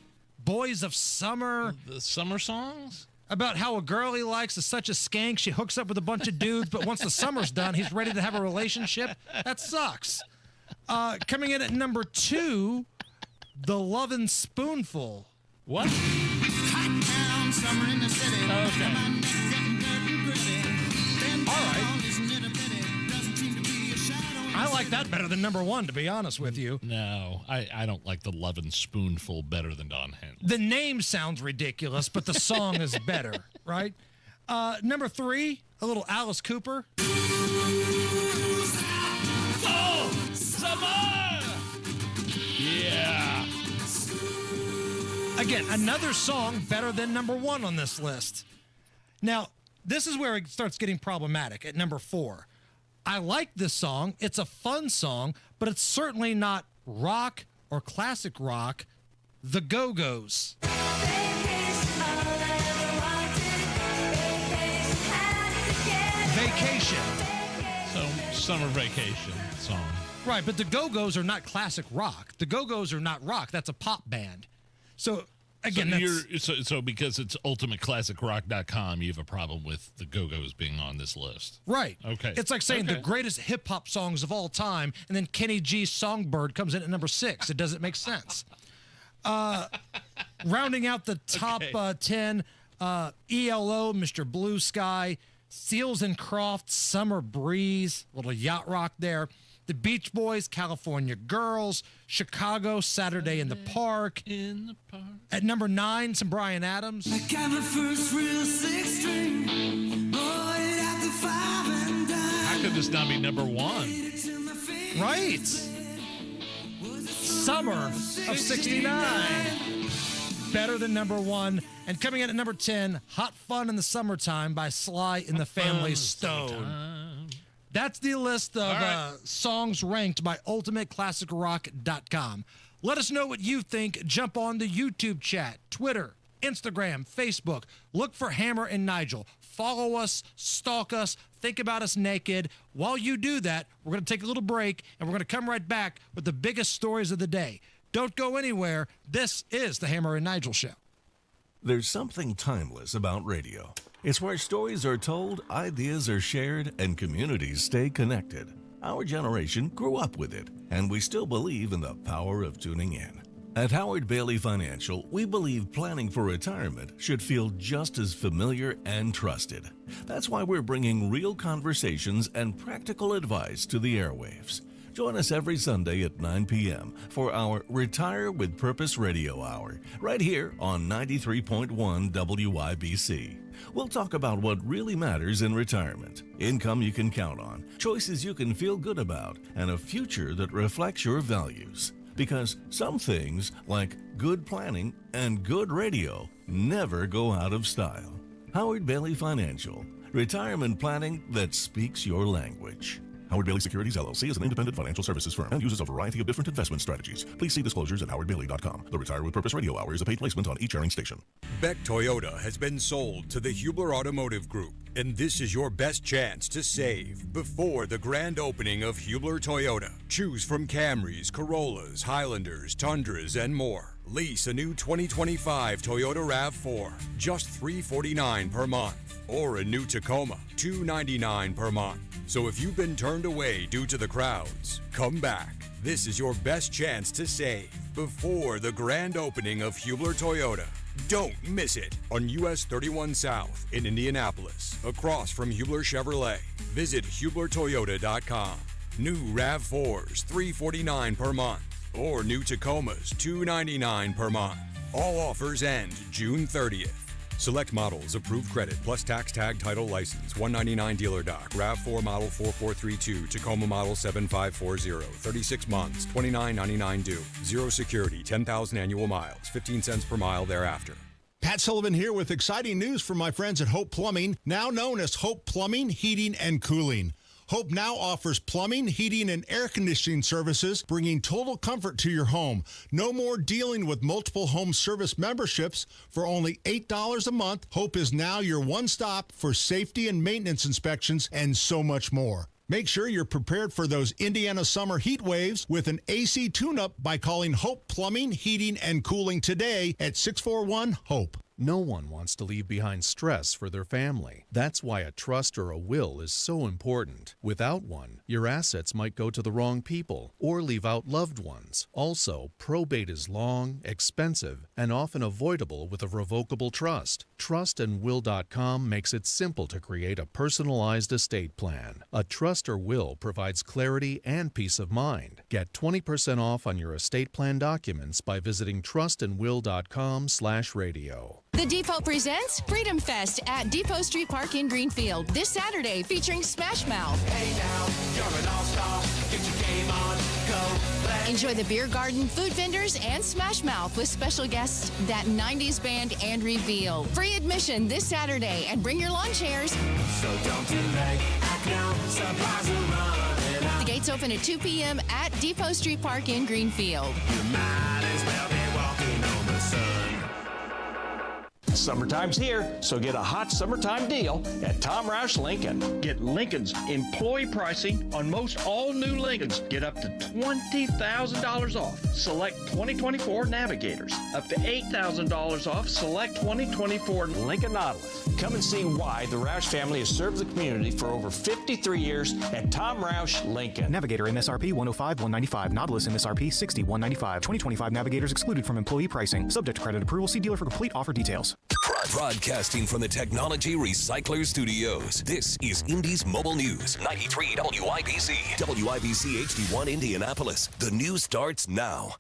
Boys of Summer.
The summer songs?
About how a girl he likes is such a skank, she hooks up with a bunch of dudes, but once the summer's done, he's ready to have a relationship. That sucks. Coming in at number 2, The Lovin' Spoonful.
What?
Okay. All right. I like that better than number 1, to be honest with you.
No, I don't like The Lovin' Spoonful better than Don Henley.
The name sounds ridiculous, but the song is better, right? Number 3, a little Alice Cooper.
Oh, summer! Yeah.
Again, another song better than number 1 on this list. Now, this is where it starts getting problematic at number 4. I like this song. It's a fun song, but it's certainly not rock or classic rock. The Go-Go's. Vacation.
So, summer vacation song.
Right, but the Go-Go's are not classic rock. The Go-Go's are not rock. That's a pop band. So, again,
so because it's UltimateClassicRock.com, you have a problem with the Go-Go's being on this list.
Right.
Okay.
It's like saying
Okay.
the greatest hip-hop songs of all time, and then Kenny G's Songbird comes in at number 6. It doesn't make sense. Rounding out the top 10, ELO, Mr. Blue Sky, Seals and Crofts, Summer Breeze, little yacht rock there. The Beach Boys, California Girls, Chicago, Saturday in the Park. At number 9, some Bryan Adams.
I got my first real 6-string, bought it at the 5 and dime.
How could this not be number 1?
Right. Summer of 69. Better than number 1. And coming in at number 10, Hot Fun in the Summertime by Sly and the Family Stone. That's the list of songs ranked by UltimateClassicRock.com. Let us know what you think. Jump on the YouTube chat, Twitter, Instagram, Facebook. Look for Hammer and Nigel. Follow us, stalk us, think about us naked. While you do that, we're going to take a little break, and we're going to come right back with the biggest stories of the day. Don't go anywhere. This is the Hammer and Nigel Show.
There's something timeless about radio. It's where stories are told, ideas are shared, and communities stay connected. Our generation grew up with it, and we still believe in the power of tuning in. At Howard Bailey Financial, we believe planning for retirement should feel just as familiar and trusted. That's why we're bringing real conversations and practical advice to the airwaves. Join us every Sunday at 9 p.m. for our Retire with Purpose Radio Hour, right here on 93.1 WIBC. We'll talk about what really matters in retirement, income you can count on, choices you can feel good about, and a future that reflects your values. Because some things, like good planning and good radio, never go out of style. Howard Bailey Financial, retirement planning that speaks your language. Howard Bailey Securities, LLC is an independent financial services firm and uses a variety of different investment strategies. Please see disclosures at howardbailey.com. The Retire with Purpose Radio Hour is a paid placement on each airing station.
Beck Toyota has been sold to the Hubler Automotive Group, and this is your best chance to save before the grand opening of Hubler Toyota. Choose from Camrys, Corollas, Highlanders, Tundras, and more. Lease a new 2025 Toyota RAV4, just $349 per month, or a new Tacoma, $299 per month. So if you've been turned away due to the crowds, come back. This is your best chance to save before the grand opening of Hubler Toyota. Don't miss it on US 31 South in Indianapolis, across from Hubler Chevrolet. Visit HublerToyota.com. New RAV4s, $349 per month, or new Tacomas, $299 per month. All offers end June 30th. Select models, approved credit, plus tax tag title license, $199 dealer doc, RAV4 model 4432, Tacoma model 7540, 36 months, $29.99 due, 0 security, 10,000 annual miles, 15 cents per mile thereafter.
Pat Sullivan here with exciting news from my friends at Hope Plumbing, now known as Hope Plumbing, Heating, and Cooling. Hope now offers plumbing, heating, and air conditioning services, bringing total comfort to your home. No more dealing with multiple home service memberships. For only $8 a month, Hope is now your one-stop for safety and maintenance inspections and so much more. Make sure you're prepared for those Indiana summer heat waves with an AC tune-up by calling Hope Plumbing, Heating, and Cooling today at 641-HOPE.
No one wants to leave behind stress for their family. That's why a trust or a will is so important. Without one, your assets might go to the wrong people or leave out loved ones. Also, probate is long, expensive, and often avoidable with a revocable trust. Trustandwill.com makes it simple to create a personalized estate plan. A trust or will provides clarity and peace of mind. Get 20% off on your estate plan documents by visiting trustandwill.com/radio.
The Depot presents Freedom Fest at Depot Street Park in Greenfield this Saturday, featuring Smash Mouth.
Hey now, you're an all-star. Get your game on, go.
Enjoy the beer garden, food vendors, and Smash Mouth with special guests That 90s Band and Reveal. Free admission this Saturday, and bring your lawn chairs.
So don't delay, act now, supplies are running out.
The gates open at 2 p.m. at Depot Street Park in Greenfield.
You might as well be walking on the sun.
Summertime's here, so get a hot summertime deal at Tom Roush Lincoln.
Get Lincoln's employee pricing on most all new Lincolns. Get up to $20,000 off select 2024 Navigators. Up to $8,000 off select 2024
Lincoln Nautilus. Come and see why the Roush family has served the community for over 53 years at Tom Roush Lincoln.
Navigator MSRP 105-195. Nautilus MSRP 60-195. 2025 Navigators excluded from employee pricing. Subject to credit approval. See dealer for complete offer details.
Broadcasting from the Technology Recycler Studios, this is Indy's Mobile News, 93 WIBC. WIBC HD1 Indianapolis. The news starts now.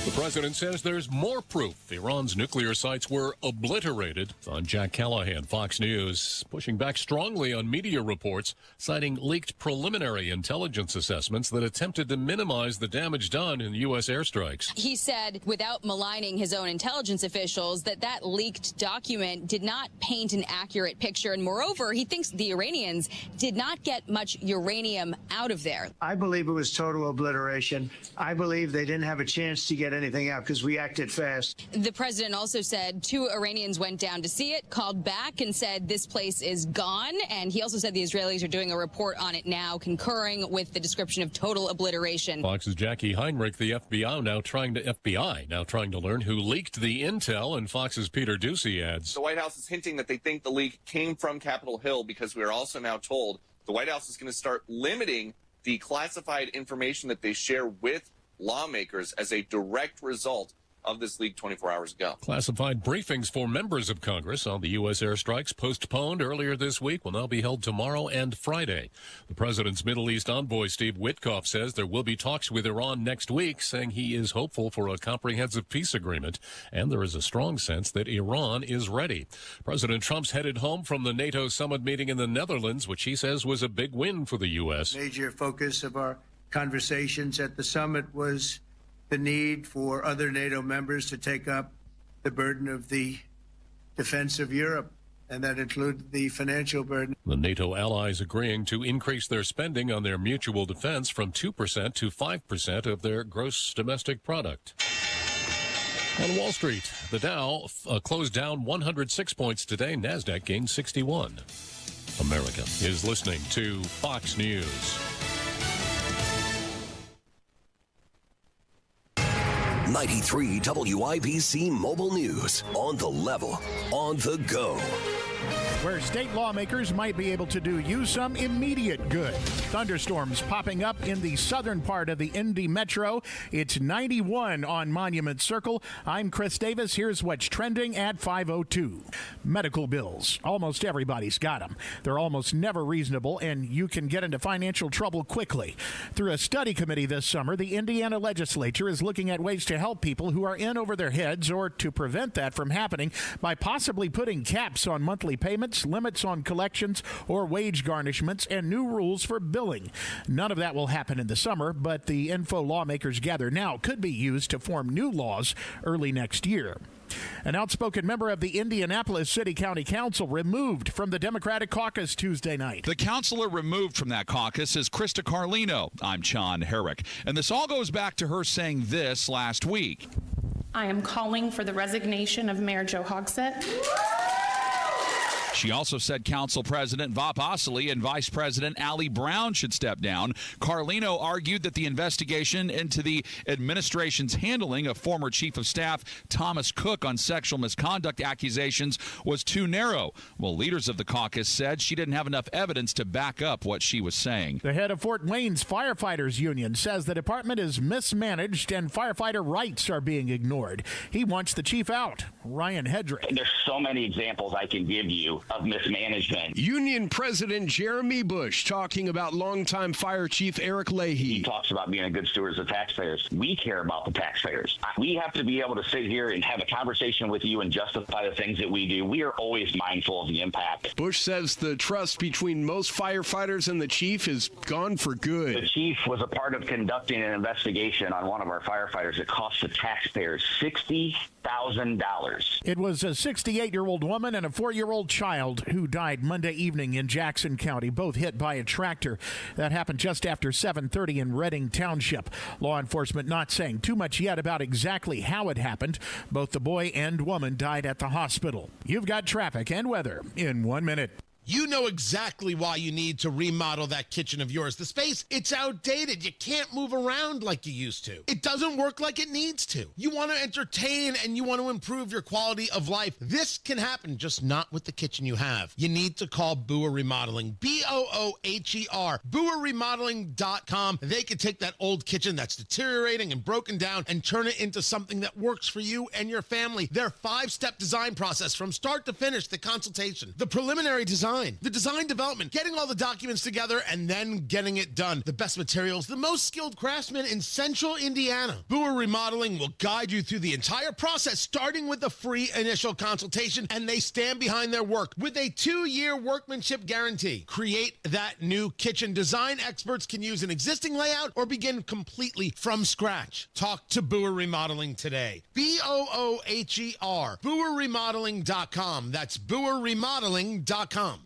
The president says there's more proof Iran's nuclear sites were obliterated. On Jack Callahan, Fox News, pushing back strongly on media reports, citing leaked preliminary intelligence assessments that attempted to minimize the damage done in U.S. airstrikes.
He said, without maligning his own intelligence officials, that leaked document did not paint an accurate picture. And moreover, he thinks the Iranians did not get much uranium out of there.
I believe it was total obliteration. I believe they didn't have a chance to get anything out because we acted fast.
The president also said 2 Iranians went down to see it, called back and said this place is gone. And he also said the Israelis are doing a report on it now, concurring with the description of total obliteration.
Fox's Jackie Heinrich, the FBI now trying to learn who leaked the intel, and Fox's Peter Ducey adds.
The White House is hinting that they think the leak came from Capitol Hill because we are also now told the White House is going to start limiting the classified information that they share with lawmakers as a direct result of this leak 24 hours ago.
Classified briefings for members of Congress on the U.S. airstrikes postponed earlier this week will now be held tomorrow and Friday. The president's Middle East envoy, Steve Witkoff, says there will be talks with Iran next week, saying he is hopeful for a comprehensive peace agreement, and there is a strong sense that Iran is ready. President Trump's headed home from the NATO summit meeting in the Netherlands, which he says was a big win for the U.S.
Major focus of our conversations at the summit was the need for other NATO members to take up the burden of the defense of Europe, and that included the financial burden.
The NATO allies agreeing to increase their spending on their mutual defense from 2% to 5% of their gross domestic product. On Wall Street, the Dow closed down 106 points today. NASDAQ gained 61. America is listening to Fox News.
93 WIBC Mobile News. On the level, on the go.
Where state lawmakers might be able to do you some immediate good. Thunderstorms popping up in the southern part of the Indy Metro. It's 91 on Monument Circle. I'm Chris Davis. Here's what's trending at 5:02. Medical bills. Almost everybody's got them. They're almost never reasonable, and you can get into financial trouble quickly. Through a study committee this summer, the Indiana legislature is looking at ways to help people who are in over their heads or to prevent that from happening by possibly putting caps on monthly payments payments, limits on collections or wage garnishments, and new rules for billing. None of that will happen in the summer, but the info lawmakers gather now could be used to form new laws early next year. An outspoken member of the Indianapolis City County Council removed from the Democratic caucus Tuesday night.
The counselor removed from that caucus is Krista Carlino. I'm John Herrick. And this all goes back to her saying this last week.
I am calling for the resignation of Mayor Joe Hogsett.
She also said Council President Vop Osili and Vice President Allie Brown should step down. Carlino argued that the investigation into the administration's handling of former Chief of Staff Thomas Cook on sexual misconduct accusations was too narrow. Well, leaders of the caucus said she didn't have enough evidence to back up what she was saying.
The head of Fort Wayne's Firefighters Union says the department is mismanaged and firefighter rights are being ignored. He wants the chief out. Ryan Hedrick.
There's so many examples I can give you of mismanagement.
Union President Jeremy Bush talking about longtime Fire Chief Eric Leahy.
He talks about being a good steward of taxpayers. We care about the taxpayers. We have to be able to sit here and have a conversation with you and justify the things that we do. We are always mindful of the impact.
Bush says the trust between most firefighters and the chief is gone for good.
The chief was a part of conducting an investigation on one of our firefighters that cost the taxpayers $60,000.
It was a 68-year-old woman and a 4-year-old child who died Monday evening in Jackson County, both hit by a tractor. That happened just after 7:30 in Redding Township. Law enforcement not saying too much yet about exactly how it happened. Both the boy and woman died at the hospital. You've got traffic and weather in 1 minute.
You know exactly why you need to remodel that kitchen of yours. The space, it's outdated. You can't move around like you used to. It doesn't work like it needs to. You want to entertain and you want to improve your quality of life. This can happen, just not with the kitchen you have. You need to call Booher Remodeling. B-O-O-H-E-R. BooherRemodeling.com. They can take that old kitchen that's deteriorating and broken down and turn it into something that works for you and your family. Their 5-step design process from start to finish, the consultation, the preliminary design, the design development, getting all the documents together, and then getting it done. The best materials, the most skilled craftsmen in central Indiana. Booher Remodeling will guide you through the entire process, starting with the free initial consultation, and they stand behind their work with a 2-year workmanship guarantee. Create that new kitchen. Design experts can use an existing layout or begin completely from scratch. Talk to Booher Remodeling today. B-O-O-H-E-R. BooherRemodeling.com. That's BooherRemodeling.com.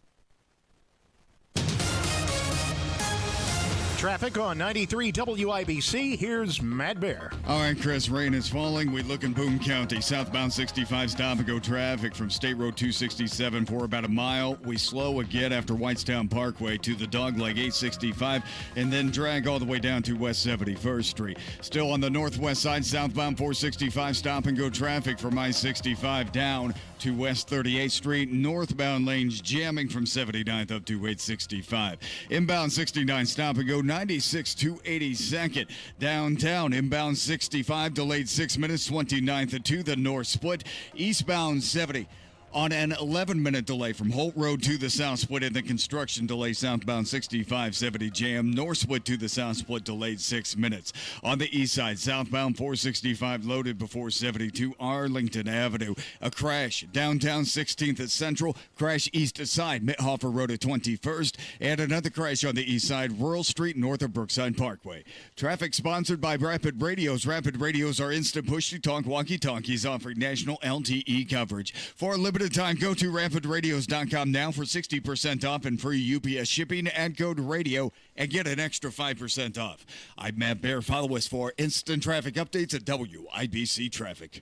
Traffic on 93 WIBC. Here's Matt Bear.
All right, Chris, rain is falling. We look in Boone County. Southbound 65 stop-and-go traffic from State Road 267 for about a mile. We slow again after Whitestown Parkway to the Dogleg 865 and then drag all the way down to West 71st Street. Still on the northwest side, southbound 465 stop-and-go traffic from I-65 down to West 38th Street. Northbound lanes jamming from 79th up to 865. Inbound 69 stop-and-go 96 to 82nd. Downtown, inbound 65 delayed 6 minutes, 29th to the north split. Eastbound 70 on an 11-minute delay from Holt Road to the south split, and the construction delay southbound 65-70 jam. North split to the south split delayed 6 minutes. On the east side, southbound 465 loaded before 72 Arlington Avenue. A crash downtown 16th at Central. Crash east side Mithofer Road at 21st. And another crash on the east side, Rural Street north of Brookside Parkway. Traffic sponsored by Rapid Radios. Rapid Radios are instant push-to-talk walkie-talkies offering national LTE coverage. For a limited time, go to rapidradios.com now for 60% off and free UPS shipping. Add code radio and get an extra 5% off. I'm Matt Bear. Follow us for instant traffic updates at WIBC Traffic.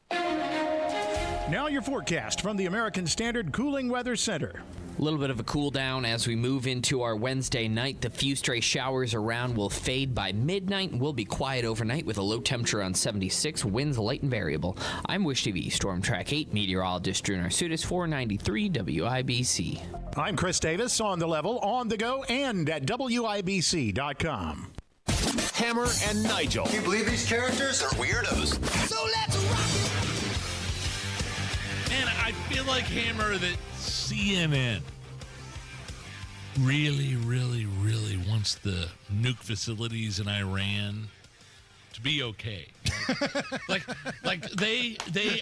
Now your forecast from the American Standard Cooling Weather Center.
A little bit of a cool down as we move into our Wednesday night. The few stray showers around will fade by midnight and will be quiet overnight with a low temperature on 76, winds light and variable. I'm Wish TV Storm Track 8 meteorologist Drew Narsutis, 493 WIBC.
I'm Chris Davis, on the level, on the go, and at WIBC.com.
Hammer and Nigel.
Can you believe these characters are weirdos?
So let's rock it!
Man, I feel like, Hammer, that CNN really wants the nuke facilities in Iran to be okay. Like they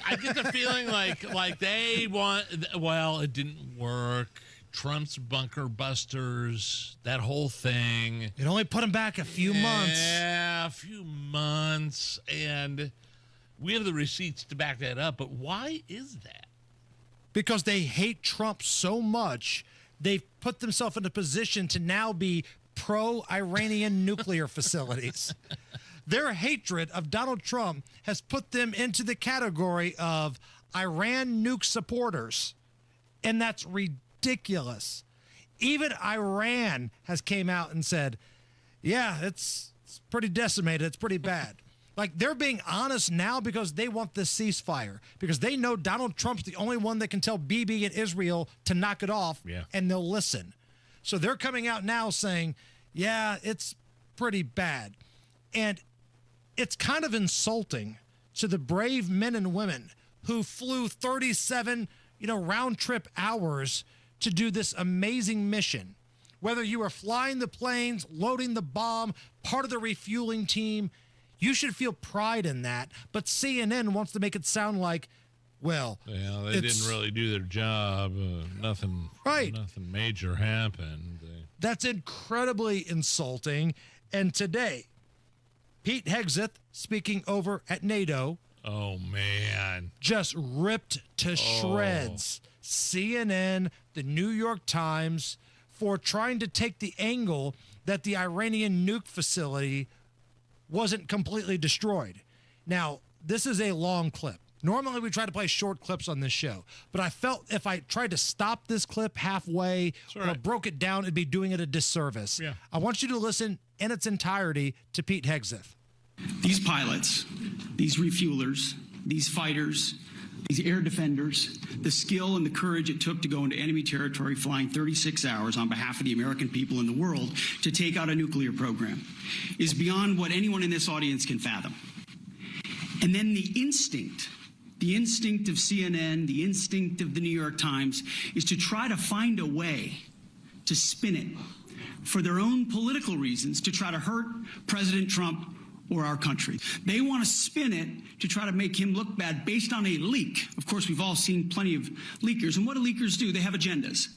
I get the feeling like they want, well, it didn't work. Trump's bunker busters, that whole thing.
It only put him back a few months.
Yeah, a few months. And we have the receipts to back that up. But why is that?
Because they hate Trump so much, they've put themselves in a position to now be pro-Iranian nuclear facilities. Their hatred of Donald Trump has put them into the category of Iran nuke supporters. And that's ridiculous. Even Iran has came out and said, yeah, it's pretty decimated. It's pretty bad. Like, they're being honest now because they want this ceasefire, because they know Donald Trump's the only one that can tell Bibi and Israel to knock it off, and they'll listen. So they're coming out now saying, yeah, it's pretty bad. And it's kind of insulting to the brave men and women who flew 37, round trip hours to do this amazing mission. Whether you were flying the planes, loading the bomb, part of the refueling team, you should feel pride in that. But CNN wants to make it sound like, well,
yeah, they didn't really do their job. Nothing major happened.
That's incredibly insulting. And today, Pete Hegseth, speaking over at NATO,
oh man,
just ripped to shreds CNN, the New York Times, for trying to take the angle that the Iranian nuke facility wasn't completely destroyed. Now, this is a long clip. Normally, we try to play short clips on this show, but I felt if I tried to stop this clip halfway or broke it down, it'd be doing it a disservice.
Yeah.
I want you to listen in its entirety to Pete Hegseth.
These pilots, these refuelers, these fighters, these air defenders, the skill and the courage it took to go into enemy territory flying 36 hours on behalf of the American people and the world to take out a nuclear program is beyond what anyone in this audience can fathom. And then the instinct of CNN, the instinct of the New York Times is to try to find a way to spin it for their own political reasons, to try to hurt President Trump or our country. They want to spin it to try to make him look bad based on a leak. Of course, we've all seen plenty of leakers. And what do leakers do? They have agendas.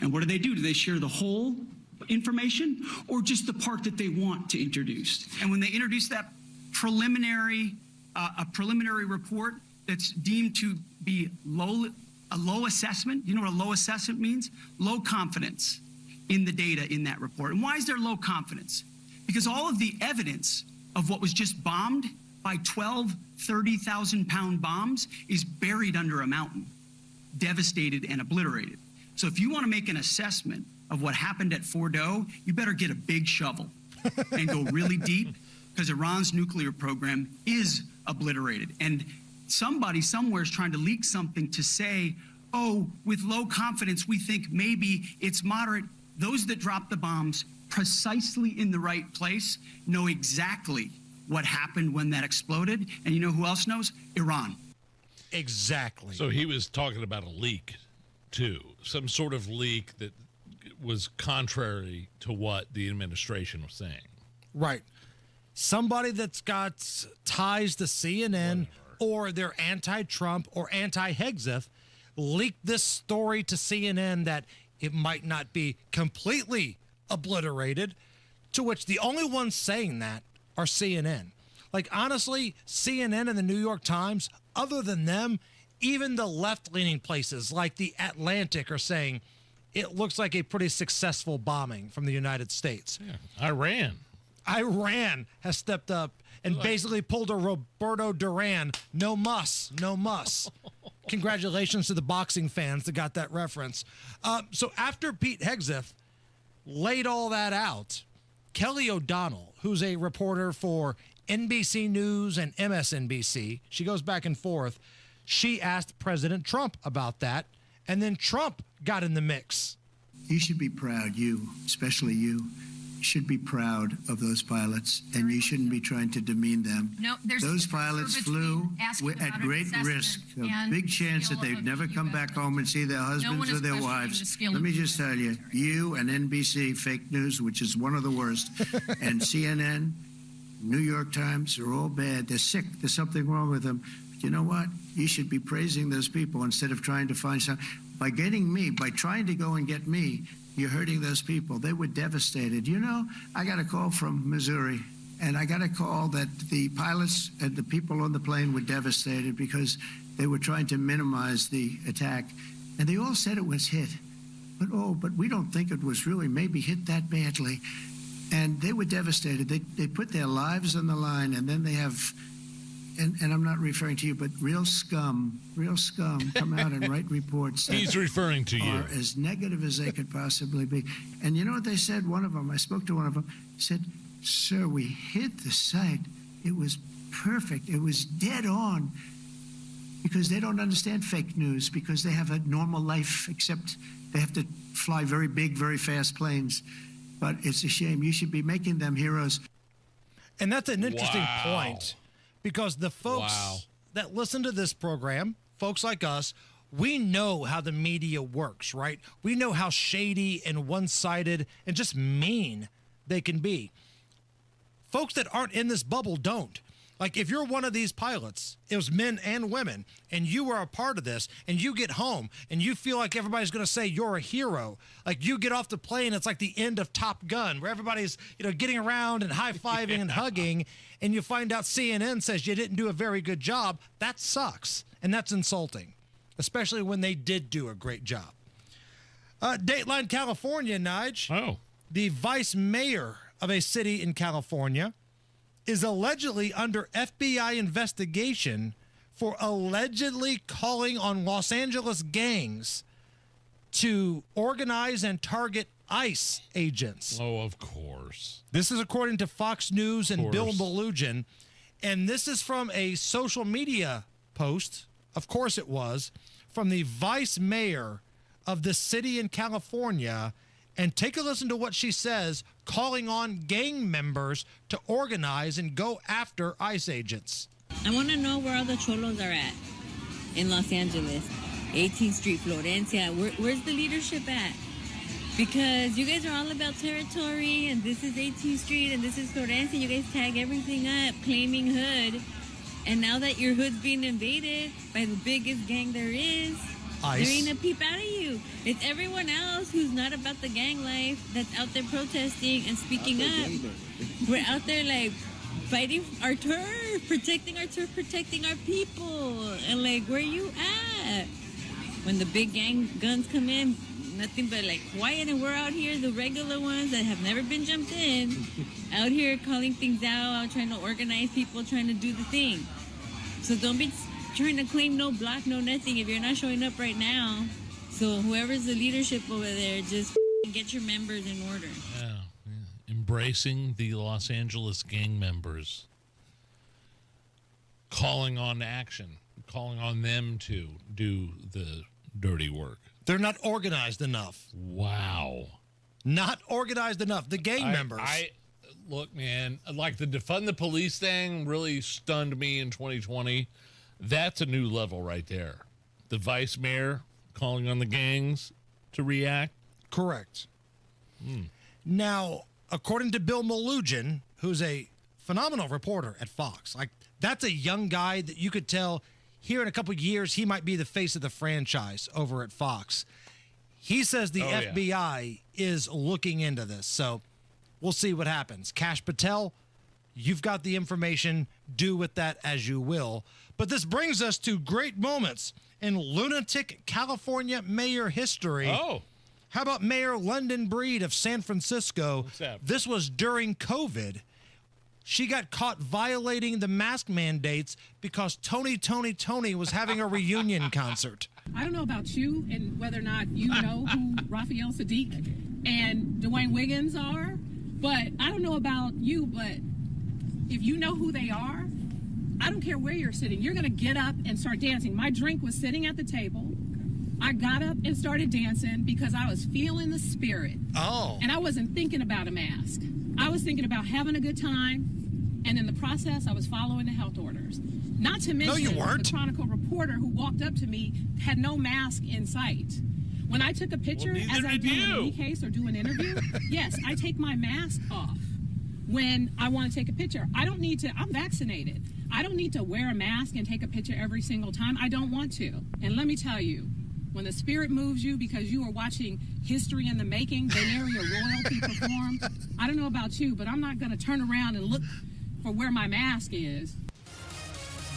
And what do? Do they share the whole information or just the part that they want to introduce? And when they introduce that preliminary report that's deemed to be a low assessment, you know what a low assessment means? Low confidence in the data in that report. And why is there low confidence? Because all of the evidence of what was just bombed by 12 30,000-pound bombs is buried under a mountain, devastated and obliterated. So if you want to make an assessment of what happened at Fordo, you better get a big shovel and go really deep, because Iran's nuclear program is obliterated. And somebody somewhere is trying to leak something to say, oh, with low confidence, we think maybe it's moderate. Those that dropped the bombs precisely in the right place know exactly what happened when that exploded. And you know who else knows? Iran.
Exactly.
So he was talking about a leak, too. Some sort of leak that was contrary to what the administration was saying.
Right. Somebody that's got ties to CNN or they're anti-Trump or anti-Hegseth leaked this story to CNN that it might not be completely obliterated, to which the only ones saying that are CNN. Like, honestly, CNN and the New York Times, other than them, even the left-leaning places like the Atlantic are saying it looks like a pretty successful bombing from the United States.
Yeah.
Iran has stepped up and basically pulled a Roberto Duran. No muss. Congratulations to the boxing fans that got that reference. So after Pete Hegseth laid all that out, Kelly O'Donnell, who's a reporter for NBC News and MSNBC, she goes back and forth, she asked President Trump about that, and then Trump got in the mix.
You should be proud, especially you, should be proud of those pilots, and you shouldn't be trying to demean them.
No,
those pilots flew at great risk, a big chance that they'd never come back home and see their husbands or their wives. Let me just tell you, you and NBC, fake news, which is one of the worst, and CNN, New York Times, they're all bad. They're sick. There's something wrong with them. But you know what? You should be praising those people instead of trying to find some. By getting me, by trying to go and get me, you're hurting those people. They were devastated. You know, I got a call from Missouri, and I got a call that the pilots and the people on the plane were devastated because they were trying to minimize the attack. And they all said it was hit. But we don't think it was really maybe hit that badly. And they were devastated. They put their lives on the line, and then they have, and I'm not referring to you, but real scum come out and write reports that
He's referring to you.
are as negative as they could possibly be. And you know what they said? One of them, I spoke to one of them, said, "Sir, we hit the site. It was perfect. It was dead on." Because they don't understand fake news, because they have a normal life, except they have to fly very big, very fast planes. But it's a shame. You should be making them heroes.
And that's an interesting point, because the folks that listen to this program, folks like us, we know how the media works, right? We know how shady and one-sided and just mean they can be. Folks that aren't in this bubble don't. Like, if you're one of these pilots, it was men and women, and you were a part of this, and you get home, and you feel like everybody's going to say you're a hero. Like, you get off the plane, it's like the end of Top Gun, where everybody's, getting around and high-fiving and hugging, and you find out CNN says you didn't do a very good job. That sucks, and that's insulting, especially when they did do a great job. Dateline California, Nige.
Oh.
The vice mayor of a city in California is allegedly under FBI investigation for allegedly calling on Los Angeles gangs to organize and target ICE agents.
Oh, of course.
This is according to Fox News and Bill Malugin, and this is from a social media post, of course it was, from the vice mayor of the city in California. And take a listen to what she says, calling on gang members to organize and go after ICE agents.
I want to know where all the cholos are at in Los Angeles. 18th Street, Florencia. Where's the leadership at? Because you guys are all about territory, and this is 18th Street, and this is Florencia. You guys tag everything up, claiming hood. And now that your hood's being invaded by the biggest gang there is, ICE. There ain't a peep out of you. It's everyone else who's not about the gang life that's out there protesting and speaking up. We're out there like fighting our turf, protecting our turf, protecting our people. And like, where you at? When the big gang guns come in, nothing but like quiet, and we're out here, the regular ones that have never been jumped in, out here calling things out, trying to organize people, trying to do the thing. So don't be trying to claim no block, no nothing if you're not showing up right now. So whoever's the leadership over there, just get your members in order.
Yeah. Embracing the Los Angeles gang members. Calling on action. Calling on them to do the dirty work.
They're not organized enough.
Wow.
Not organized enough. The gang members.
Look, man, like the defund the police thing really stunned me in 2020. That's a new level right there. The vice mayor calling on the gangs to react.
Correct. Now, according to Bill Malugin, who's a phenomenal reporter at Fox, like that's a young guy that you could tell here in a couple of years he might be the face of the franchise over at Fox. He says the FBI is looking into this, so we'll see what happens. Kash Patel, you've got the information. Do with that as you will. But this brings us to great moments in lunatic California mayor history.
Oh.
How about Mayor London Breed of San Francisco?
What's that?
This was during COVID. She got caught violating the mask mandates because Tony was having a reunion concert.
I don't know about you and whether or not you know who Raphael Sadiq and Dwayne Wiggins are, but I don't know about you, but if you know who they are, I don't care where you're sitting. You're going to get up and start dancing. My drink was sitting at the table. I got up and started dancing because I was feeling the spirit.
Oh.
And I wasn't thinking about a mask. I was thinking about having a good time. And in the process, I was following the health orders. Not to mention the Chronicle reporter who walked up to me had no mask in sight. When I took a picture, as I do in any case or do an interview, yes, I take my mask off. when I want to take a picture. I'm vaccinated. I don't need to wear a mask and take a picture every single time. I don't want to. And let me tell you, when the spirit moves you because you are watching history in the making, Bay Area royalty perform, I don't know about you, but I'm not going to turn around and look for where my mask is.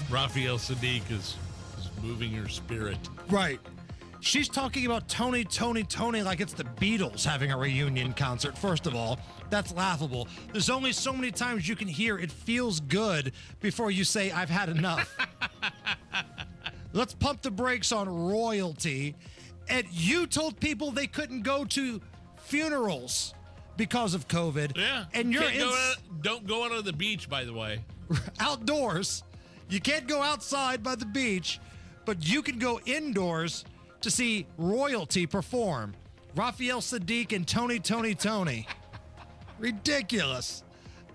Raphael Sadiq is moving your spirit.
Right. She's talking about Tony like it's the Beatles having a reunion concert. First of all, that's laughable. There's only so many times you can hear "it feels good" before you say "I've had enough." Let's pump the brakes on royalty. And you told people they couldn't go to funerals because of COVID.
Yeah.
And you're
don't go out on the beach, by the way.
Outdoors. You can't go outside by the beach, but you can go indoors to see royalty perform. Raphael Sadiq and Tony. Ridiculous.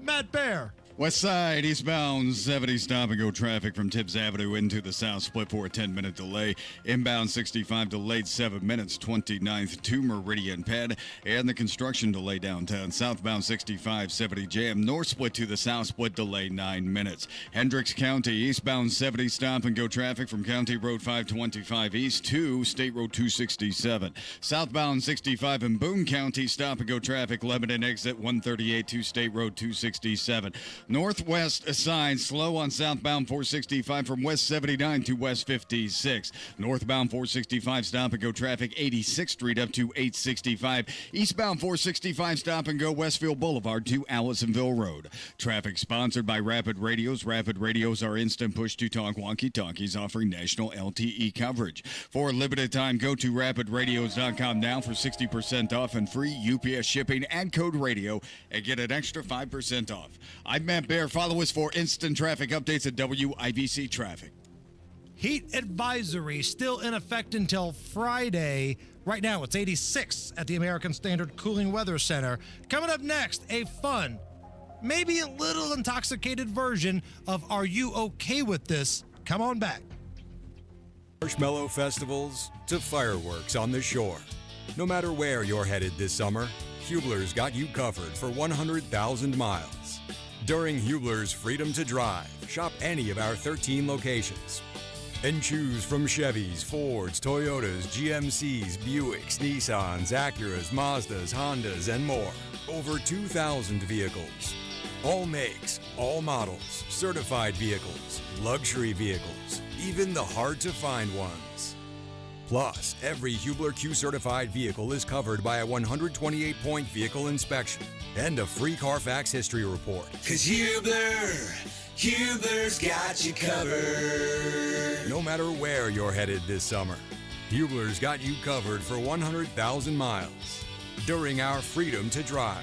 Matt Bear.
West side, eastbound 70 stop-and-go traffic from Tibbs Avenue into the south split for a 10-minute delay. Inbound 65 delayed 7 minutes, 29th to Meridian Ped. And the construction delay downtown. Southbound 65, 70 jam. North split to the south split delay 9 minutes. Hendricks County, eastbound 70 stop-and-go traffic from County Road 525 east to State Road 267. Southbound 65 in Boone County, stop-and-go traffic. Lebanon exit 138 to State Road 267. Northwest side slow on southbound 465 from West 79 to West 56. Northbound 465 stop and go traffic 86th Street up to 865. Eastbound 465 stop and go Westfield Boulevard to Allisonville Road. Traffic sponsored by Rapid Radios. Rapid Radios are instant push to talk walkie-talkies offering national LTE coverage. For a limited time, go to rapidradios.com now for 60% off and free UPS shipping. Add code radio and get an extra 5% off. I'm Matt Bear. Follow us for instant traffic updates at WIBC Traffic.
Heat advisory still in effect until Friday. Right now, it's 86 at the American Standard Cooling Weather Center. Coming up next, a fun, maybe a little intoxicated version of Are You Okay With This? Come on back.
Marshmallow festivals to fireworks on the shore. No matter where you're headed this summer, Hubler's got you covered for 100,000 miles. During Hubler's Freedom to Drive, shop any of our 13 locations and choose from Chevys, Fords, Toyotas, GMCs, Buicks, Nissans, Acuras, Mazdas, Hondas, and more. Over 2,000 vehicles. All makes, all models, certified vehicles, luxury vehicles, even the hard-to-find ones. Plus, every Hubler Q-certified vehicle is covered by a 128-point vehicle inspection and a free Carfax history report.
'Cause Hubler's got you covered.
No matter where you're headed this summer, Hubler's got you covered for 100,000 miles during our Freedom to Drive.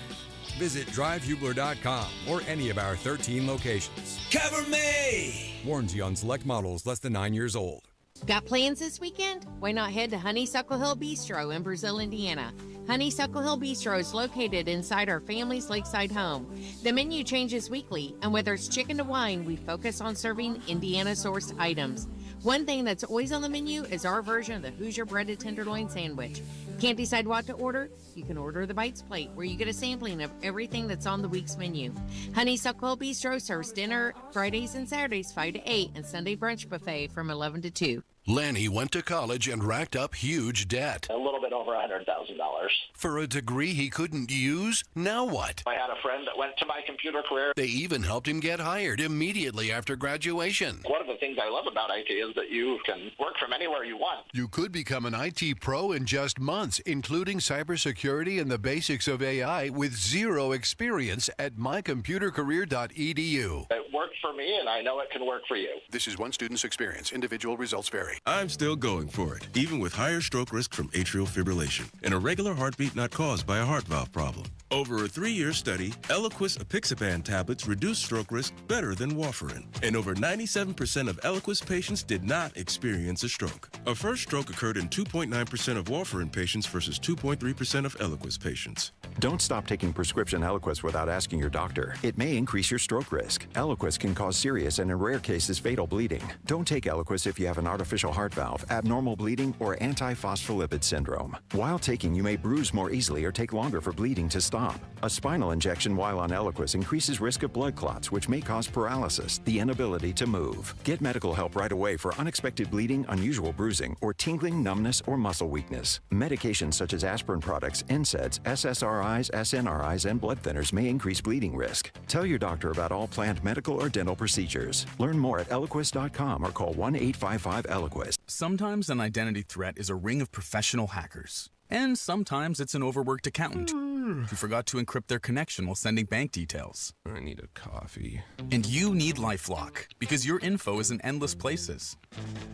Visit drivehubler.com or any of our 13 locations.
Cover me!
Warranty on select models less than 9 years old.
Got plans this weekend? Why not head to Honeysuckle Hill Bistro in Brazil, Indiana? Honeysuckle Hill Bistro is located inside our family's lakeside home. The menu changes weekly, and whether it's chicken to wine, we focus on serving Indiana-sourced items. One thing that's always on the menu is our version of the Hoosier breaded tenderloin sandwich. Can't decide what to order? You can order the Bites Plate, where you get a sampling of everything that's on the week's menu. Honeysuckle Hill Bistro serves dinner Fridays and Saturdays 5 to 8 and Sunday brunch buffet from 11 to 2.
Lanny went to college and racked up huge debt.
A little bit over $100,000.
For a degree he couldn't use? Now what?
I had a friend that went to my computer career.
They even helped him get hired immediately after graduation.
One of the things I love about IT is that you can work from anywhere you want.
You could become an IT pro in just months, including cybersecurity and the basics of AI with zero experience at mycomputercareer.edu.
It worked for me, and I know it can work for you.
This is one student's experience. Individual results vary.
I'm still going for it, even with higher stroke risk from atrial fibrillation, an irregular heartbeat not caused by a heart valve problem. Over a 3-year study, Eliquis apixaban tablets reduce stroke risk better than warfarin, and over 97% of Eliquis patients did not experience a stroke. A first stroke occurred in 2.9% of warfarin patients versus 2.3% of Eliquis patients.
Don't stop taking prescription Eliquis without asking your doctor. It may increase your stroke risk. Eliquis
Eliquis can cause serious and in rare cases fatal bleeding. Don't take Eliquis if you have an artificial heart valve, abnormal bleeding, or antiphospholipid syndrome. While taking, you may bruise more easily or take longer for bleeding to stop. A spinal injection while on Eliquis increases risk of blood clots, which may cause paralysis, the inability to move. Get medical help right away for unexpected bleeding, unusual bruising, or tingling, numbness, or muscle weakness. Medications such as aspirin products, NSAIDs, SSRIs, SNRIs, and blood thinners may increase bleeding risk. Tell your doctor about all planned medical or dental procedures. Learn more at Eliquis.com or call 1-855-ELIQUIS.
Sometimes an identity threat is a ring of professional hackers. And sometimes it's an overworked accountant who forgot to encrypt their connection while sending bank details.
I need a coffee.
And you need LifeLock because your info is in endless places.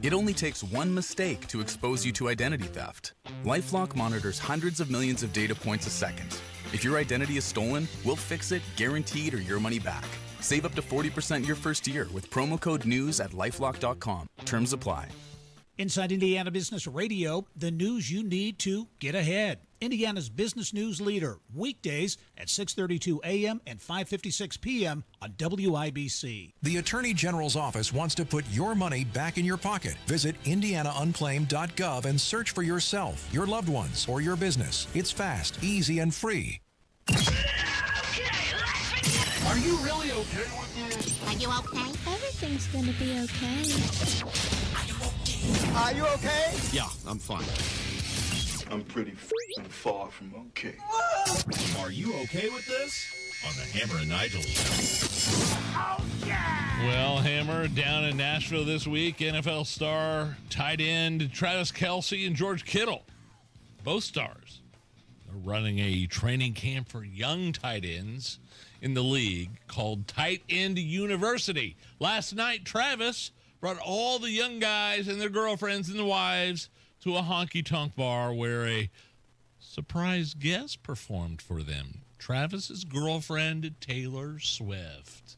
It only takes one mistake to expose you to identity theft. LifeLock monitors hundreds of millions of data points a second. If your identity is stolen, we'll fix it, guaranteed, or your money back. Save up to 40% your first year with promo code NEWS at LifeLock.com. Terms apply.
Inside Indiana Business Radio, the news you need to get ahead. Indiana's business news leader, weekdays at 6:32 a.m. and 5:56 p.m. on WIBC.
The Attorney General's office wants to put your money back in your pocket. Visit indianaunclaimed.gov and search for yourself, your loved ones, or your business. It's fast, easy, and free.
Are you really okay with this?
Are you okay?
Everything's gonna be okay.
Are you okay?
Yeah, I'm fine.
I'm pretty far from okay.
Are you okay with this? On the Hammer and Nigel show.
Oh, yeah!
Well, Hammer, down in Nashville this week, NFL star, tight end Travis Kelce and George Kittle, both stars, are running a training camp for young tight ends in the league called Tight End University. Last night, Travis brought all the young guys and their girlfriends and their wives to a honky-tonk bar where a surprise guest performed for them. Travis's girlfriend, Taylor Swift.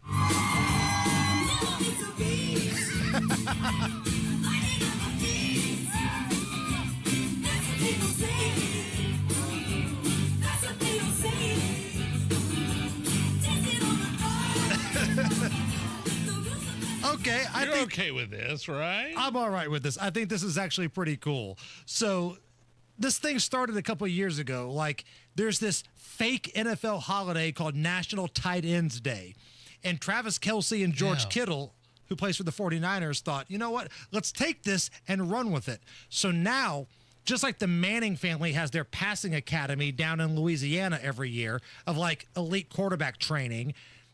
Okay,
You're okay with this, right?
I'm all right with this. I think this is actually pretty cool. So this thing started a couple of years ago. Like, there's this fake NFL holiday called National Tight Ends Day. And Travis Kelce and George Kittle, who plays for the 49ers, thought, you know what? Let's take this and run with it. So now, just like the Manning family has their passing academy down in Louisiana every year of like elite quarterback training,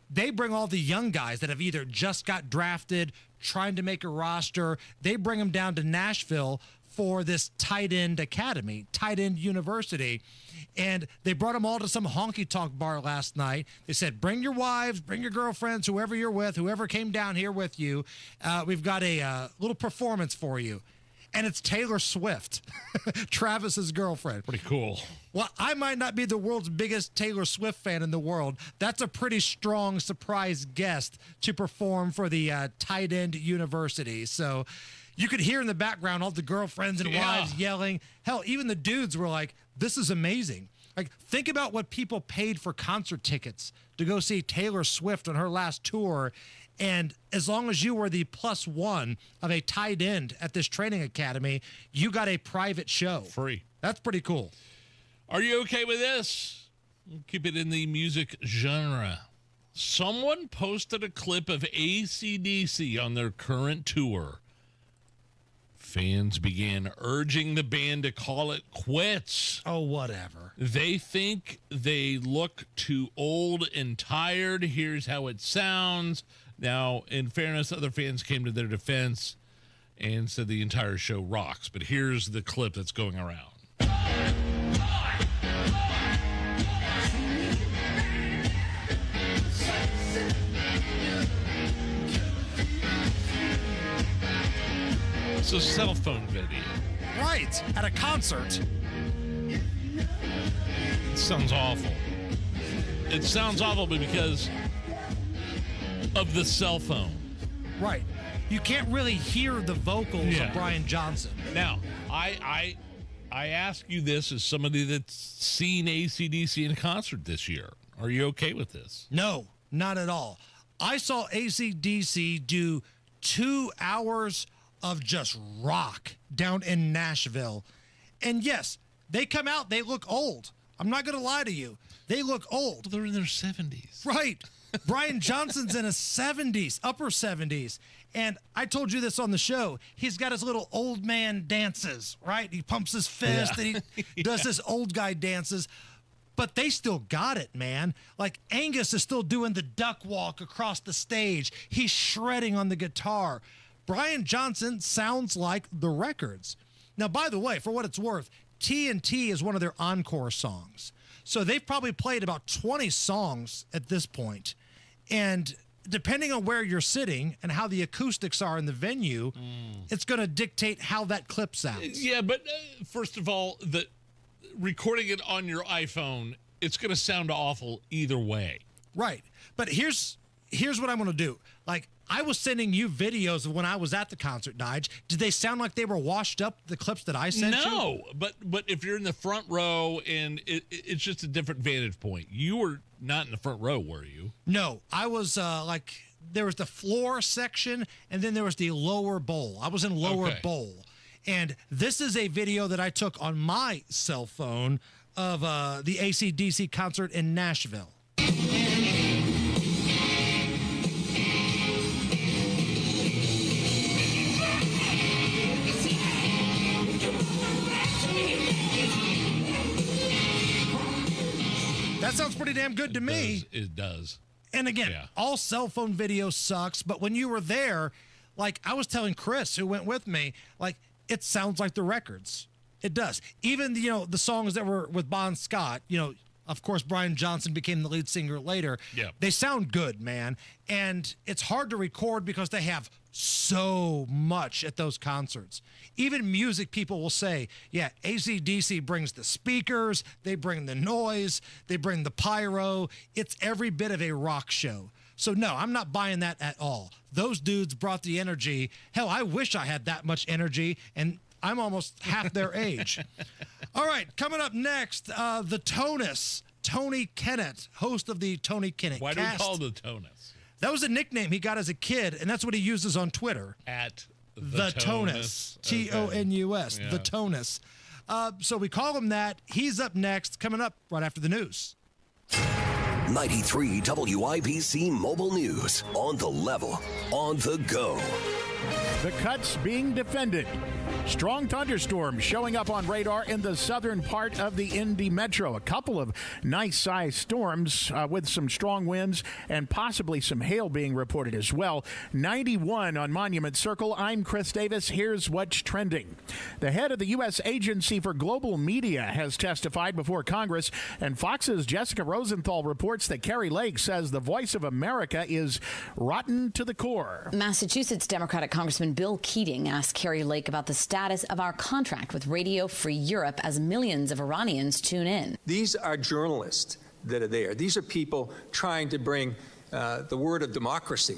they bring all the young guys that have either just got drafted, trying to make a roster. They bring them down to Nashville for this tight end academy, tight end university. And they brought them all to some honky-tonk bar last night. They said, bring your wives, bring your girlfriends, whoever you're with, whoever came down here with you. We've got a little performance for you. And it's Taylor Swift, Travis's girlfriend.
Pretty cool.
Well, I might not be the world's biggest Taylor Swift fan in the world. That's a pretty strong surprise guest to perform for the tight end university. So you could hear in the background all the girlfriends and wives yelling. Hell, even the dudes were like, this is amazing. Like, think about what people paid for concert tickets to go see Taylor Swift on her last tour. And as long as you were the +1 of a tight end at this training academy, you got a private show.
Free.
That's pretty cool.
Are you okay with this? We'll keep it in the music genre. Someone posted a clip of AC/DC on their current tour. Fans began urging the band to call it quits.
Oh, whatever.
They think they look too old and tired. Here's how it sounds. Now, in fairness, other fans came to their defense and said the entire show rocks. But here's the clip that's going around. It's a cell phone video.
Right, at a concert.
It sounds awful. It sounds awful because of the cell phone.
Right. You can't really hear the vocals of Brian Johnson.
Now, I ask you this as somebody that's seen AC/DC in concert this year. Are you okay with this?
No, not at all. I saw AC/DC do 2 hours of just rock down in Nashville. And yes, they come out, they look old. I'm not going to lie to you. They look old.
They're in their 70s.
Right. Brian Johnson's in his 70s, upper 70s. And I told you this on the show. He's got his little old man dances, right? He pumps his fist and he does his old guy dances. But they still got it, man. Like Angus is still doing the duck walk across the stage. He's shredding on the guitar. Brian Johnson sounds like the records. Now, by the way, for what it's worth, TNT is one of their encore songs. So they've probably played about 20 songs at this point. And depending on where you're sitting and how the acoustics are in the venue, it's going to dictate how that clip sounds.
Yeah, but first of all, recording it on your iPhone, it's going to sound awful either way.
Right. But here's what I'm going to do. Like, I was sending you videos of when I was at the concert, Nige. Did they sound like they were washed up, the clips that I sent you?
No, but if you're in the front row and it's just a different vantage point. You were not in the front row, were you?
No, I was there was the floor section and then there was the lower bowl. I was in lower bowl. And this is a video that I took on my cell phone of the AC/DC concert in Nashville. That sounds pretty damn good to me.
It does.
And again, all cell phone video sucks, but when you were there, like I was telling Chris, who went with me, like it sounds like the records. It does. Even, the songs that were with Bon Scott, of course, Brian Johnson became the lead singer later.
Yeah.
They sound good, man. And it's hard to record because they have so much at those concerts. Even music people will say, yeah, AC/DC brings the speakers, they bring the noise, they bring the pyro. It's every bit of a rock show. So no, I'm not buying that at all. Those dudes brought the energy. Hell, I wish I had that much energy, and I'm almost half their age. All right, coming up next, the Tonus, Tony Kinnett, host of the Tony Kinnett
Why do we call the Tonus?
That was a nickname he got as a kid, and that's what he uses on Twitter.
At
the Tonus. Tonus.
Yeah.
The Tonus. So we call him that. He's up next, coming up right after the news.
93 WIBC Mobile News. On the level, on the go.
The cuts being defended. Strong thunderstorms showing up on radar in the southern part of the Indy Metro. A couple of nice-sized storms with some strong winds and possibly some hail being reported as well. 91 on Monument Circle. I'm Chris Davis. Here's what's trending. The head of the U.S. Agency for Global Media has testified before Congress, and Fox's Jessica Rosenthal reports that Kari Lake says the voice of America is rotten to the core.
Massachusetts Democratic Congressman Bill Keating asked Kari Lake about the status of our contract with Radio Free Europe as millions of Iranians tune in.
These are journalists that are there. These are people trying to bring the word of democracy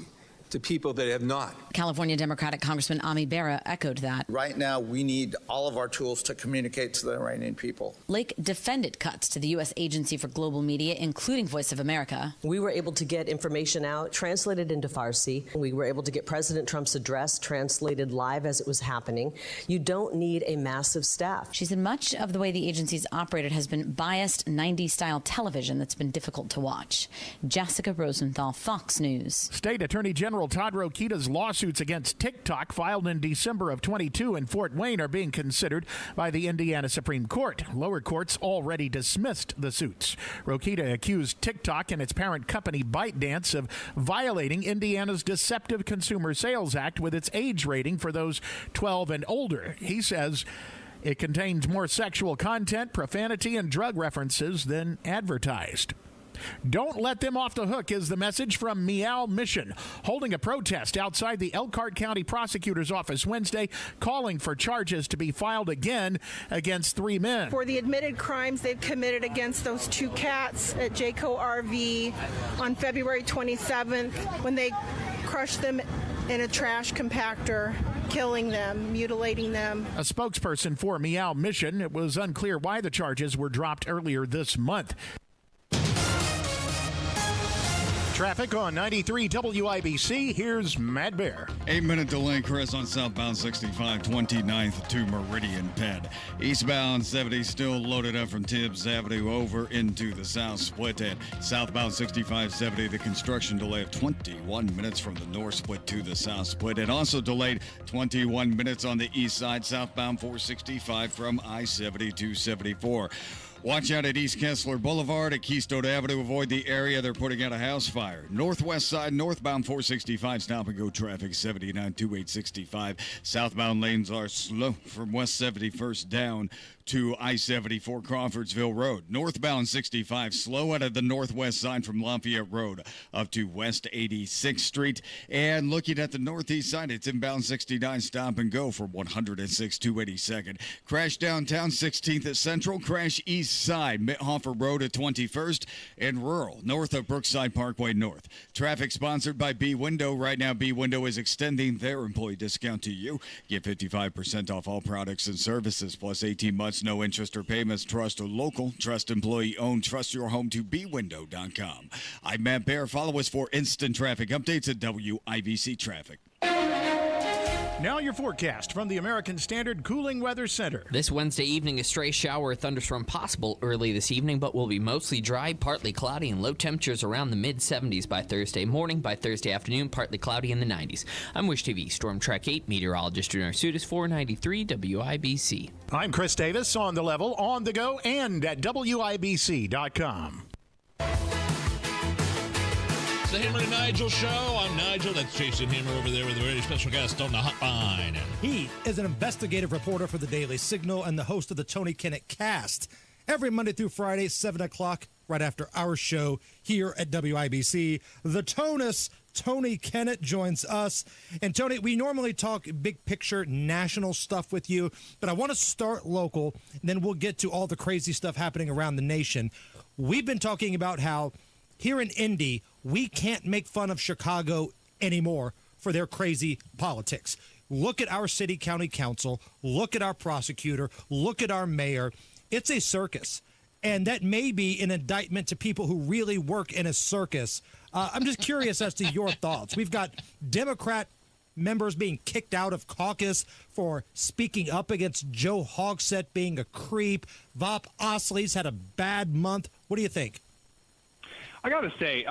to people that have not.
California Democratic Congressman Ami Bera echoed that.
Right now, we need all of our tools to communicate to the Iranian people.
Lake defended cuts to the U.S. Agency for Global Media, including Voice of America.
We were able to get information out, translated into Farsi. We were able to get President Trump's address translated live as it was happening. You don't need a massive staff.
She said much of the way the agency's operated has been biased 90s-style television that's been difficult to watch. Jessica Rosenthal, Fox News.
State Attorney General Todd Rokita's lawsuits against TikTok filed in December of 22 in Fort Wayne are being considered by the Indiana Supreme Court. Lower courts already dismissed the suits. Rokita accused TikTok and its parent company ByteDance of violating Indiana's Deceptive Consumer Sales Act with its age rating for those 12 and older. He says it contains more sexual content, profanity, and drug references than advertised. Don't let them off the hook is the message from Meow Mission, holding a protest outside the Elkhart County Prosecutor's Office Wednesday, calling for charges to be filed again against 3 men.
For the admitted crimes they've committed against those 2 cats at Jayco RV on February 27th when they crushed them in a trash compactor, killing them, mutilating them.
A spokesperson for Meow Mission, it was unclear why the charges were dropped earlier this month. Traffic on 93 WIBC. Here's Matt Bear.
8-minute delay, Chris, on southbound 65, 29th to Meridian Penn. Eastbound 70 still loaded up from Tibbs Avenue over into the South Split. And southbound 65, 70, the construction delay of 21 minutes from the North Split to the South Split. And also delayed 21 minutes on the east side, southbound 465 from I-70 to 74. Watch out at East Kessler Boulevard at Keystone Avenue. Avoid the area. They're putting out a house fire. Northwest side, northbound 465, stop and go traffic 79 to 865. Southbound lanes are slow from West 71st down to I-74 Crawfordsville Road. Northbound 65, slow out of the northwest side from Lafayette Road up to West 86th Street. And looking at the northeast side, it's inbound 69, stop and go from 106 to 82nd. Crash downtown 16th at Central. Crash east side, Mithofer Road at 21st. And rural, north of Brookside Parkway North. Traffic sponsored by B Window. Right now, B Window is extending their employee discount to you. Get 55% off all products and services, plus 18 months, no interest or payments. Trust a local, trust employee owned, trust your home to bwindow.com. I'm Matt Bear. Follow us for instant traffic updates at WIBC Traffic.
Now your forecast from the American Standard Cooling Weather Center.
This Wednesday evening, a stray shower or thunderstorm possible early this evening, but will be mostly dry, partly cloudy, and low temperatures around the mid-70s by Thursday morning. By Thursday afternoon, partly cloudy in the 90s. I'm Wish TV Storm Track 8 meteorologist Drew Narsutis, 493 WIBC.
I'm Chris Davis, on the level, on the go, and at WIBC.com.
The Hammer and Nigel Show. I'm Nigel. That's Jason Hammer over there with a very special guest on the hotline.
He is an investigative reporter for the Daily Signal and the host of the Tony Kinnett Cast. Every Monday through Friday, 7 o'clock, right after our show here at WIBC. The Tonus, Tony Kinnett, joins us. And Tony, we normally talk big picture national stuff with you, but I want to start local, and then we'll get to all the crazy stuff happening around the nation. We've been talking about how here in Indy, we can't make fun of Chicago anymore for their crazy politics. Look at our city county council. Look at our prosecutor. Look at our mayor. It's a circus. And that may be an indictment to people who really work in a circus. I'm just curious as to your thoughts. We've got Democrat members being kicked out of caucus for speaking up against Joe Hogsett being a creep. Vop Osley's had a bad month. What do you think?
I got to say,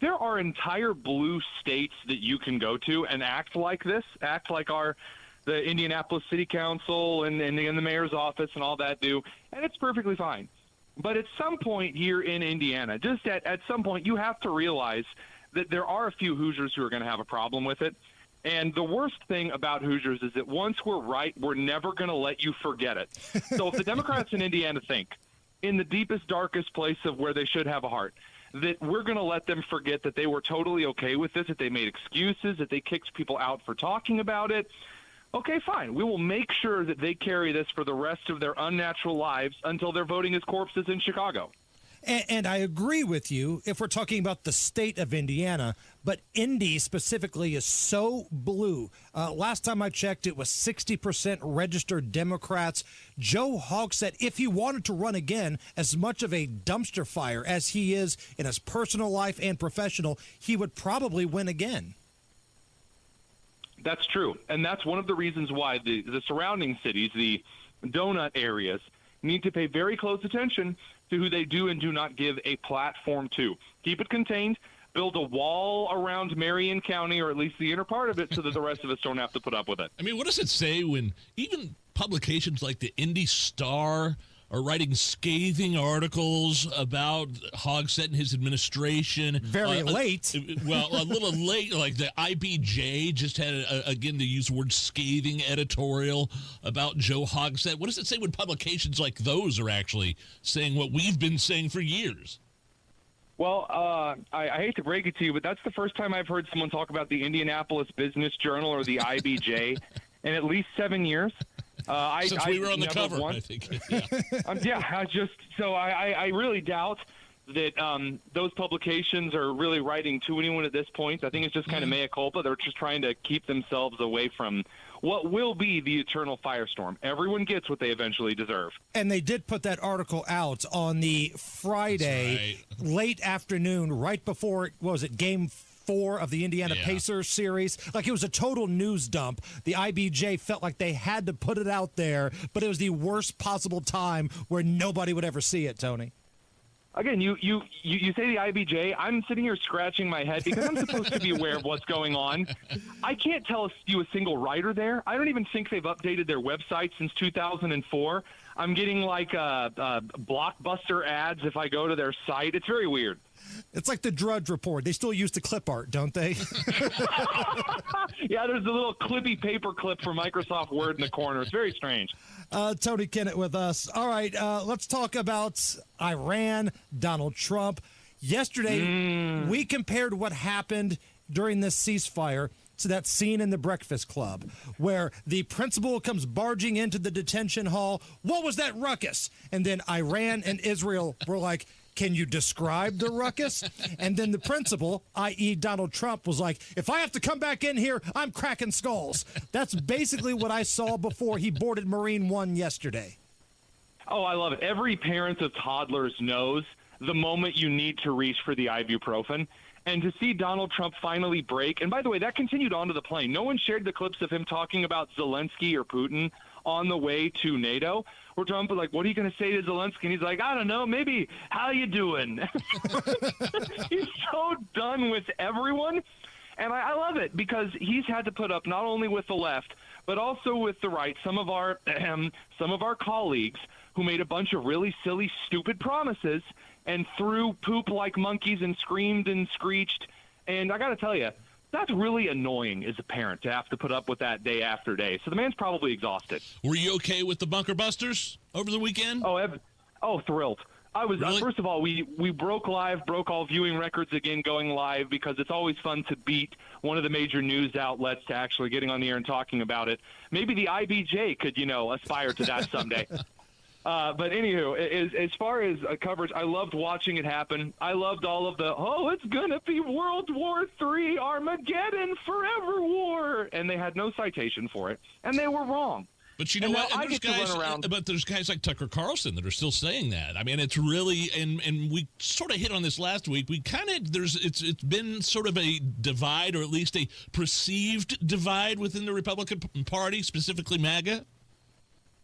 there are entire blue states that you can go to and act like this, act like the Indianapolis City Council and the mayor's office and all that do, and it's perfectly fine. But at some point here in Indiana, just at some point, you have to realize that there are a few Hoosiers who are going to have a problem with it. And the worst thing about Hoosiers is that once we're right, we're never going to let you forget it. So if the Democrats in Indiana think, in the deepest, darkest place of where they should have a heart, that we're going to let them forget that they were totally okay with this, that they made excuses, that they kicked people out for talking about it. Okay, fine. We will make sure that they carry this for the rest of their unnatural lives until they're voting as corpses in Chicago.
And I agree with you if we're talking about the state of Indiana, but Indy specifically is so blue. Last time I checked, it was 60% registered Democrats. Joe Hogsett, if he wanted to run again, as much of a dumpster fire as he is in his personal life and professional, he would probably win again.
That's true. And that's one of the reasons why the surrounding cities, the donut areas, need to pay very close attention to who they do and do not give a platform to. Keep it contained, build a wall around Marion County, or at least the inner part of it, so that the rest of us don't have to put up with it.
I mean, what does it say when even publications like the Indy Star are writing scathing articles about Hogsett and his administration?
Very late.
Well, a little late. Like the IBJ just had, again, to use the word scathing editorial about Joe Hogsett. What does it say when publications like those are actually saying what we've been saying for years?
Well, I hate to break it to you, but that's the first time I've heard someone talk about the Indianapolis Business Journal or the IBJ in at least 7 years.
Since we were on the cover, I think. Yeah.
I really doubt that those publications are really writing to anyone at this point. I think it's just kind of mea culpa. They're just trying to keep themselves away from what will be the eternal firestorm. Everyone gets what they eventually deserve.
And they did put that article out on the Friday late afternoon, right before, what was it, Game 4 of the Indiana Pacers series. Like, it was a total news dump. The IBJ felt like they had to put it out there, but it was the worst possible time where nobody would ever see it, Tony.
Again, you say the IBJ. I'm sitting here scratching my head because I'm supposed to be aware of what's going on. I can't tell you a single writer there. I don't even think they've updated their website since 2004. I'm getting like Blockbuster ads if I go to their site. It's very weird.
It's like the Drudge Report. They still use the clip art, don't they?
Yeah, there's a little clippy paper clip for Microsoft Word in the corner. It's very strange.
Tony Kinnett with us. All right, let's talk about Iran, Donald Trump. Yesterday, we compared what happened during this ceasefire to that scene in The Breakfast Club where the principal comes barging into the detention hall. What was that ruckus? And then Iran and Israel were like, can you describe the ruckus? And then the principal, i.e. Donald Trump, was like, if I have to come back in here, I'm cracking skulls. That's basically what I saw before he boarded Marine One yesterday.
Oh, I love it. Every parent of toddlers knows the moment you need to reach for the ibuprofen. And to see Donald Trump finally break, and by the way, that continued onto the plane. No one shared the clips of him talking about Zelensky or Putin on the way to NATO. Where Trump was like, what are you going to say to Zelensky? And he's like, I don't know, maybe, how you doing? He's so done with everyone. And I love it because he's had to put up not only with the left, but also with the right, some of our colleagues who made a bunch of really silly, stupid promises and threw poop like monkeys and screamed and screeched. And I got to tell you, that's really annoying as a parent to have to put up with that day after day. So the man's probably exhausted.
Were you okay with the Bunker Busters over the weekend?
Oh, thrilled. I was.
Really?
First of all, we broke all viewing records again going live because it's always fun to beat one of the major news outlets to actually getting on the air and talking about it. Maybe the IBJ could, aspire to that someday. But anywho, as far as coverage, I loved watching it happen. I loved all of it's going to be World War III, Armageddon, forever war. And they had no citation for it. And they were wrong.
But you know what? There's guys like Tucker Carlson that are still saying that. I mean, it's really, and we sort of hit on this last week. It's been sort of a divide, or at least a perceived divide within the Republican Party, specifically MAGA.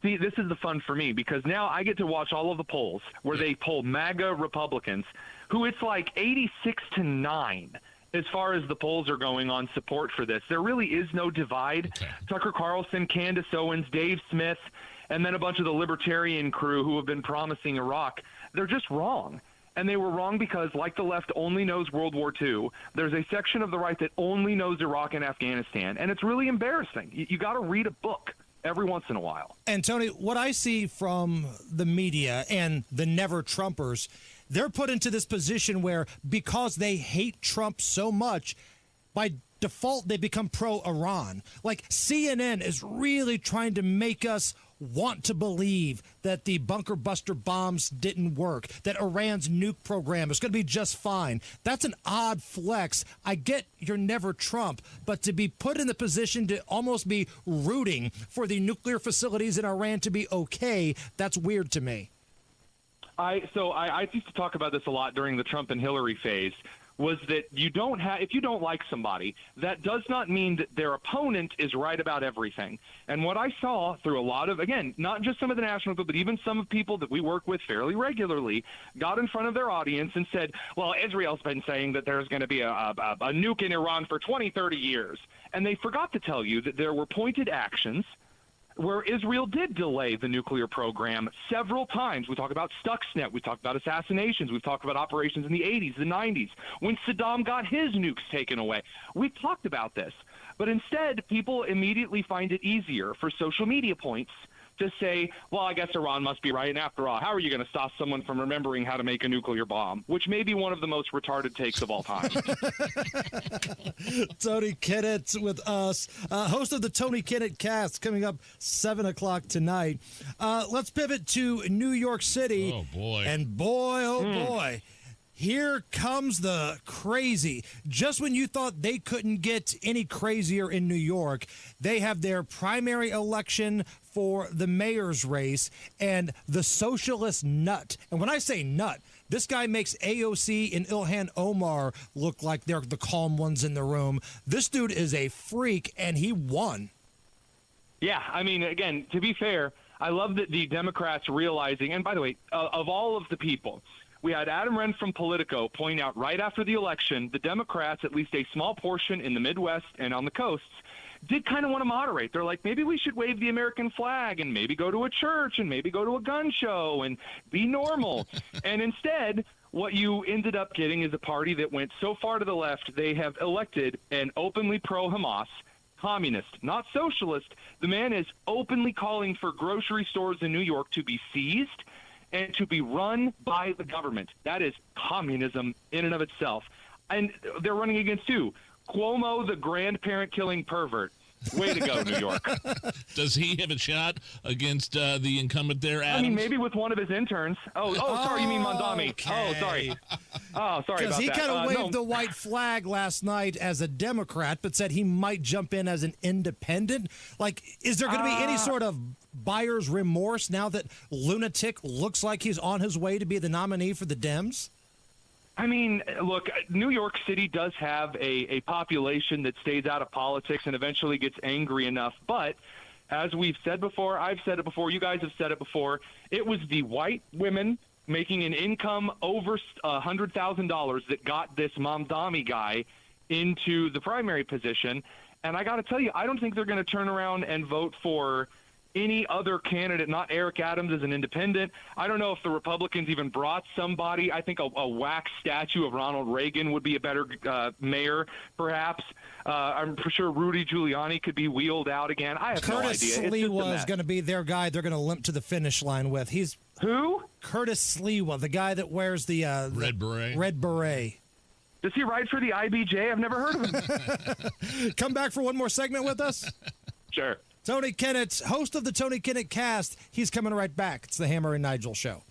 See, this is the fun for me because now I get to watch all of the polls where they poll MAGA Republicans, who it's like 86-9 as far as the polls are going on support for this. There really is no divide. Okay. Tucker Carlson, Candace Owens, Dave Smith, and then a bunch of the libertarian crew who have been promising Iraq, they're just wrong. And they were wrong because, like the left only knows World War II, there's a section of the right that only knows Iraq and Afghanistan. And it's really embarrassing. You got to read a book every once in a while.
And Tony, what I see from the media and the never Trumpers, they're put into this position where because they hate Trump so much, by default they become pro-Iran. Like CNN is really trying to make us want to believe that the bunker buster bombs didn't work, that Iran's nuke program is going to be just fine. That's an odd flex. I get you're never Trump, but to be put in the position to almost be rooting for the nuclear facilities in Iran to be okay, that's weird to me.
I used to talk about this a lot during the Trump and Hillary phase, was that if you don't like somebody, that does not mean that their opponent is right about everything. And what I saw through a lot of, again, not just some of the national people, but even some of people that we work with fairly regularly, got in front of their audience and said, well, Israel's been saying that there's going to be a nuke in Iran for 20, 30 years. And they forgot to tell you that there were pointed actions where Israel did delay the nuclear program several times. We talk about Stuxnet. We talk about assassinations. We've talked about operations in the 80s, the 90s, when Saddam got his nukes taken away. We've talked about this. But instead, people immediately find it easier for social media points to say, well, I guess Iran must be right. And after all, how are you going to stop someone from remembering how to make a nuclear bomb? Which may be one of the most retarded takes of all time.
Tony Kinnett with us, host of the Tony Kinnett Cast, coming up 7 o'clock tonight. Let's pivot to New York City.
Oh, boy.
And boy, oh, boy. Here comes the crazy. Just when you thought they couldn't get any crazier in New York, they have their primary election for the mayor's race, and the socialist nut. And when I say nut, this guy makes AOC and Ilhan Omar look like they're the calm ones in the room. This dude is a freak, and he won.
Yeah, I mean, again, to be fair, I love that the Democrats realizing, and by the way, of all of the people, we had Adam Wren from Politico point out right after the election, the Democrats, at least a small portion in the Midwest and on the coasts, did kind of want to moderate. They're like, maybe we should wave the American flag and maybe go to a church and maybe go to a gun show and be normal. And instead, what you ended up getting is a party that went so far to the left, they have elected an openly pro-Hamas communist, not socialist. The man is openly calling for grocery stores in New York to be seized and to be run by the government. That is communism in and of itself. And they're running against who? Cuomo, the grandparent-killing pervert. Way to go, New York.
Does he have a shot against the incumbent there, Adams?
I mean, maybe with one of his interns. Oh, sorry, you mean Mondami. Okay. Oh, sorry. Oh, sorry about that.
Because he kind of waved the white flag last night as a Democrat, but said he might jump in as an independent. Like, is there going to be any sort of buyer's remorse now that Lunatic looks like he's on his way to be the nominee for the Dems?
I mean, look, New York City does have a population that stays out of politics and eventually gets angry enough. But as we've said before, I've said it before, you guys have said it before, it was the white women making an income over $100,000 that got this Mamdani guy into the primary position. And I got to tell you, I don't think they're going to turn around and vote for any other candidate, not Eric Adams as an independent. I don't know if the Republicans even brought somebody. I think a wax statue of Ronald Reagan would be a better mayor, perhaps. I'm for sure Rudy Giuliani could be wheeled out again. I have
Curtis
no idea.
Sliwa is going to be their guy they're going to limp to the finish line with. He's
who?
Curtis Sliwa, the guy that wears the
red beret.
Red beret.
Does he ride for the IBJ? I've never heard of him.
Come back for one more segment with us?
Sure.
Tony Kinnett, host of the Tony Kinnett Cast. He's coming right back. It's the Hammer and Nigel Show.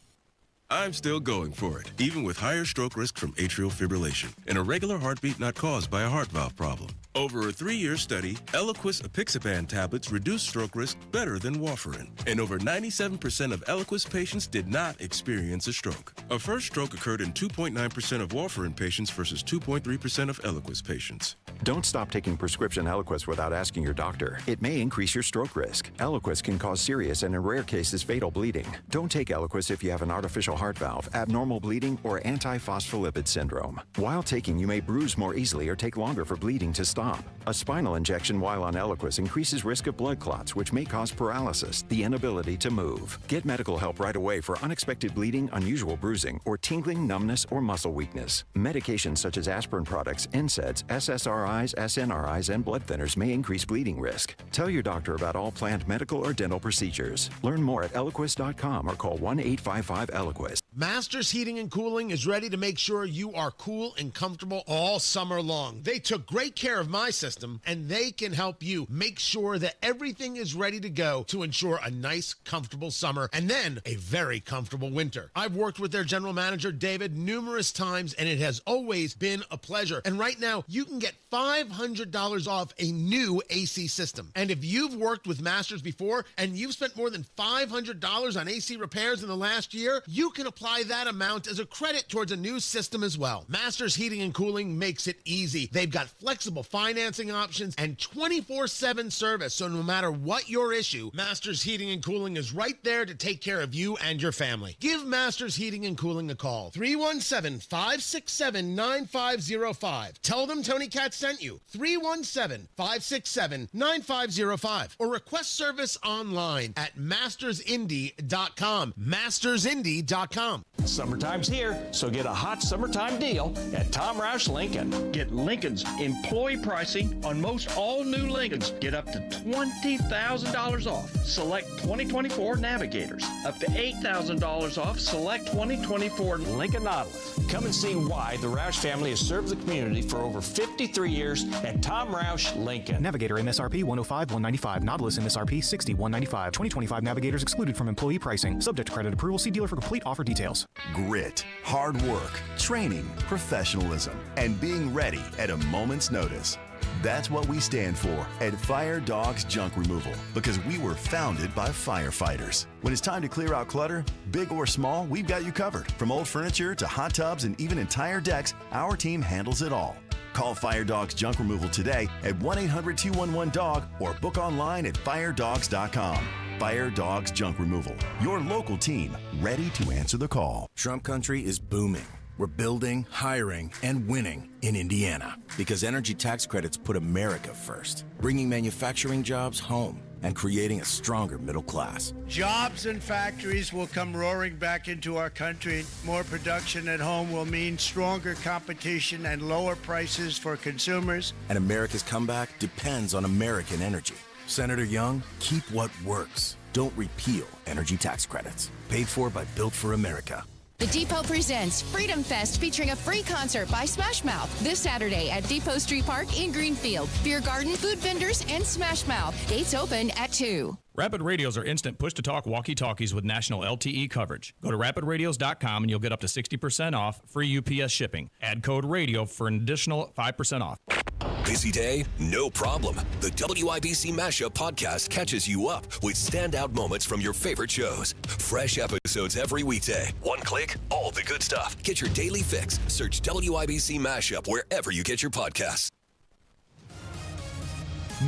I'm still going for it, even with higher stroke risk from atrial fibrillation, an irregular heartbeat not caused by a heart valve problem. Over a 3-year study, Eliquis apixaban tablets reduce stroke risk better than warfarin, and over 97% of Eliquis patients did not experience a stroke. A first stroke occurred in 2.9% of warfarin patients versus 2.3% of Eliquis patients.
Don't stop taking prescription Eliquis without asking your doctor. It may increase your stroke risk. Eliquis can cause serious and in rare cases fatal bleeding. Don't take Eliquis if you have an artificial heart valve, abnormal bleeding, or antiphospholipid syndrome. While taking, you may bruise more easily or take longer for bleeding to stop. A spinal injection while on Eliquis increases risk of blood clots, which may cause paralysis, the inability to move. Get medical help right away for unexpected bleeding, unusual bruising, or tingling, numbness, or muscle weakness. Medications such as aspirin products, NSAIDs, SSRIs, SNRIs, and blood thinners may increase bleeding risk. Tell your doctor about all planned medical or dental procedures. Learn more at Eliquis.com or call 1-855-ELIQUIS.
Masters Heating and Cooling is ready to make sure you are cool and comfortable all summer long. They took great care of my system, and they can help you make sure that everything is ready to go to ensure a nice, comfortable summer and then a very comfortable winter. I've worked with their general manager, David, numerous times, and it has always been a pleasure. And right now, you can get $500 off a new AC system. And if you've worked with Masters before and you've spent more than $500 on AC repairs in the last year, you can apply that amount as a credit towards a new system as well. Masters Heating and Cooling makes it easy. They've got flexible financing options and 24/7 service, so no matter what your issue, Masters Heating and Cooling is right there to take care of you and your family. Give Masters Heating and Cooling a call. 317-567-9505. Tell them Tony Katz sent you. 317-567-9505. Or request service online at mastersindy.com. mastersindy.com.
Summertime's here, so get a hot summertime deal at Tom Roush Lincoln.
Get Lincoln's employee pricing on most all new Lincolns. Get up to $20,000 off select 2024 Navigators. up to $8,000 off select 2024
Lincoln Nautilus. Come and see why the Roush family has served the community for over 53 years at Tom Roush Lincoln.
Navigator MSRP 105,195. Nautilus MSRP 60,195. 2025 Navigators excluded from employee pricing. Subject to credit approval. See dealer for complete offer details.
Grit, hard work, training, professionalism, and being ready at a moment's notice. That's what we stand for at Fire Dogs Junk Removal, because we were founded by firefighters. When it's time to clear out clutter, big or small, we've got you covered. From old furniture to hot tubs and even entire decks, our team handles it all. Call Fire Dogs Junk Removal today at 1-800-211-DOG or book online at firedogs.com. Fire Dogs Junk Removal, your local team ready to answer the call.
Trump country is booming. We're building, hiring, and winning in Indiana because energy tax credits put America first, bringing manufacturing jobs home and creating a stronger middle class.
Jobs and factories will come roaring back into our country. More production at home will mean stronger competition and lower prices for consumers.
And America's comeback depends on American energy. Senator Young, keep what works. Don't repeal energy tax credits. Paid for by Built for America.
The Depot presents Freedom Fest, featuring a free concert by Smash Mouth this Saturday at Depot Street Park in Greenfield. Beer garden, food vendors, and Smash Mouth. Gates open at 2.
Rapid Radios are instant push-to-talk walkie-talkies with national LTE coverage. Go to rapidradios.com and you'll get up to 60% off, free UPS shipping. Add code RADIO for an additional 5% off.
Busy day? No problem. The WIBC Mashup podcast catches you up with standout moments from your favorite shows. Fresh episodes every weekday. One click, all the good stuff. Get your daily fix. Search WIBC Mashup wherever you get your podcasts.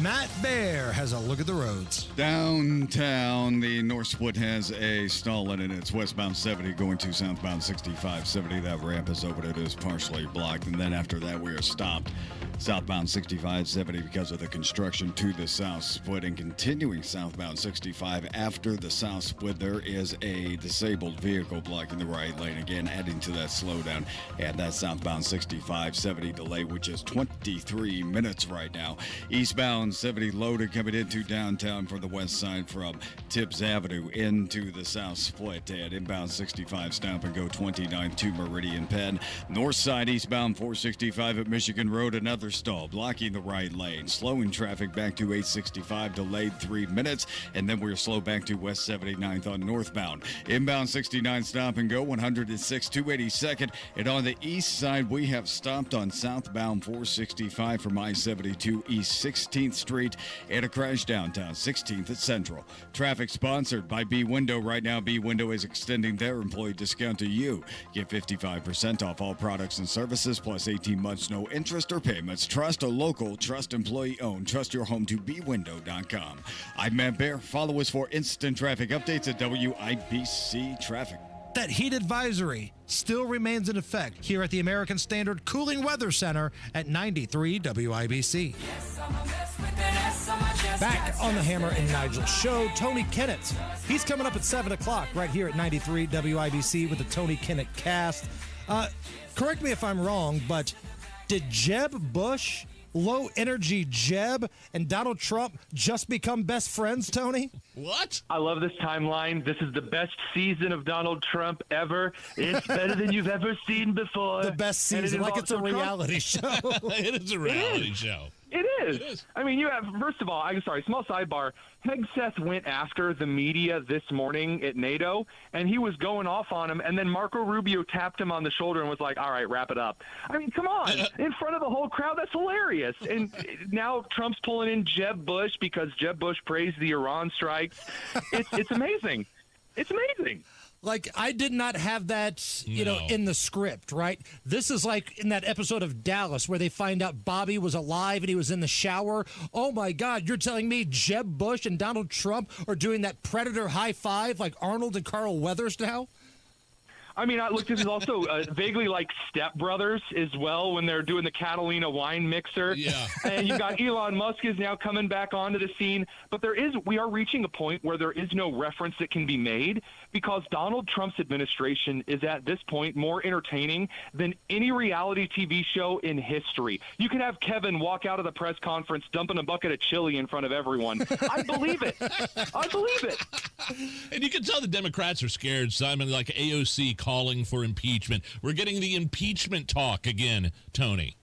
Matt Bear has a look at the roads.
Downtown, the North Split has a stall in it. It's westbound 70 going to southbound 65. 70, that ramp is open. It is partially blocked. And then after that, we are stopped. Southbound 65, 70 because of the construction to the South Split, and continuing southbound 65 after the South Split, there is a disabled vehicle blocking the right lane, again adding to that slowdown, and that southbound 65, 70 delay, which is 23 minutes right now. Eastbound 70 loaded coming into downtown from the west side from Tibbs Avenue into the South Split, and inbound 65 stop and go 29 to Meridian Penn. North side eastbound 465 at Michigan Road, another stall blocking the right lane, slowing traffic back to 865, delayed 3 minutes, and then we're slow back to West 79th on northbound. Inbound 69 stop and go 106 282nd, and on the east side we have stopped on southbound 465 from I-72 East 16th Street, and a crash downtown 16th at Central. Traffic sponsored by B Window. Right now B Window is extending their employee discount to you. Get 55% off all products and services plus 18 months no interest or payments. Trust a local, trust employee owned, trust your home to bwindow.com. I'm Matt Bear. Follow us for instant traffic updates at WIBC Traffic.
That heat advisory still remains in effect here at the American Standard Cooling Weather Center at 93 WIBC. Back on the Hammer and Nigel show, Tony Kinnett. He's coming up at 7 o'clock right here at 93 WIBC with the Tony Kinnett cast. Correct me if I'm wrong, but did Jeb Bush, low energy Jeb, and Donald Trump just become best friends, Tony?
What?
I love this timeline. This is the best season of Donald Trump ever. It's better than you've ever seen before.
The best season, like it's a reality show.
It is a reality show.
It is. I mean, you have, first of all, I'm sorry, small sidebar. Hegseth went after the media this morning at NATO, and he was going off on him, and then Marco Rubio tapped him on the shoulder and was like, all right, wrap it up. I mean, come on. In front of the whole crowd, that's hilarious. And now Trump's pulling in Jeb Bush because Jeb Bush praised the Iran strikes. It's amazing. It's amazing.
Like, I did not have that, in the script, right? This is like in that episode of Dallas where they find out Bobby was alive and he was in the shower. Oh, my God, you're telling me Jeb Bush and Donald Trump are doing that predator high five like Arnold and Carl Weathers now?
I mean, look, this is also vaguely like Step Brothers as well when they're doing the Catalina wine mixer.
Yeah.
And you've got Elon Musk is now coming back onto the scene. But we are reaching a point where there is no reference that can be made because Donald Trump's administration is at this point more entertaining than any reality TV show in history. You can have Kevin walk out of the press conference dumping a bucket of chili in front of everyone. I believe it. I believe it.
And you can tell the Democrats are scared, Simon, like AOC calling for impeachment. We're getting the impeachment talk again, Tony.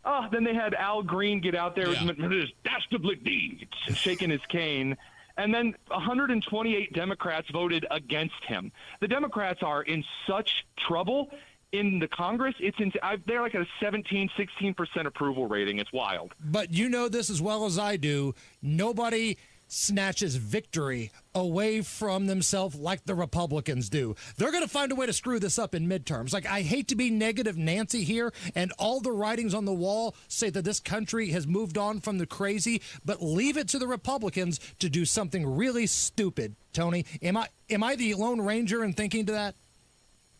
Oh, then they had Al Green get out there with his dastardly deeds, shaking his cane. And then 128 Democrats voted against him. The Democrats are in such trouble in the Congress. They're like at a 17, 16% approval rating. It's wild.
But you know this as well as I do. Nobody snatches victory away from themselves like the Republicans do. They're going to find a way to screw this up in midterms. Like, I hate to be negative Nancy here, and all the writings on the wall say that this country has moved on from the crazy, but leave it to the Republicans to do something really stupid. Tony, am I the Lone Ranger in thinking to that?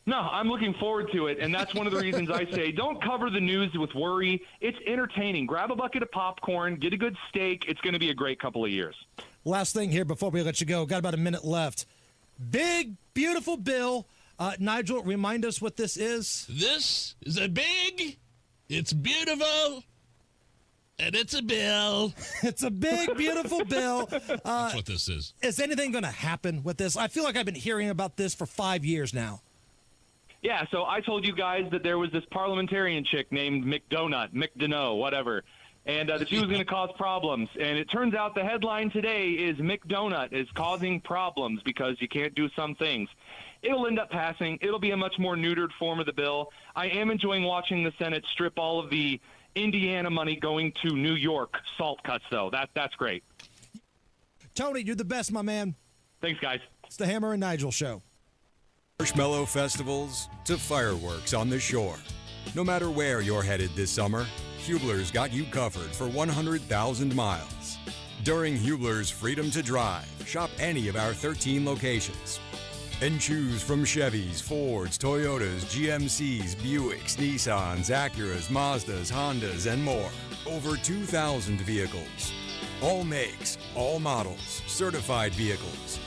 No, I'm looking forward to it, and that's one of the reasons I say don't cover the news with worry. It's entertaining. Grab a bucket of popcorn, get a good steak. It's going to be a great couple of years.
Last thing here before we let you go. Got about a minute left. Big, beautiful bill. Nigel, remind us what this is.
This is it's beautiful, and it's a bill.
It's a big, beautiful bill.
That's what this is.
Is anything going to happen with this? I feel like I've been hearing about this for 5 years now.
Yeah, so I told you guys that there was this parliamentarian chick named McDonough, whatever, and that she was going to cause problems. And it turns out the headline today is McDonut is causing problems because you can't do some things. It'll end up passing. It'll be a much more neutered form of the bill. I am enjoying watching the Senate strip all of the Indiana money going to New York salt cuts, though. That's great.
Tony, you're the best, my man.
Thanks, guys.
It's the Hammer and Nigel Show.
Marshmallow festivals to fireworks on the shore. No matter where you're headed this summer, Hubler's got you covered for 100,000 miles. During Hubler's Freedom to Drive, shop any of our 13 locations and choose from Chevys, Fords, Toyotas, GMCs, Buicks, Nissans, Acuras, Mazdas, Hondas, and more. Over 2,000 vehicles. All makes, all models, certified vehicles.